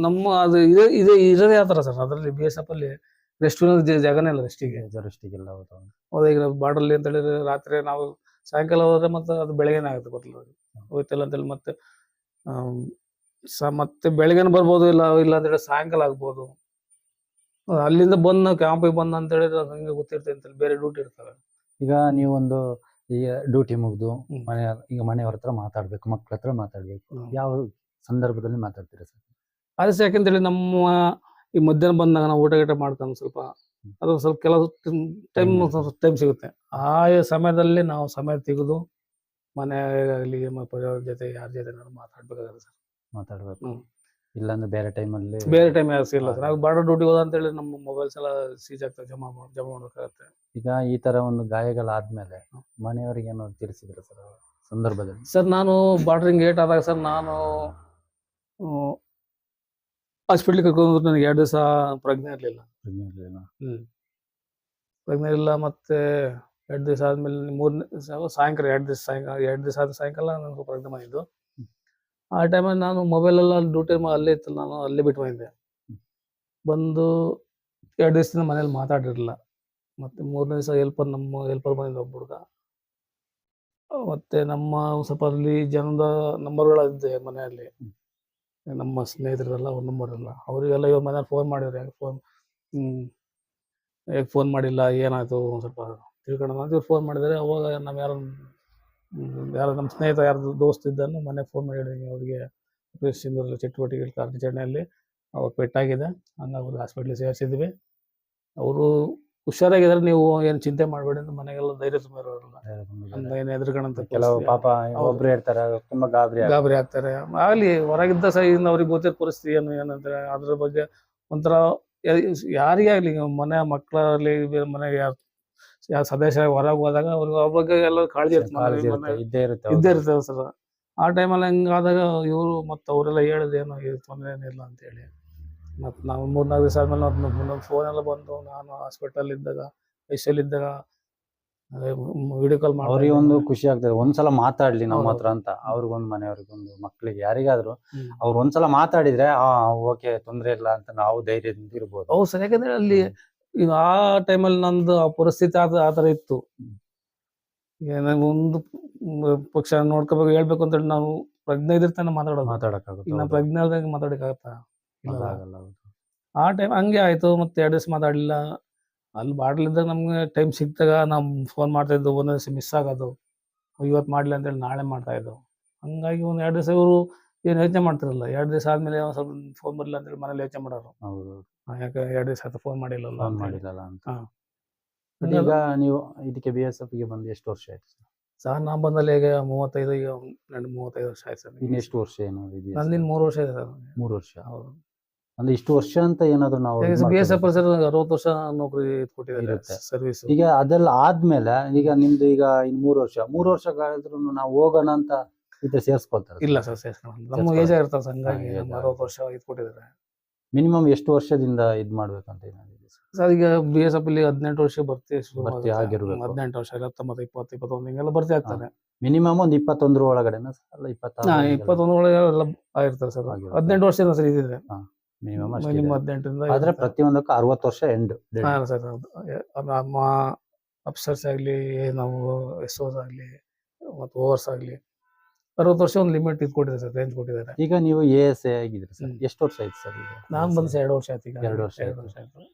ನಮ್ಮ ಅದು ಇರೋದೇ ಆ ಥರ ಸರ್. ಅದರಲ್ಲಿ BSF ಅಲ್ಲಿ ರೆಸ್ಟ್ ಜಾಗನೇ ಇಲ್ಲ ರೆಸ್ಟಿಗೆ. ರೆಸ್ಟಿಗೆಲ್ಲ ಹೌದಾ, ಈಗ ಬಾರ್ಡರ್ಲಿ ಅಂತ ಹೇಳಿದ್ರೆ ರಾತ್ರಿ ನಾವು ಸಾಯಂಕಾಲ ಹೋದ್ರೆ ಮತ್ತೆ ಅದು ಬೆಳಗ್ಗೆನೇ ಆಗುತ್ತೆ ಗೊತ್ತಿಲ್ಲ ಹೋಯ್ತಲ್ಲ ಅಂತೇಳಿ ಮತ್ತೆ ಮತ್ತೆ ಬೆಳಗ್ಗೆನೇ ಬರ್ಬೋದು, ಇಲ್ಲ ಅಂತ ಹೇಳಿ ಸಾಯಂಕಾಲ ಆಗ್ಬೋದು. ಅಲ್ಲಿಂದ ಬಂದು ನಾವು ಕ್ಯಾಂಪಿಗೆ ಬಂದು ಅಂತ ಹೇಳಿದ್ರೆ ಅದು ಹಂಗೆ ಗೊತ್ತಿರ್ತದೆ ಅಂತೇಳಿ ಬೇರೆ ಡ್ಯೂಟಿ ಇರ್ತವೆ. ಈಗ ನೀವೊಂದು ಈಗ ಡ್ಯೂಟಿ ಮುಗಿದು ಈಗ ಮನೆಯವ್ರ ಹತ್ರ ಮಾತಾಡ್ಬೇಕು, ಮಕ್ಳ ಹತ್ರ ಮಾತಾಡ್ಬೇಕು, ಯಾವ ಸಂದರ್ಭದಲ್ಲಿ ಮಾತಾಡ್ತೀರಾ ಸರ್? ಅದೇ ಸರ್, ಯಾಕಂತೇಳಿ ನಮ್ಮ ಈ ಮಧ್ಯಾಹ್ನ ಬಂದಾಗ ನಾವು ಊಟ ಮಾಡ್ಕೊಂಡು ಸ್ವಲ್ಪ ಅದು ಸ್ವಲ್ಪ ಕೆಲವು ಟೈಮ್ ಸಿಗುತ್ತೆ. ಆ ಸಮಯದಲ್ಲಿ ನಾವು ಸಮಯ ತೆಗೆದು ಮನೆಯಾಗಲಿ ಪರಿವಾರದ ಜೊತೆ ಯಾರ ಜೊತೆ ಮಾತಾಡ್ಬೇಕಾಗುತ್ತೆ ಸರ್. ಮಾತಾಡ್ಬೇಕು. ಇಲ್ಲಾಂದ್ರೆ ಬೇರೆ ಟೈಮಲ್ಲಿ ಬೇರೆ ಟೈಮ್ ಯಾರು ಸಿಗಲ್ಲ ಸರ್. ನಾವು ಬಾರ್ಡರ್ ಡ್ಯೂಟಿ ಹೋದ ಅಂತೇಳಿ ನಮ್ಮ ಮೊಬೈಲ್ಸ್ ಎಲ್ಲ ಸೀಜ್ ಆಗ್ತವೆ, ಜಮಾ ಮಾಡ್ಬೇಕಾಗತ್ತೆ. ಈಗ ಈ ತರ ಒಂದು ಗಾಯಗಳಾದ್ಮೇಲೆ ಮನೆಯವರಿಗೆ ಏನೋ ತಿಳಿಸಿದ್ರೆ ಸರ್ ಸಂದರ್ಭದಲ್ಲಿ? ಸರ್ ನಾನು ಬಾರ್ಡರಿಂಗ್ ಏಟ್ ಆದಾಗ ಸರ್ ನಾನು ಹಾಸ್ಪಿಟ್ಲಿಗೆ ಕರ್ಕೊಂಡು ನನಗೆ 2 ದಿವಸ ಪ್ರಜ್ಞೆ ಇರಲಿಲ್ಲ. ಪ್ರಜ್ಞೆ ಇಲ್ಲ. ಮತ್ತೆ 2 ದಿವಸ ಆದ್ಮೇಲೆ 3ನೇ ಸಾಯಂಕಾಲ 2 ದಿವಸ ಆದ ಸಾಯಂಕಾಲ ನನಗೆ ಪ್ರಜ್ಞೆ ಬಂದಿದ್ದು. ಆ ಟೈಮಲ್ಲಿ ನಾನು ಮೊಬೈಲೆಲ್ಲ ಡ್ಯೂಟಿ ಅಲ್ಲೇ ಇತ್ತು, ನಾನು ಅಲ್ಲೇ ಬಿಟ್ಟು ಬಂದಿದ್ದೆ. ಬಂದು 2 ದಿವಸದಿಂದ ಮನೇಲಿ ಮಾತಾಡಿರಲಿಲ್ಲ. ಮತ್ತೆ 3ನೇ ದಿವಸ ನಮ್ಮ ಹೆಲ್ಪರ್ ಬಂದಿದ್ದ ಒಬ್ಬ ಹುಡುಗ. ಮತ್ತೆ ನಮ್ಮ ಸ್ವಲ್ಪ ಅಲ್ಲಿ ಜನದ ನಂಬರ್ಗಳಿದ್ದೆ ಮನೆಯಲ್ಲಿ, ನಮ್ಮ ಸ್ನೇಹಿತರೆಲ್ಲ ಅವ್ರ ನಂಬರ್ ಎಲ್ಲ, ಅವರಿಗೆಲ್ಲ ಇವಾಗ ಮನೇಲಿ ಫೋನ್ ಮಾಡಿದ್ರು. ಯಾಕೆ ಫೋನ್ ಮಾಡಿಲ್ಲ, ಏನಾಯ್ತು ಒಂದು ಸ್ವಲ್ಪ ತಿಳ್ಕೊಳ್ಳೋಣ ಅಂತ ಫೋನ್ ಮಾಡಿದರೆ. ಅವಾಗ ಯಾರೋ ನಮ್ಮ ಸ್ನೇಹಿತ ಯಾರ್ದು ದೋಸ್ತ್ ಇದ್ದನ್ನು ಮನೆಗೆ ಫೋನ್ ಮಾಡಿದ್ದೀನಿ. ಅವ್ರಿಗೆ ಸಿಂಧೂರಲ್ಲಿ ಚಟುವಟಿಕೆ ಕಾರ್ಯಾಚರಣೆಯಲ್ಲಿ ಅವ್ರು ಪೆಟ್ಟಾಗಿದೆ, ಹಂಗಾಗಿ ಅವ್ರಿಗೆ ಹಾಸ್ಪಿಟ್ಲಿಗೆ ಸೇರಿಸಿದ್ವಿ. ಅವರು ಹುಷಾರಾಗಿದ್ದಾರೆ, ನೀವು ಏನು ಚಿಂತೆ ಮಾಡಬೇಡಿ ಅಂತ ಮನೆಗೆಲ್ಲ ಧೈರ್ಯ ತುಂಬಿರೋರಲ್ಲ. ಏನು ಹೆದರ್ಕೊಳ್ಳೋಂಥ ಕೆಲವು ಪಾಪ ಒಬ್ರು ಹೇಳ್ತಾರೆ, ತುಂಬಾ ಗಾಬರಿ ಆಗ್ತಾರೆ. ಆಗಲಿ, ಹೊರಗಿದ್ದ ಸೈದಿಂದ ಅವ್ರಿಗೆ ಗೊತ್ತಿರೋ ಪರಿಸ್ಥಿತಿ ಏನಂತಾರೆ ಅದ್ರ ಬಗ್ಗೆ ಒಂಥರ ಯಾರಿಗೇ ಆಗಲಿ, ಮನೆ ಮಕ್ಕಳಲ್ಲಿ ಮನೆಗೆ ಯಾರು ಸದಸ್ಯ ಹೊರಗೆ ಹೋದಾಗ ಅವ್ರಿಗೆ ಅವ್ರ ಬಗ್ಗೆ ಎಲ್ಲ ಕಾಳಜಿ ಇದ್ದೇ ಇರ್ತದೆ ಸರ್. ಆ ಟೈಮಲ್ಲಿ ಹಂಗಾದಾಗ ಇವರು ಮತ್ತು ಅವರೆಲ್ಲ ಹೇಳಿದೇನೋ ತೊಂದರೆ ಏನಿಲ್ಲ ಅಂತೇಳಿ. ಮತ್ತು ನಾವು 3-4 ದಿವಸ ಆದ್ಮೇಲೆ ನಮ್ಮ ಫೋನ್ ಎಲ್ಲ ಬಂದು, ನಾನು ಹಾಸ್ಪಿಟಲ್ ಇದ್ದಾಗ ಐಸಿಯಲ್ಲಿ ಇದ್ದಾಗ ವಿಡಿಯೋ ಕಾಲ್ ಮಾಡಿ ಅವ್ರಿಗೆ ಒಂದು ಖುಷಿ ಆಗ್ತದೆ, ಒಂದ್ಸಲ ಮಾತಾಡ್ಲಿ ನಮ್ಮ ಹತ್ರ ಅಂತ. ಅವ್ರಿಗೊಂದು ಮನೆಯವ್ರಿಗೊಂದು ಮಕ್ಳಿಗೆ ಯಾರಿಗಾದ್ರು ಅವ್ರು ಒಂದ್ಸಲ ಮಾತಾಡಿದ್ರೆ ಓಕೆ ತೊಂದ್ರೆ ಇಲ್ಲ ಅಂತ ನಾವು ಧೈರ್ಯದಿಂದ ಇರ್ಬೋದು. ಹೌದು ಸರ್, ಯಾಕಂದ್ರೆ ಅಲ್ಲಿ ಈಗ ಆ ಟೈಮಲ್ಲಿ ನಂದು ಆ ಪರಿಸ್ಥಿತಿ ಆ ಥರ ಇತ್ತು. ಒಂದು ಪಕ್ಷ ನೋಡ್ಕೋಬೇಕು ಹೇಳ್ಬೇಕು ಅಂತೇಳಿ ನಾವು ಪ್ರಜ್ಞೆ ಇದಿರ್ತಾನೆ ಮಾತಾಡಕ್ಕಾಗುತ್ತೆ. ಇನ್ನು ಪ್ರಜ್ಞೆ ಇಲ್ದಂಗೆ ಮಾತಾಡಕ್ಕಾಗತ್ತಾ? ಆ ಟೈಮ್ ಹಂಗೆ ಆಯ್ತು. ಮತ್ತೆ 2 ದಿವಸ ಮಾತಾಡಲಿಲ್ಲ. ಅಲ್ಲಿ ಬಾರ್ಡ್ಲಿದ್ದಾಗ ನಮ್ಗೆ ಟೈಮ್ ಸಿಕ್ತಾಗ ನಾವು ಫೋನ್ ಮಾಡ್ತಾ ಇದ್ದು, ಒಂದೊಂದು ದಿವಸ ಮಿಸ್ ಆಗೋದು, ಇವತ್ತು ಮಾಡಲಿ ಅಂತೇಳಿ ನಾಳೆ ಮಾಡ್ತಾ ಇದ್ದವು. ಹಂಗಾಗಿ ಒಂದು 2 ದಿವಸ ಇವರು ಏನು ಯೋಚನೆ ಮಾಡ್ತಿರಲ್ಲ. 2 ದಿವಸ ಆದ್ಮೇಲೆ ಸ್ವಲ್ಪ ಫೋನ್ ಬರಲಿಲ್ಲ ಅಂತೇಳಿ ಮನೇಲಿ ಯೋಚನೆ ಮಾಡೋರು. ಯಾಕೆ 2 ದಿವಸ ಆಯ್ತು ಫೋನ್ ಮಾಡಿಲ್ಲಲ್ಲ ಅಂತ. ಈಗ ನೀವು ಇದಕ್ಕೆ BSFಗೆ ಬಂದು ಎಷ್ಟು ವರ್ಷ ಆಯ್ತು ಸರ್? ನಾನು ಬಂದಲ್ಲಿ ಈಗ 35, ಈಗ 35 ವರ್ಷ ಆಯ್ತು ಸರ್. ಇನ್ನು ಎಷ್ಟು ವರ್ಷ ಏನು? ನಂದಿನ 3 ವರ್ಷ ಇದೆ ಸರ್. 3 ವರ್ಷ. ಹೌದು. ಅಂದ್ರೆ ಇಷ್ಟು ವರ್ಷ ಅಂತ ಏನಾದ್ರು ನಾವು BSF ಸರ್ 60 ವರ್ಷ ನೌಕರಿ ಕೊಟ್ಟಿದ್ದಾರೆ ಸರ್ವಿಸ್. ಈಗ ಅದೆಲ್ಲ ಆದ್ಮೇಲೆ ಈಗ ನಿಮ್ದು ಈಗ ಇನ್ನು 3 ವರ್ಷ ಕಳೆದ್ರು ನಾವು ಹೋಗೋಣ ಅಂತ ಇದ್ರೆ ಸೇರ್ಸ್ಕೊಳ್ತಾರೆ? ಇಲ್ಲ ಸರ್, ಸೇರ್ಸ್ಕೊಳ್ಳೋಣ. ನಮ್ಮ ಏಜ್ ಆಗಿರ್ತಾರೆ ಸರ್, ಹಂಗಾಗಿ 60 ವರ್ಷ ಕೊಟ್ಟಿದ್ದಾರೆ. ಮಿನಿಮಮ್ ಎಷ್ಟು ವರ್ಷದಿಂದ ಇದು ಮಾಡ್ಬೇಕಂತ ಏನಾಗಿದೆ ಸರ್? ಈಗ BSF ಅಲ್ಲಿ 18 ವರ್ಷ ಭರ್ತಿ ಆಗಿರ್ಬೇಕು. 18 ವರ್ಷ, 19, 20, 21 ಹಿಂಗೆಲ್ಲ ಭರ್ತಿ ಆಗ್ತಾರೆ. ಮಿನಿಮಮ್ ಒಂದು 21 ಒಳಗಡೆನಾ ಸರ್? ಅಲ್ಲ 21 ಒಳಗೆ ಎಲ್ಲ ಆಗಿರ್ತಾರೆ ಸರ್. 18 ವರ್ಷ ಸರ್ ಇದಿದ್ರೆ ಮಿನಿಮಮ್ 18ರಿಂದ. ಆದ್ರೆ ಪ್ರತಿಯೊಂದಕ್ಕೂ 60 ವರ್ಷ ಎಂಡ್ ಸರ್. ನಮ್ಮ ಅಫ್ಸರ್ಸ್ ಆಗಲಿ, ನಾವು SOs ಆಗಲಿ ಮತ್ತು ಓವರ್ಸ್ ಆಗಲಿ 60 ವರ್ಷ ಒಂದು ಲಿಮಿಟ್ ಇದು ಕೊಟ್ಟಿದ್ದಾರೆ ಸರ್, ರೇಂಜ್ ಕೊಟ್ಟಿದ್ದಾರೆ. ಈಗ ನೀವು ASA ಆಗಿದ್ರಿ ಸರ್, ಎಷ್ಟು ವರ್ಷ ಆಯ್ತು ಸರ್? ಈಗ ನಾನು ಬಂದು 2 ವರ್ಷ ಆಯ್ತು. ಈಗ 2 ವರ್ಷ ಆಯ್ತು.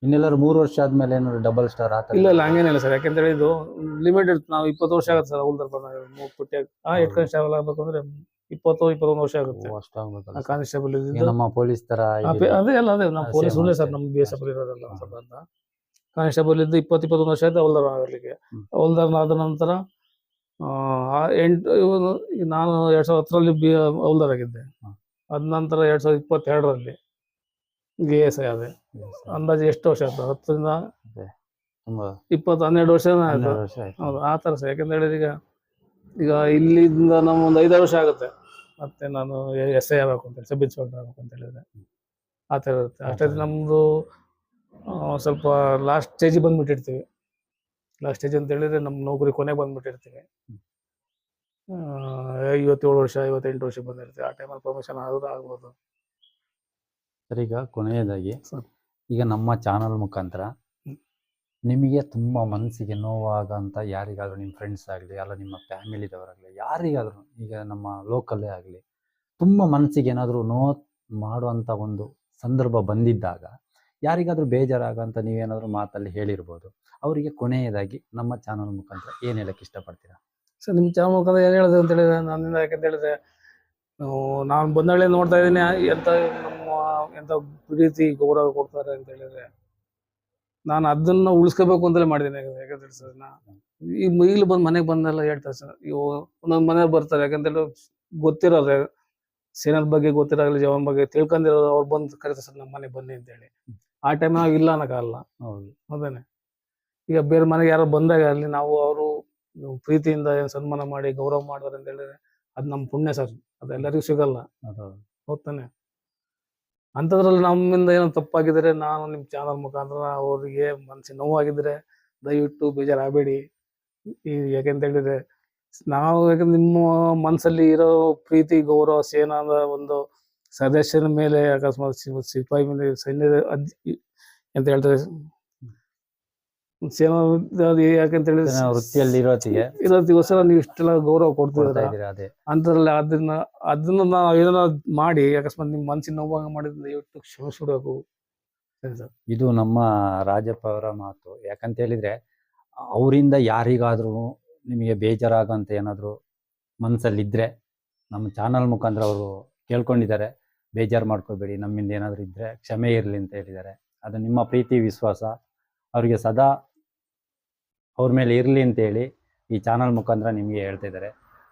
ಇನ್ನೆಲ್ಲರೂ 3 ವರ್ಷ ಆದ್ಮೇಲೆ ಏನಾದ್ರು ಡಬಲ್ ಸ್ಟಾರ್ ಆತ? ಇಲ್ಲ, ಹಂಗೇನಿಲ್ಲ ಸರ್. ಯಾಕೆಂದ್ರೆ ಇದು ಲಿಮಿಟ್ ಇರುತ್ತೆ. ನಾವು 20 ವರ್ಷ ಆಗುತ್ತೆ ಸರ್. ಅವಲ್ದಾರ್ ಹೆಡ್ ಕಾನ್ಸ್ಟೇಬಲ್ ಆಗ್ಬೇಕು ಅಂದ್ರೆ 20-21 ವರ್ಷ ಆಗುತ್ತೆ. ಕಾನ್ಸ್ಟೇಬಲ್ ನಮ್ಮ ಪೊಲೀಸ್ ತರ ಅದೇ ನಮ್ಮ ಪೊಲೀಸ್ ರೂಲೇ ಸರ್. ನಮ್ಮ BSF ಇರೋದಲ್ಲ ಸ್ವಲ್ಪ ಅಂತ. ಕಾನ್ಸ್ಟೇಬಲ್ ಇದ್ದು 20-21 ವರ್ಷ ಆಯ್ತು ಅವಲ್ದಾರ್ ಆಗಲಿಕ್ಕೆ. ಅವಲ್ದಾರ್ ಆದ ನಂತರ ನಾನು 2010ರಲ್ಲಿ ಅವಲ್ದಾರ್ ಆಗಿದ್ದೆ. ಅದ ನಂತರ 2022ರಲ್ಲಿ ASI ಆದೆ. ಅಂದಾಜು ಎಷ್ಟು ವರ್ಷ ಆಯ್ತು? 10ರಿಂದ 12 ವರ್ಷ ಆಯ್ತು. ಹೌದು, ಆ ಥರ ಸರ್. ಯಾಕಂತ ಹೇಳಿದ್ರೆ ಈಗ ಈಗ ಇಲ್ಲಿಂದ ನಮ್ಮ ಒಂದು 5 ವರ್ಷ ಆಗುತ್ತೆ. ಮತ್ತೆ ನಾನು SI ಆಗಬೇಕು ಅಂತೇಳಿ, ಸಬ್ ಇನ್ಸ್ಪೆಕ್ಟರ್ ಆಗಬೇಕು ಅಂತ ಹೇಳಿದ್ರೆ ಆ ಥರ ಇರುತ್ತೆ. ಅಷ್ಟೇ ನಮ್ಮದು ಸ್ವಲ್ಪ ಲಾಸ್ಟ್ ಸ್ಟೇಜಿಗೆ ಬಂದ್ಬಿಟ್ಟಿರ್ತೀವಿ. ಲಾಸ್ಟ್ ಸ್ಟೇಜ್ ಅಂತ ಹೇಳಿದ್ರೆ ನಮ್ಮ ನೌಕರಿ ಕೊನೆಗೆ ಬಂದ್ಬಿಟ್ಟಿರ್ತೀವಿ. 57 ವರ್ಷ 58 ವರ್ಷಕ್ಕೆ ಬಂದಿರ್ತೀವಿ. ಆ ಟೈಮಲ್ಲಿ ಪ್ರಮೋಷನ್ ಆಗೋದು ಆಗ್ಬೋದು. ಸರ್, ಈಗ ಕೊನೆಯದಾಗಿ ಸರ್. ಈಗ ನಮ್ಮ ಚಾನಲ್ ಮುಖಾಂತರ ನಿಮಗೆ ತುಂಬ ಮನಸ್ಸಿಗೆ ನೋವಾಗಂತ ಯಾರಿಗಾದ್ರೂ ನಿಮ್ಮ ಫ್ರೆಂಡ್ಸ್ ಆಗಲಿ ಅಲ್ಲ ನಿಮ್ಮ ಫ್ಯಾಮಿಲಿದವರಾಗಲಿ ಯಾರಿಗಾದ್ರೂ ಈಗ ನಮ್ಮ ಲೋಕಲ್ಲೇ ಆಗಲಿ ತುಂಬ ಮನಸ್ಸಿಗೆ ಏನಾದರೂ ನೋವು ಮಾಡುವಂಥ ಒಂದು ಸಂದರ್ಭ ಬಂದಿದ್ದಾಗ ಯಾರಿಗಾದ್ರೂ ಬೇಜಾರಾಗಂತ ನೀವೇನಾದರೂ ಮಾತಲ್ಲಿ ಹೇಳಿರ್ಬೋದು. ಅವರಿಗೆ ಕೊನೆಯದಾಗಿ ನಮ್ಮ ಚಾನಲ್ ಮುಖಾಂತರ ಏನು ಹೇಳಕ್ಕೆ ಇಷ್ಟಪಡ್ತೀರಾ? ಸರ್, ನಿಮ್ಮ ಚಾನಲ್ ಮುಖಾಂತರ ಏನು ಹೇಳಿದೆ ಅಂತ ಹೇಳಿದ್ರೆ ನನ್ನಿಂದ, ಯಾಕಂತ ಹೇಳಿದ್ರೆ ನಾನು ಬಂದಾಗಲೇ ನೋಡ್ತಾ ಇದ್ದೀನಿ ಎಂಥ ಪ್ರೀತಿ ಗೌರವ ಕೊಡ್ತಾರೆ ಅಂತ ಹೇಳಿದ್ರೆ ನಾನು ಅದನ್ನ ಉಳಿಸ್ಕೋಬೇಕು ಅಂತಲೇ ಮಾಡಿದ್ದೀನಿ. ಯಾಕಂದ್ರೆ ಸರ್ ಈಗಲೂ ಬಂದು ಮನೆಗೆ ಬಂದೆಲ್ಲ ಹೇಳ್ತಾರೆ ಸರ್, ಇವು ಒಂದೊಂದು ಮನೆಗೆ ಬರ್ತಾರೆ. ಯಾಕಂತೇಳಿ ಗೊತ್ತಿರೋರೆ ಸೇನದ ಬಗ್ಗೆ ಗೊತ್ತಿರೋಲ್ಲ, ಜವಾನ್ ಬಗ್ಗೆ ತಿಳ್ಕೊಂಡಿರೋರು ಅವ್ರು ಬಂದು ಕರೀತಾರೆ ಸರ್ ನಮ್ಮ ಮನೆಗೆ ಬನ್ನಿ ಅಂತೇಳಿ. ಆ ಟೈಮ್ ನಾವು ಇಲ್ಲ ಅನ್ನೋಕ್ಕಾಗಲ್ಲ. ಹೌದು. ಹೌದೇನೆ. ಈಗ ಬೇರೆ ಮನೆಗೆ ಯಾರೋ ಬಂದಾಗ ಅಲ್ಲಿ ನಾವು ಅವರು ಪ್ರೀತಿಯಿಂದ ಏನು ಸನ್ಮಾನ ಮಾಡಿ ಗೌರವ ಮಾಡಿದ್ರೆ ಅಂತ ಹೇಳಿದ್ರೆ ಅದು ನಮ್ಮ ಪುಣ್ಯ ಸರ್. ಅದು ಎಲ್ಲರಿಗೂ ಸಿಗಲ್ಲ. ಹೋಗ್ತಾನೆ ಅಂಥದ್ರಲ್ಲಿ ನಮ್ಮಿಂದ ಏನೋ ತಪ್ಪಾಗಿದ್ರೆ ನಾನು ನಿಮ್ಮ ಚಾನಲ್ ಮುಖಾಂತರ ಅವರಿಗೆ ಮನಸ್ಸಿಗೆ ನೋವಾಗಿದ್ರೆ ದಯವಿಟ್ಟು ಬೇಜಾರಾಗಬೇಡಿ. ಯಾಕೆಂತ ಹೇಳಿದ್ರೆ ಯಾಕಂದ್ರೆ ನಿಮ್ಮ ಮನಸ್ಸಲ್ಲಿ ಇರೋ ಪ್ರೀತಿ ಗೌರವ ಸೇನಾದ ಒಂದು ಸದಸ್ಯನ ಮೇಲೆ, ಅಕಸ್ಮಾತ್ ಸಿಪಾಯಿ ಮೇಲೆ, ಸೈನ್ಯದ ಎಂತ ಹೇಳ್ತಾರೆ ಸೇನಾ ಯಾಕಂತ ಹೇಳಿದ್ರೆ ವೃತ್ತಿಯಲ್ಲಿ ಇರೋತ್ತಿಗೋಸ್ಕರ ನೀವು ಇಷ್ಟೆಲ್ಲ ಗೌರವ ಕೊಡ್ತಿದ್ದೀರಾ ಅಂತದ್ರಲ್ಲಿ ಅದನ್ನ ನಾವು ಏನೋ ಮಾಡಿ ಅಕಸ್ಮಾತ್ ನಿಮ್ಮ ಮನಸ್ಸಿನ ನೋವಾಗ ಮಾಡಿದ್ರೆ ದಯವಿಟ್ಟು ಕ್ಷಮಿಸ್ಬಿಡ್ಬೇಕು. ಇದು ನಮ್ಮ ರಾಜಪ್ಪ ಅವರ ಮಾತು. ಯಾಕಂತ ಹೇಳಿದ್ರೆ ಅವರಿಂದ ಯಾರಿಗಾದ್ರೂ ನಿಮಗೆ ಬೇಜಾರಾಗಂತ ಏನಾದರೂ ಮನಸ್ಸಲ್ಲಿದ್ದರೆ ನಮ್ಮ ಚಾನಲ್ ಮುಖಾಂತರ ಅವರು ಕೇಳ್ಕೊಂಡಿದ್ದಾರೆ. ಬೇಜಾರು ಮಾಡ್ಕೋಬೇಡಿ, ನಮ್ಮಿಂದ ಏನಾದರೂ ಇದ್ದರೆ ಕ್ಷಮೆ ಇರಲಿ ಅಂತ ಹೇಳಿದ್ದಾರೆ. ಅದು ನಿಮ್ಮ ಪ್ರೀತಿ ವಿಶ್ವಾಸ ಅವರಿಗೆ ಸದಾ ಅವ್ರ ಮೇಲೆ ಇರಲಿ ಅಂತೇಳಿ ಈ ಚಾನಲ್ ಮುಖಾಂತರ ನಿಮಗೆ ಹೇಳ್ತಾ ಇದ್ದಾರೆ.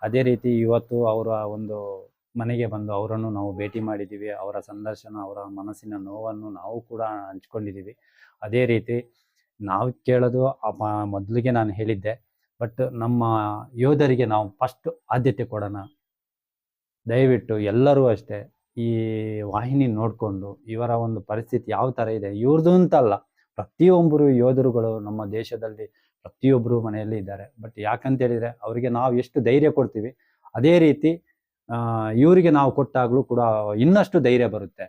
ಅದೇ ರೀತಿ ಇವತ್ತು ಅವರ ಒಂದು ಮನೆಗೆ ಬಂದು ಅವರನ್ನು ನಾವು ಭೇಟಿ ಮಾಡಿದ್ದೀವಿ. ಅವರ ಸಂದರ್ಶನ, ಅವರ ಮನಸ್ಸಿನ ನೋವನ್ನು ನಾವು ಕೂಡ ಹಂಚ್ಕೊಂಡಿದ್ದೀವಿ. ಅದೇ ರೀತಿ ನಾವು ಕೇಳೋದು ಮೊದಲಿಗೆ ನಾನು ಹೇಳಿದ್ದೆ, ಬಟ್ ನಮ್ಮ ಯೋಧರಿಗೆ ನಾವು ಫಸ್ಟ್ ಆದ್ಯತೆ ಕೊಡೋಣ. ದಯವಿಟ್ಟು ಎಲ್ಲರೂ ಅಷ್ಟೇ ಈ ವಾಹಿನಿ ನೋಡಿಕೊಂಡು ಇವರ ಒಂದು ಪರಿಸ್ಥಿತಿ ಯಾವ ಥರ ಇದೆ, ಇವ್ರದ್ದು ಅಂತಲ್ಲ, ಪ್ರತಿಯೊಬ್ಬರು ಯೋಧರುಗಳು ನಮ್ಮ ದೇಶದಲ್ಲಿ ಪ್ರತಿಯೊಬ್ಬರು ಮನೆಯಲ್ಲಿ ಇದ್ದಾರೆ. ಬಟ್ ಯಾಕಂತ ಹೇಳಿದರೆ ಅವರಿಗೆ ನಾವು ಎಷ್ಟು ಧೈರ್ಯ ಕೊಡ್ತೀವಿ ಅದೇ ರೀತಿ ಇವರಿಗೆ ನಾವು ಕೊಟ್ಟಾಗಲೂ ಕೂಡ ಇನ್ನಷ್ಟು ಧೈರ್ಯ ಬರುತ್ತೆ.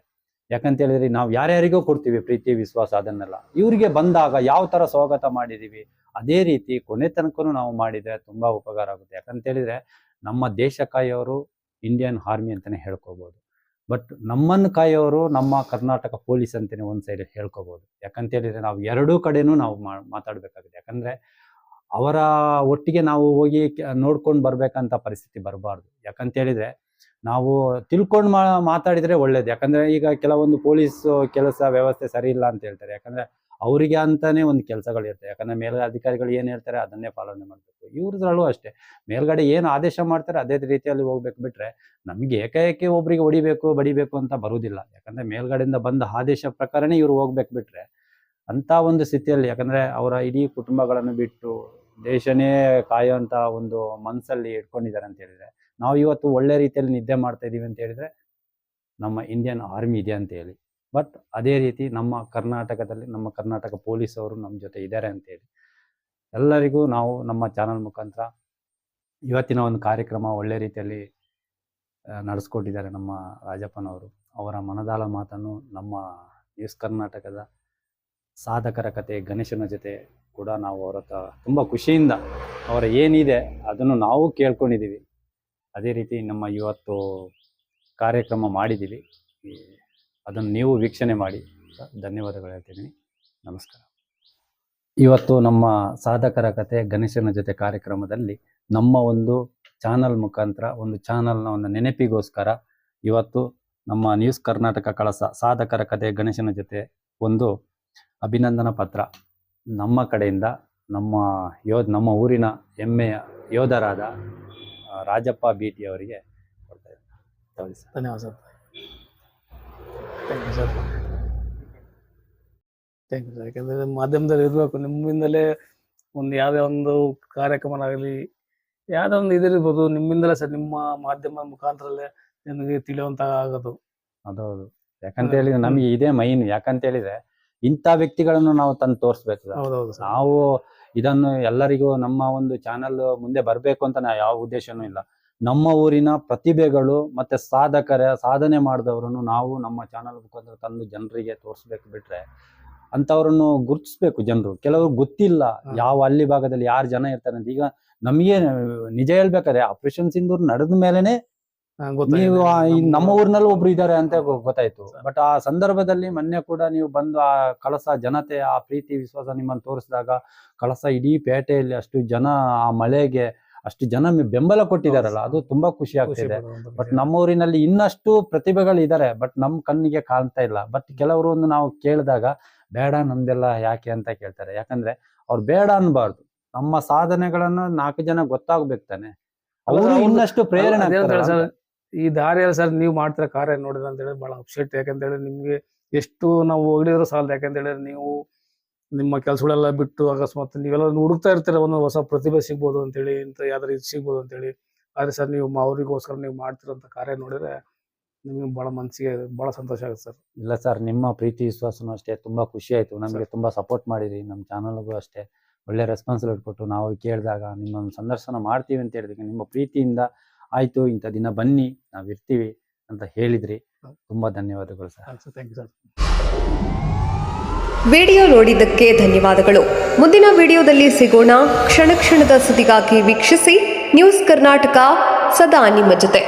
ಯಾಕಂತ ಹೇಳಿದ್ರೆ ನಾವು ಯಾರ್ಯಾರಿಗೋ ಕೊಡ್ತೀವಿ ಪ್ರೀತಿ ವಿಶ್ವಾಸ, ಅದನ್ನೆಲ್ಲ ಇವರಿಗೆ ಬಂದಾಗ ಯಾವ ಥರ ಸ್ವಾಗತ ಮಾಡಿದ್ದೀವಿ ಅದೇ ರೀತಿ ಕೊನೆ ತನಕನೂ ನಾವು ಮಾಡಿದರೆ ತುಂಬ ಉಪಕಾರ ಆಗುತ್ತೆ. ಯಾಕಂತ ಹೇಳಿದರೆ ನಮ್ಮ ದೇಶ ಕಾಯೋರು ಇಂಡಿಯನ್ ಆರ್ಮಿ ಅಂತಲೇ ಹೇಳ್ಕೊಬೋದು. ಬಟ್ ನಮ್ಮನ್ನು ಕಾಯೋರು ನಮ್ಮ ಕರ್ನಾಟಕ ಪೊಲೀಸ್ ಅಂತಲೇ ಒಂದು ಸೈಡ್ ಹೇಳ್ಕೊಬೋದು. ಯಾಕಂತ ಹೇಳಿದರೆ ನಾವು ಎರಡೂ ಕಡೆನೂ ನಾವು ಮಾತಾಡಬೇಕಾಗುತ್ತೆ. ಯಾಕಂದರೆ ಅವರ ಒಟ್ಟಿಗೆ ನಾವು ಹೋಗಿ ನೋಡ್ಕೊಂಡು ಬರಬೇಕಂತ ಪರಿಸ್ಥಿತಿ ಬರಬಾರ್ದು. ಯಾಕಂತ ಹೇಳಿದರೆ ನಾವು ತಿಳ್ಕೊಂಡು ಮಾತಾಡಿದರೆ ಒಳ್ಳೇದು. ಯಾಕಂದರೆ ಈಗ ಕೆಲವೊಂದು ಪೊಲೀಸ್ ಕೆಲಸ ವ್ಯವಸ್ಥೆ ಸರಿ ಇಲ್ಲ ಅಂತ ಹೇಳ್ತಾರೆ. ಯಾಕಂದರೆ ಅವರಿಗೆ ಅಂತಾನೆ ಒಂದು ಕೆಲಸಗಳಿರ್ತವೆ. ಯಾಕಂದರೆ ಮೇಲ್ ಅಧಿಕಾರಿಗಳು ಏನು ಹೇಳ್ತಾರೆ ಅದನ್ನೇ ಪಾಲನೆ ಮಾಡಬೇಕು. ಇವ್ರದ್ರಲ್ಲೂ ಅಷ್ಟೇ ಮೇಲ್ಗಡೆ ಏನು ಆದೇಶ ಮಾಡ್ತಾರೆ ಅದೇ ರೀತಿಯಲ್ಲಿ ಹೋಗ್ಬೇಕು. ಬಿಟ್ಟರೆ ನಮಗೆ ಏಕಾಏಕಿ ಒಬ್ಬರಿಗೆ ಹೊಡಿಬೇಕು ಬಡಿಬೇಕು ಅಂತ ಬರುವುದಿಲ್ಲ. ಯಾಕಂದರೆ ಮೇಲ್ಗಡೆಯಿಂದ ಬಂದ ಆದೇಶ ಪ್ರಕಾರನೇ ಇವ್ರು ಹೋಗ್ಬೇಕು. ಬಿಟ್ಟರೆ ಅಂಥ ಒಂದು ಸ್ಥಿತಿಯಲ್ಲಿ, ಯಾಕಂದರೆ ಅವರ ಇಡೀ ಕುಟುಂಬಗಳನ್ನು ಬಿಟ್ಟು ದೇಶನೇ ಕಾಯೋಂಥ ಒಂದು ಮನಸ್ಸಲ್ಲಿ ಇಟ್ಕೊಂಡಿದ್ದಾರೆ ಅಂತ ಹೇಳಿದರೆ, ನಾವು ಇವತ್ತು ಒಳ್ಳೆ ರೀತಿಯಲ್ಲಿ ನಿದ್ದೆ ಮಾಡ್ತಾ ಇದ್ದೀವಿ ಅಂತ ಹೇಳಿದರೆ ನಮ್ಮ ಇಂಡಿಯನ್ ಆರ್ಮಿ ಇದೆ ಅಂತ ಹೇಳಿ. ಬಟ್ ಅದೇ ರೀತಿ ನಮ್ಮ ಕರ್ನಾಟಕದಲ್ಲಿ ನಮ್ಮ ಕರ್ನಾಟಕ ಪೊಲೀಸವರು ನಮ್ಮ ಜೊತೆ ಇದ್ದಾರೆ ಅಂತೇಳಿ ಎಲ್ಲರಿಗೂ ನಾವು ನಮ್ಮ ಚಾನಲ್ ಮುಖಾಂತರ ಇವತ್ತಿನ ಒಂದು ಕಾರ್ಯಕ್ರಮ ಒಳ್ಳೆ ರೀತಿಯಲ್ಲಿ ನಡೆಸ್ಕೊಟ್ಟಿದ್ದಾರೆ ನಮ್ಮ ರಾಜಪ್ಪನವರು. ಅವರ ಮನದಾಳ ಮಾತನ್ನು ನಮ್ಮ ನ್ಯೂಸ್ ಕರ್ನಾಟಕದ ಸಾಧಕರ ಕತೆ ಗಣೇಶನ ಜೊತೆ ಕೂಡ ನಾವು ಅವರ ತುಂಬ ಖುಷಿಯಿಂದ ಅವರ ಏನಿದೆ ಅದನ್ನು ನಾವು ಕೇಳ್ಕೊಂಡಿದ್ದೀವಿ. ಅದೇ ರೀತಿ ನಮ್ಮ ಇವತ್ತು ಕಾರ್ಯಕ್ರಮ ಮಾಡಿದ್ದೀವಿ, ಅದನ್ನು ನೀವು ವೀಕ್ಷಣೆ ಮಾಡಿ. ಧನ್ಯವಾದಗಳು ಹೇಳ್ತಿದ್ದೀನಿ. ನಮಸ್ಕಾರ. ಇವತ್ತು ನಮ್ಮ ಸಾಧಕರ ಕತೆ ಗಣೇಶನ ಜೊತೆ ಕಾರ್ಯಕ್ರಮದಲ್ಲಿ ನಮ್ಮ ಒಂದು ಚಾನಲ್ ಮುಖಾಂತರ ಒಂದು ಚಾನಲ್ನ ಒಂದು ನೆನಪಿಗೋಸ್ಕರ ಇವತ್ತು ನಮ್ಮ ನ್ಯೂಸ್ ಕರ್ನಾಟಕ ಕಳಸ ಸಾಧಕರ ಕತೆ ಗಣೇಶನ ಜೊತೆ ಒಂದು ಅಭಿನಂದನಾ ಪತ್ರ ನಮ್ಮ ಕಡೆಯಿಂದ ನಮ್ಮ ಊರಿನ ಹೆಮ್ಮೆಯ ಯೋಧರಾದ ರಾಜಪ್ಪ BT ಅವರಿಗೆ ಕೊಡ್ತಾ ಇದ್ದೀನಿ. ಧನ್ಯವಾದ sir. Thank you sir. Thank you sir. ಯಾಕಂದರೆ ಮಾಧ್ಯಮದಲ್ಲಿ ಇರಬೇಕು, ನಿಮ್ಮಿಂದಲೇ ಒಂದು ಯಾವುದೇ ಒಂದು ಕಾರ್ಯಕ್ರಮ ಆಗಲಿ ಯಾವುದೋ ಒಂದು ಇದಿರ್ಬೋದು, ನಿಮ್ಮಿಂದಲೇ ಸರ್, ನಿಮ್ಮ ಮಾಧ್ಯಮ ಮುಖಾಂತರಲ್ಲೇ ನನಗೆ ತಿಳಿಯುವಂತ ಆಗೋದು. ಅದೌದು. ಯಾಕಂತ ಹೇಳಿದ್ರೆ ನಮಗೆ ಇದೇ ಮೈನ್. ಯಾಕಂತ ಹೇಳಿದ್ರೆ ಇಂಥ ವ್ಯಕ್ತಿಗಳನ್ನು ನಾವು ತಂದು ತೋರಿಸ್ಬೇಕು ಸರ್. ಹೌದೌದು ಸರ್. ನಾವು ಇದನ್ನು ಎಲ್ಲರಿಗೂ ನಮ್ಮ ಒಂದು ಚಾನಲ್ ಮುಂದೆ ಬರಬೇಕು ಅಂತ ಯಾವ ಉದ್ದೇಶನೂ ಇಲ್ಲ. ನಮ್ಮ ಊರಿನ ಪ್ರತಿಭೆಗಳು ಮತ್ತೆ ಸಾಧನೆ ಮಾಡಿದವರನ್ನು ನಾವು ನಮ್ಮ ಚಾನಲ್ ಮುಖಾಂತರ ತಂದು ಜನರಿಗೆ ತೋರಿಸ್ಬೇಕು. ಬಿಟ್ರೆ ಅಂತವ್ರನ್ನು ಗುರುತಿಸ್ಬೇಕು ಜನರು. ಕೆಲವರು ಗೊತ್ತಿಲ್ಲ ಯಾವ ಹಳ್ಳಿ ಭಾಗದಲ್ಲಿ ಯಾರು ಜನ ಇರ್ತಾರೆ ಅಂತ. ಈಗ ನಮಗೆ ನಿಜ ಹೇಳ್ಬೇಕಾದ್ರೆ ಆಪರೇಷನ್ ಸಿಂಧೂರ್ ನಡೆದ ಮೇಲೆನೆ ನೀವು ನಮ್ಮ ಊರಿನಲ್ಲಿ ಒಬ್ರು ಇದ್ದಾರೆ ಅಂತ ಗೊತ್ತಾಯ್ತು. ಬಟ್ ಆ ಸಂದರ್ಭದಲ್ಲಿ ಮೊನ್ನೆ ಕೂಡ ನೀವು ಬಂದು ಆ ಕಳಸ ಜನತೆ ಆ ಪ್ರೀತಿ ವಿಶ್ವಾಸ ನಿಮ್ಮನ್ನು ತೋರಿಸಿದಾಗ ಕಳಸ ಇಡೀ ಪೇಟೆಯಲ್ಲಿ ಅಷ್ಟು ಜನ ಆ ಮಳೆಗೆ ಅಷ್ಟು ಜನ ಬೆಂಬಲ ಕೊಟ್ಟಿದಾರಲ್ಲ, ಅದು ತುಂಬಾ ಖುಷಿ ಆಗ್ತಿದೆ. ಬಟ್ ನಮ್ಮ ಊರಿನಲ್ಲಿ ಇನ್ನಷ್ಟು ಪ್ರತಿಭೆಗಳು ಇದಾರೆ, ಬಟ್ ನಮ್ ಕಣ್ಣಿಗೆ ಕಾಣ್ತಾ ಇಲ್ಲ. ಬಟ್ ಕೆಲವರು ನಾವು ಕೇಳಿದಾಗ ಬೇಡ ನಮ್ದೆಲ್ಲ ಯಾಕೆ ಅಂತ ಕೇಳ್ತಾರೆ. ಯಾಕಂದ್ರೆ ಅವ್ರು ಬೇಡ ಅನ್ಬಾರ್ದು. ನಮ್ಮ ಸಾಧನೆಗಳನ್ನ 4 ಜನ ಗೊತ್ತಾಗ್ಬೇಕು ತಾನೆ, ಅವರು ಇನ್ನಷ್ಟು ಪ್ರೇರಣೆ. ಈ ದಾರಿಯಲ್ಲಿ ಸರ್ ನೀವು ಮಾಡ್ತಿರೋ ಕಾರ್ಯ ನೋಡಿದ್ರೆ ಅಂತ ಹೇಳಿ ಬಹಳ ಅಪ್ಸೆಟ್. ಯಾಕಂತ ಹೇಳಿ ನಿಮ್ಗೆ ಎಷ್ಟು ನಾವು ಹೊಗಳಿದ್ರು ಸಾಲದು. ಯಾಕಂತ ಹೇಳಿದ್ರೆ ನೀವು ನಿಮ್ಮ ಕೆಲಸಗಳೆಲ್ಲ ಬಿಟ್ಟು ಅಕಸ್ಮಾತ್ ನೀವೆಲ್ಲ ಹುಡುಕ್ತಾ ಇರ್ತೀರ, ಒಂದು ಹೊಸ ಪ್ರತಿಭೆ ಸಿಗ್ಬೋದು ಅಂತೇಳಿ, ಇಂಥ ಯಾವ್ದಾರು ಇದು ಸಿಗ್ಬೋದು ಅಂತೇಳಿ. ಆದ್ರೆ ಸರ್ ನೀವು ಅವರಿಗೋಸ್ಕರ ನೀವು ಮಾಡ್ತಿರೋಂಥ ಕಾರ್ಯ ನೋಡಿದ್ರೆ ನಿಮ್ಗೆ ಬಹಳ ಮನಸ್ಸಿಗೆ ಬಹಳ ಸಂತೋಷ ಆಗುತ್ತೆ ಸರ್. ಇಲ್ಲ ಸರ್, ನಿಮ್ಮ ಪ್ರೀತಿ ವಿಶ್ವಾಸನೂ ಅಷ್ಟೇ ತುಂಬಾ ಖುಷಿ ಆಯ್ತು. ನಮಗೆ ತುಂಬಾ ಸಪೋರ್ಟ್ ಮಾಡಿರಿ. ನಮ್ಮ ಚಾನಲ್ಗೂ ಅಷ್ಟೇ ಒಳ್ಳೆ ರೆಸ್ಪಾನ್ಸಿಬಿಲಿಟಿ ಕೊಟ್ಟು ನಾವು ಕೇಳಿದಾಗ ನಿಮ್ಮೊಂದು ಸಂದರ್ಶನ ಮಾಡ್ತೀವಿ ಅಂತ ಹೇಳಿದಾಗ ನಿಮ್ಮ ಪ್ರೀತಿಯಿಂದ ಆಯ್ತು ಇಂಥ ದಿನ ಬನ್ನಿ ನಾವು ಇರ್ತೀವಿ ಅಂತ ಹೇಳಿದ್ರಿ. ತುಂಬಾ ಧನ್ಯವಾದಗಳು sir. Thank you sir. Video ನೋಡಿದ್ದಕ್ಕೆ ಧನ್ಯವಾದಗಳು. ಮುಂದಿನ ವಿಡಿಯೋದಲ್ಲಿ ಸಿಗೋಣ. ಕ್ಷಣ ಕ್ಷಣದ ಸುದ್ದಿಗಾಗಿ ವೀಕ್ಷಿಸಿ ನ್ಯೂಸ್ ಕರ್ನಾಟಕ, ಸದಾ ನಿಮ್ಮ ಜೊತೆ.